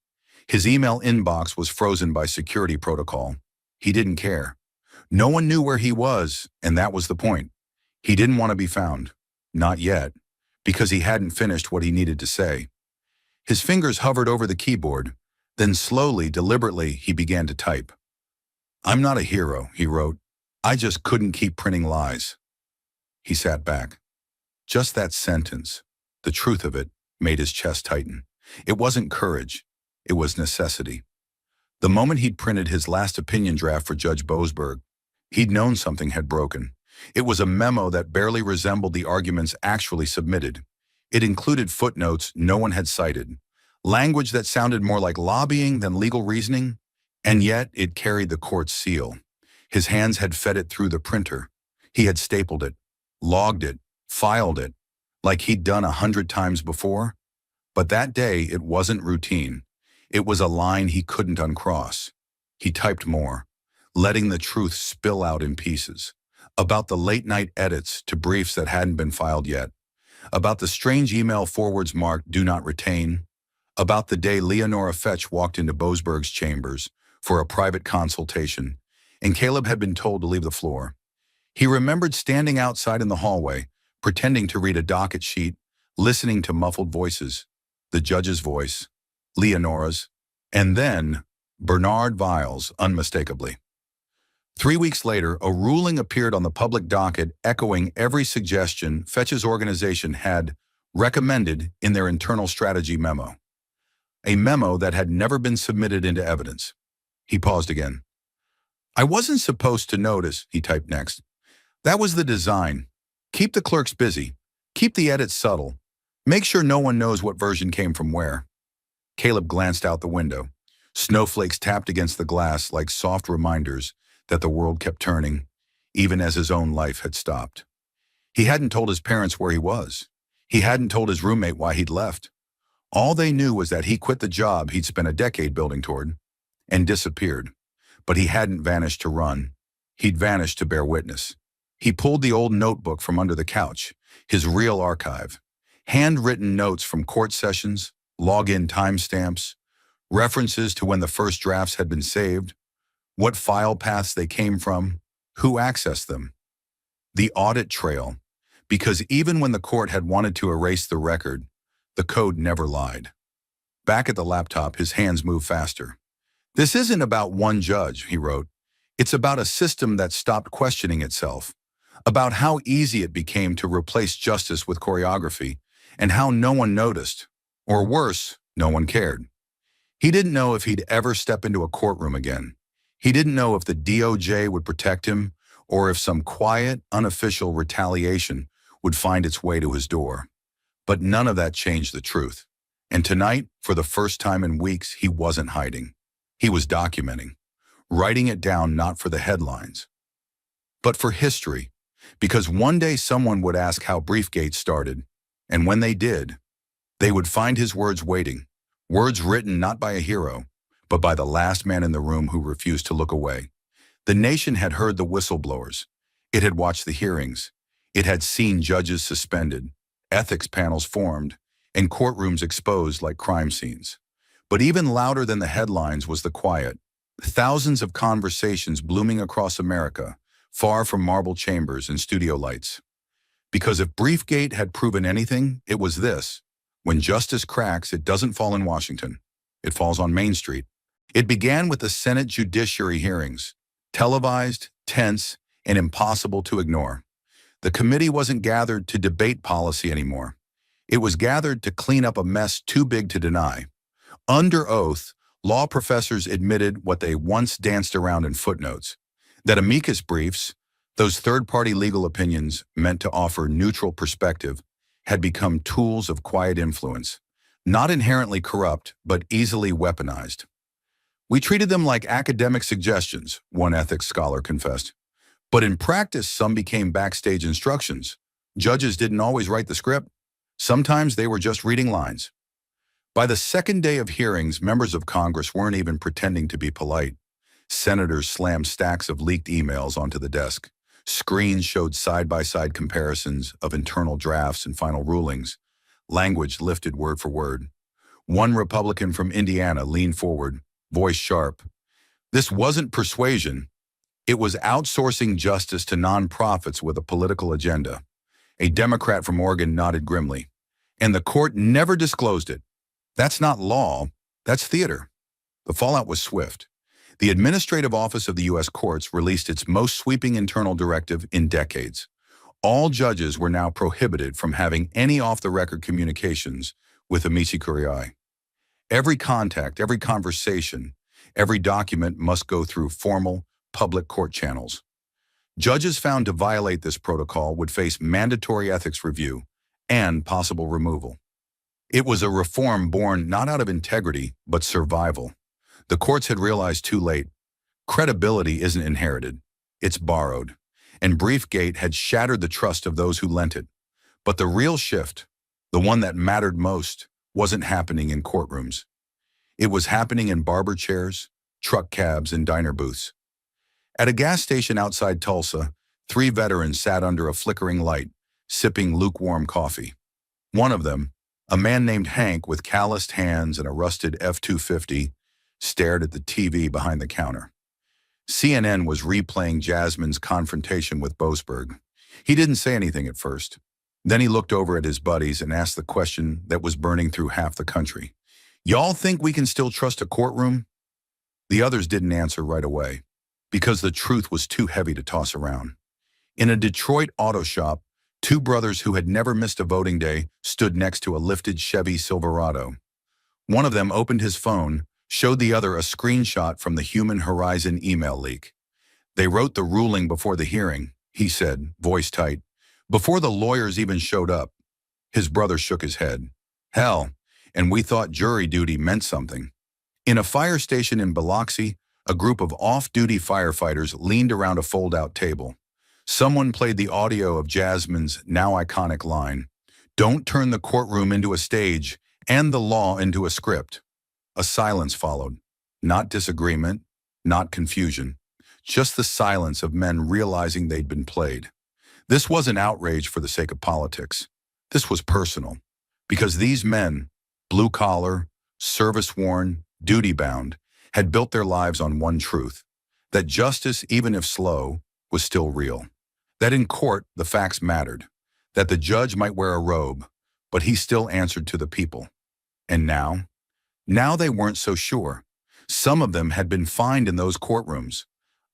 His email inbox was frozen by security protocol. He didn't care. No one knew where he was, and that was the point. He didn't want to be found. Not yet, because he hadn't finished what he needed to say. His fingers hovered over the keyboard. Then slowly, deliberately, he began to type. "I'm not a hero," he wrote. "I just couldn't keep printing lies." He sat back. Just that sentence, the truth of it, made his chest tighten. It wasn't courage. It was necessity. The moment he'd printed his last opinion draft for Judge Boasberg, he'd known something had broken. It was a memo that barely resembled the arguments actually submitted. It included footnotes no one had cited, language that sounded more like lobbying than legal reasoning, and yet it carried the court's seal. His hands had fed it through the printer. He had stapled it, logged it, filed it, like he'd done 100 times before. But that day, it wasn't routine. It was a line he couldn't uncross. He typed more, letting the truth spill out in pieces. About the late-night edits to briefs that hadn't been filed yet. About the strange email forwards marked "Do Not Retain." About the day Leonora Fetch walked into Boasberg's chambers for a private consultation, and Caleb had been told to leave the floor. He remembered standing outside in the hallway, pretending to read a docket sheet, listening to muffled voices, the judge's voice, Leonora's, and then Bernard Viles, unmistakably. 3 weeks later, a ruling appeared on the public docket echoing every suggestion Fetch's organization had recommended in their internal strategy memo. A memo that had never been submitted into evidence. He paused again. "I wasn't supposed to notice," he typed next. "That was the design. Keep the clerks busy. Keep the edits subtle. Make sure no one knows what version came from where." Caleb glanced out the window. Snowflakes tapped against the glass like soft reminders that the world kept turning. even as his own life had stopped. He hadn't told his parents where he was. He hadn't told his roommate why he'd left. All they knew was that he quit the job he'd spent a decade building toward and disappeared. But he hadn't vanished to run. He'd vanished to bear witness. He pulled the old notebook from under the couch, his real archive. Handwritten notes from court sessions, log-in timestamps, references to when the first drafts had been saved, what file paths they came from, who accessed them. The audit trail, because even when the court had wanted to erase the record, the code never lied. Back at the laptop, his hands moved faster. "This isn't about one judge," he wrote. "It's about a system that stopped questioning itself, about how easy it became to replace justice with choreography, and how no one noticed, or worse, no one cared." He didn't know if he'd ever step into a courtroom again. He didn't know if the DOJ would protect him, or if some quiet, unofficial retaliation would find its way to his door. But none of that changed the truth. And tonight, for the first time in weeks, he wasn't hiding. He was documenting, writing it down not for the headlines, but for history, because one day someone would ask how Briefgate started, and when they did, they would find his words waiting, words written not by a hero, but by the last man in the room who refused to look away. The nation had heard the whistleblowers. It had watched the hearings. It had seen judges suspended, ethics panels formed, and courtrooms exposed like crime scenes. But even louder than the headlines was the quiet. Thousands of conversations blooming across America, far from marble chambers and studio lights. Because if Briefgate had proven anything, it was this: when justice cracks, it doesn't fall in Washington. It falls on Main Street. It began with the Senate Judiciary hearings, televised, tense, and impossible to ignore. The committee wasn't gathered to debate policy anymore. It was gathered to clean up a mess too big to deny. Under oath, law professors admitted what they once danced around in footnotes, that amicus briefs, those third-party legal opinions meant to offer neutral perspective, had become tools of quiet influence, not inherently corrupt, but easily weaponized. "We treated them like academic suggestions," one ethics scholar confessed. But in practice, some became backstage instructions. Judges didn't always write the script. Sometimes they were just reading lines. By the second day of hearings, members of Congress weren't even pretending to be polite. Senators slammed stacks of leaked emails onto the desk. Screens showed side-by-side comparisons of internal drafts and final rulings. Language lifted word for word. One Republican from Indiana leaned forward, voice sharp. This wasn't persuasion. It was outsourcing justice to nonprofits with a political agenda. A Democrat from Oregon nodded grimly. "And the court never disclosed it. That's not law, that's theater." The fallout was swift. The Administrative Office of the U.S. Courts released its most sweeping internal directive in decades. All judges were now prohibited from having any off-the-record communications with amici curiae. Every contact, every conversation, every document must go through formal, public court channels. Judges found to violate this protocol would face mandatory ethics review and possible removal. It was a reform born not out of integrity, but survival. The courts had realized too late. Credibility isn't inherited, it's borrowed. And Briefgate had shattered the trust of those who lent it. But the real shift, the one that mattered most, wasn't happening in courtrooms. It was happening in barber chairs, truck cabs, and diner booths. At a gas station outside Tulsa, 3 veterans sat under a flickering light, sipping lukewarm coffee. One of them, a man named Hank with calloused hands and a rusted F-250, stared at the TV behind the counter. CNN was replaying Jasmine's confrontation with Boasberg. He didn't say anything at first. Then he looked over at his buddies and asked the question that was burning through half the country. "Y'all think we can still trust a courtroom?" The others didn't answer right away, because the truth was too heavy to toss around. In a Detroit auto shop, 2 brothers who had never missed a voting day stood next to a lifted Chevy Silverado. One of them opened his phone, showed the other a screenshot from the Human Horizon email leak. "They wrote the ruling before the hearing," he said, voice tight, "before the lawyers even showed up." His brother shook his head. "Hell, and we thought jury duty meant something." In a fire station in Biloxi, a group of off-duty firefighters leaned around a fold-out table. Someone played the audio of Jasmine's now iconic line, "Don't turn the courtroom into a stage and the law into a script." A silence followed. Not disagreement, not confusion, just the silence of men realizing they'd been played. This wasn't outrage for the sake of politics. This was personal. Because these men, blue-collar, service-worn, duty-bound, had built their lives on one truth, that justice, even if slow, was still real. That in court, the facts mattered. That the judge might wear a robe, but he still answered to the people. And now? Now they weren't so sure. Some of them had been fined in those courtrooms.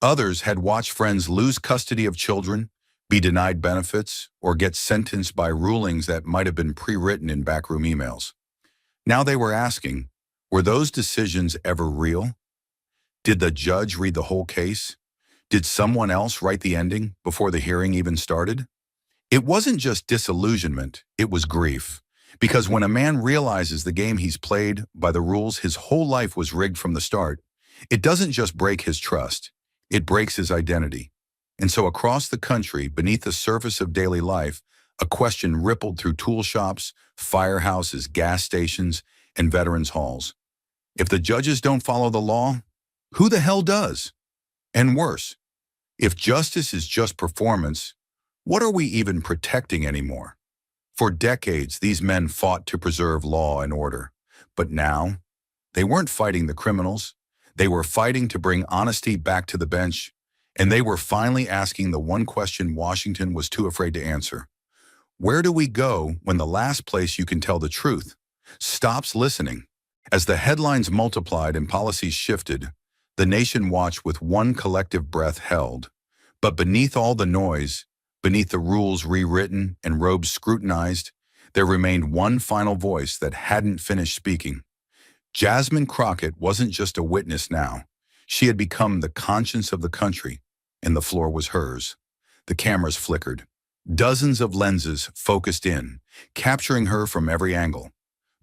Others had watched friends lose custody of children, be denied benefits, or get sentenced by rulings that might have been pre-written in backroom emails. Now they were asking, were those decisions ever real? Did the judge read the whole case? Did someone else write the ending before the hearing even started? It wasn't just disillusionment, it was grief. Because when a man realizes the game he's played by the rules his whole life was rigged from the start, it doesn't just break his trust, it breaks his identity. And so across the country, beneath the surface of daily life, a question rippled through tool shops, firehouses, gas stations, and veterans' halls. If the judges don't follow the law, who the hell does? And worse, if justice is just performance, what are we even protecting anymore? For decades, these men fought to preserve law and order. But now, they weren't fighting the criminals. They were fighting to bring honesty back to the bench. And they were finally asking the one question Washington was too afraid to answer. Where do we go when the last place you can tell the truth stops listening? As the headlines multiplied and policies shifted, the nation watched with one collective breath held. But beneath all the noise, beneath the rules rewritten and robes scrutinized, there remained one final voice that hadn't finished speaking. Jasmine Crockett wasn't just a witness now. She had become the conscience of the country, and the floor was hers. The cameras flickered. Dozens of lenses focused in, capturing her from every angle.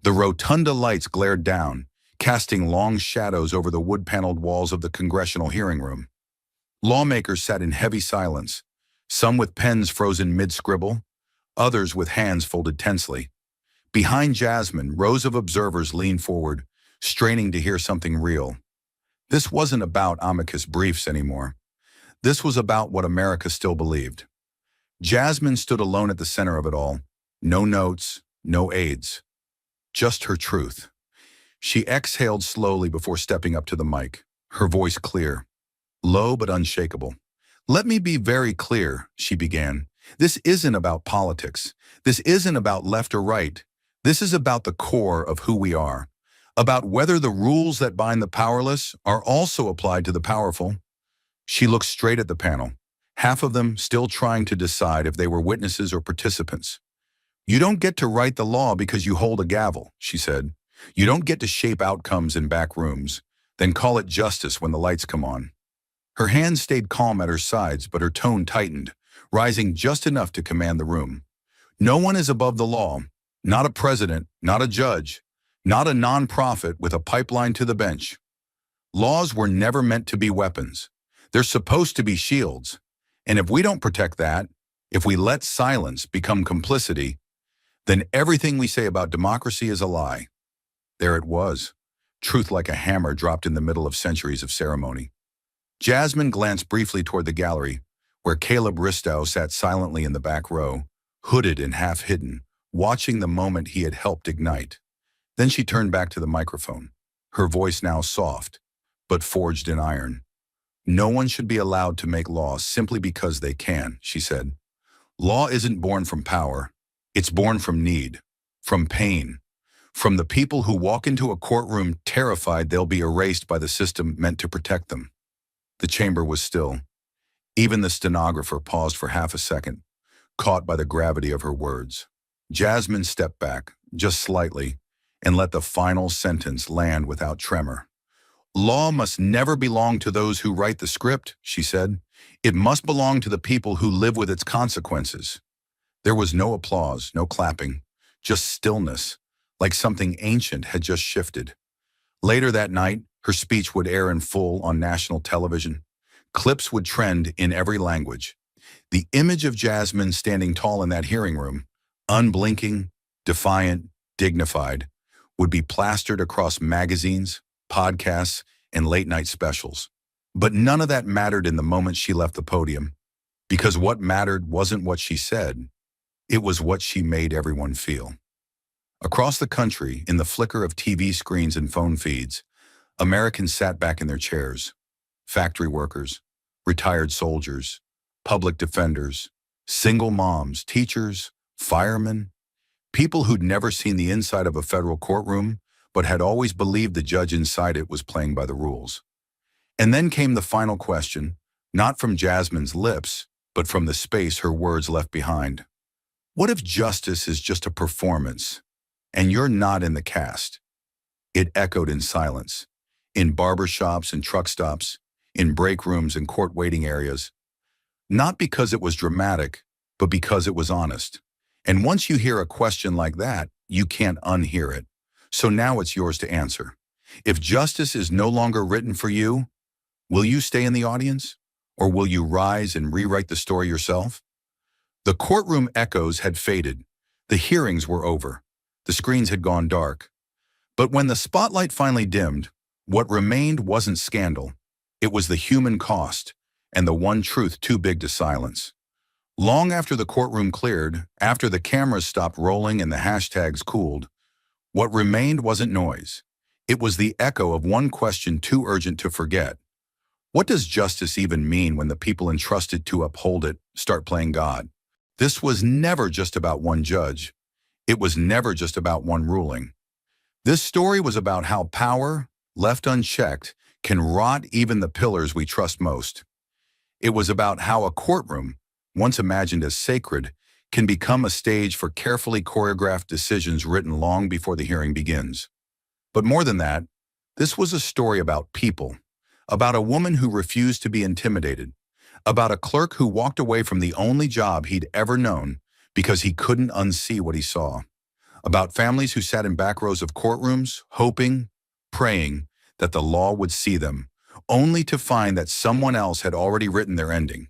The rotunda lights glared down, casting long shadows over the wood-paneled walls of the congressional hearing room. Lawmakers sat in heavy silence, some with pens frozen mid-scribble, others with hands folded tensely. Behind Jasmine, rows of observers leaned forward, straining to hear something real. This wasn't about amicus briefs anymore. This was about what America still believed. Jasmine stood alone at the center of it all. No notes, no aides. Just her truth. She exhaled slowly before stepping up to the mic, her voice clear, low but unshakable. "Let me be very clear," she began. "This isn't about politics. This isn't about left or right. This is about the core of who we are. About whether the rules that bind the powerless are also applied to the powerful." She looked straight at the panel, half of them still trying to decide if they were witnesses or participants. "You don't get to write the law because you hold a gavel," she said. "You don't get to shape outcomes in back rooms, then call it justice when the lights come on." Her hands stayed calm at her sides, but her tone tightened, rising just enough to command the room. "No one is above the law, not a president, not a judge, not a nonprofit with a pipeline to the bench. Laws were never meant to be weapons. They're supposed to be shields. And if we don't protect that, if we let silence become complicity, then everything we say about democracy is a lie." There it was, truth like a hammer dropped in the middle of centuries of ceremony. Jasmine glanced briefly toward the gallery, where Caleb Ristow sat silently in the back row, hooded and half-hidden, watching the moment he had helped ignite. Then she turned back to the microphone, her voice now soft, but forged in iron. "No one should be allowed to make laws simply because they can," she said. "Law isn't born from power. It's born from need, from pain, from the people who walk into a courtroom terrified they'll be erased by the system meant to protect them." The chamber was still. Even the stenographer paused for half a second, caught by the gravity of her words. Jasmine stepped back, just slightly, and let the final sentence land without tremor. "Law must never belong to those who write the script," she said. "It must belong to the people who live with its consequences." There was no applause, no clapping, just stillness, like something ancient had just shifted. Later that night, her speech would air in full on national television. Clips would trend in every language. The image of Jasmine standing tall in that hearing room, unblinking, defiant, dignified, would be plastered across magazines, podcasts, and late-night specials. But none of that mattered in the moment she left the podium, because what mattered wasn't what she said, it was what she made everyone feel. Across the country, in the flicker of TV screens and phone feeds, Americans sat back in their chairs. Factory workers, retired soldiers, public defenders, single moms, teachers, firemen, people who'd never seen the inside of a federal courtroom but had always believed the judge inside it was playing by the rules. And then came the final question, not from Jasmine's lips, but from the space her words left behind. What if justice is just a performance, and you're not in the cast? It echoed in silence, in barbershops and truck stops, in break rooms and court waiting areas. Not because it was dramatic, but because it was honest. And once you hear a question like that, you can't unhear it. So now it's yours to answer. If justice is no longer written for you, will you stay in the audience? Or will you rise and rewrite the story yourself? The courtroom echoes had faded. The hearings were over. The screens had gone dark. But when the spotlight finally dimmed, what remained wasn't scandal. It was the human cost, and the one truth too big to silence. Long after the courtroom cleared, after the cameras stopped rolling and the hashtags cooled, what remained wasn't noise. It was the echo of one question too urgent to forget. What does justice even mean when the people entrusted to uphold it start playing God? This was never just about one judge. It was never just about one ruling. This story was about how power, left unchecked, can rot even the pillars we trust most. It was about how a courtroom, once imagined as sacred, can become a stage for carefully choreographed decisions written long before the hearing begins. But more than that, this was a story about people, about a woman who refused to be intimidated, about a clerk who walked away from the only job he'd ever known because he couldn't unsee what he saw, about families who sat in back rows of courtrooms, hoping, praying that the law would see them, only to find that someone else had already written their ending.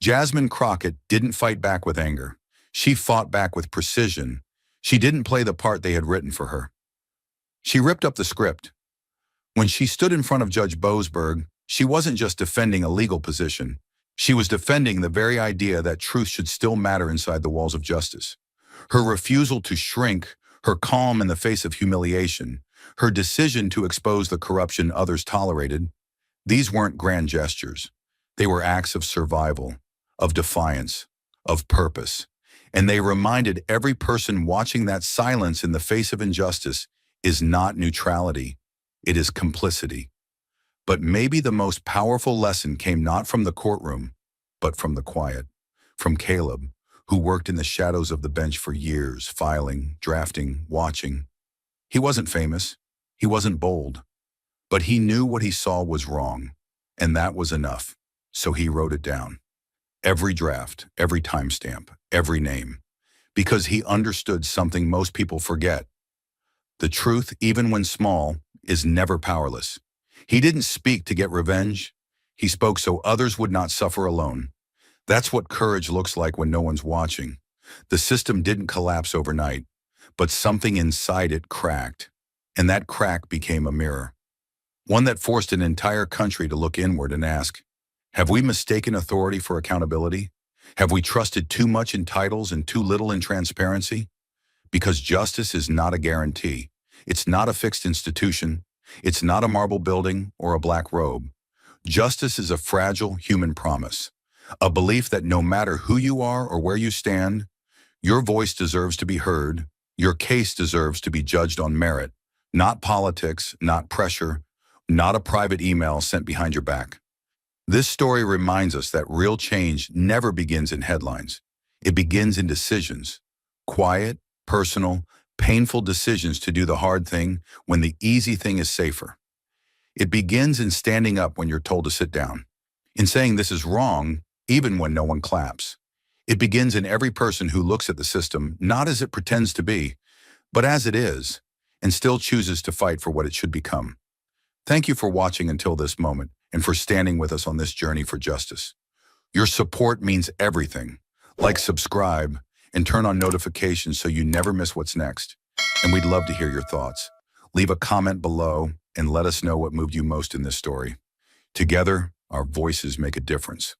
Jasmine Crockett didn't fight back with anger. She fought back with precision. She didn't play the part they had written for her. She ripped up the script. When she stood in front of Judge Boasberg, she wasn't just defending a legal position. She was defending the very idea that truth should still matter inside the walls of justice. Her refusal to shrink, her calm in the face of humiliation, her decision to expose the corruption others tolerated, these weren't grand gestures. They were acts of survival, of defiance, of purpose. And they reminded every person watching that silence in the face of injustice is not neutrality, it is complicity. But maybe the most powerful lesson came not from the courtroom, but from the quiet, from Caleb, who worked in the shadows of the bench for years, filing, drafting, watching. He wasn't famous, he wasn't bold, but he knew what he saw was wrong, and that was enough, so he wrote it down. Every draft, every timestamp, every name, because he understood something most people forget. The truth, even when small, is never powerless. He didn't speak to get revenge. He spoke so others would not suffer alone. That's what courage looks like when no one's watching. The system didn't collapse overnight, but something inside it cracked, and that crack became a mirror. One that forced an entire country to look inward and ask, have we mistaken authority for accountability? Have we trusted too much in titles and too little in transparency? Because justice is not a guarantee. It's not a fixed institution. It's not a marble building or a black robe. Justice is a fragile human promise, a belief that no matter who you are or where you stand, your voice deserves to be heard, your case deserves to be judged on merit, not politics, not pressure, not a private email sent behind your back. This story reminds us that real change never begins in headlines. It begins in decisions, quiet, personal, painful decisions to do the hard thing when the easy thing is safer. It begins in standing up when you're told to sit down, in saying this is wrong, even when no one claps. It begins in every person who looks at the system not as it pretends to be, but as it is, and still chooses to fight for what it should become. Thank you for watching until this moment and for standing with us on this journey for justice. Your support means everything. Like, subscribe, and turn on notifications so you never miss what's next. And we'd love to hear your thoughts. Leave a comment below and let us know what moved you most in this story. Together, our voices make a difference.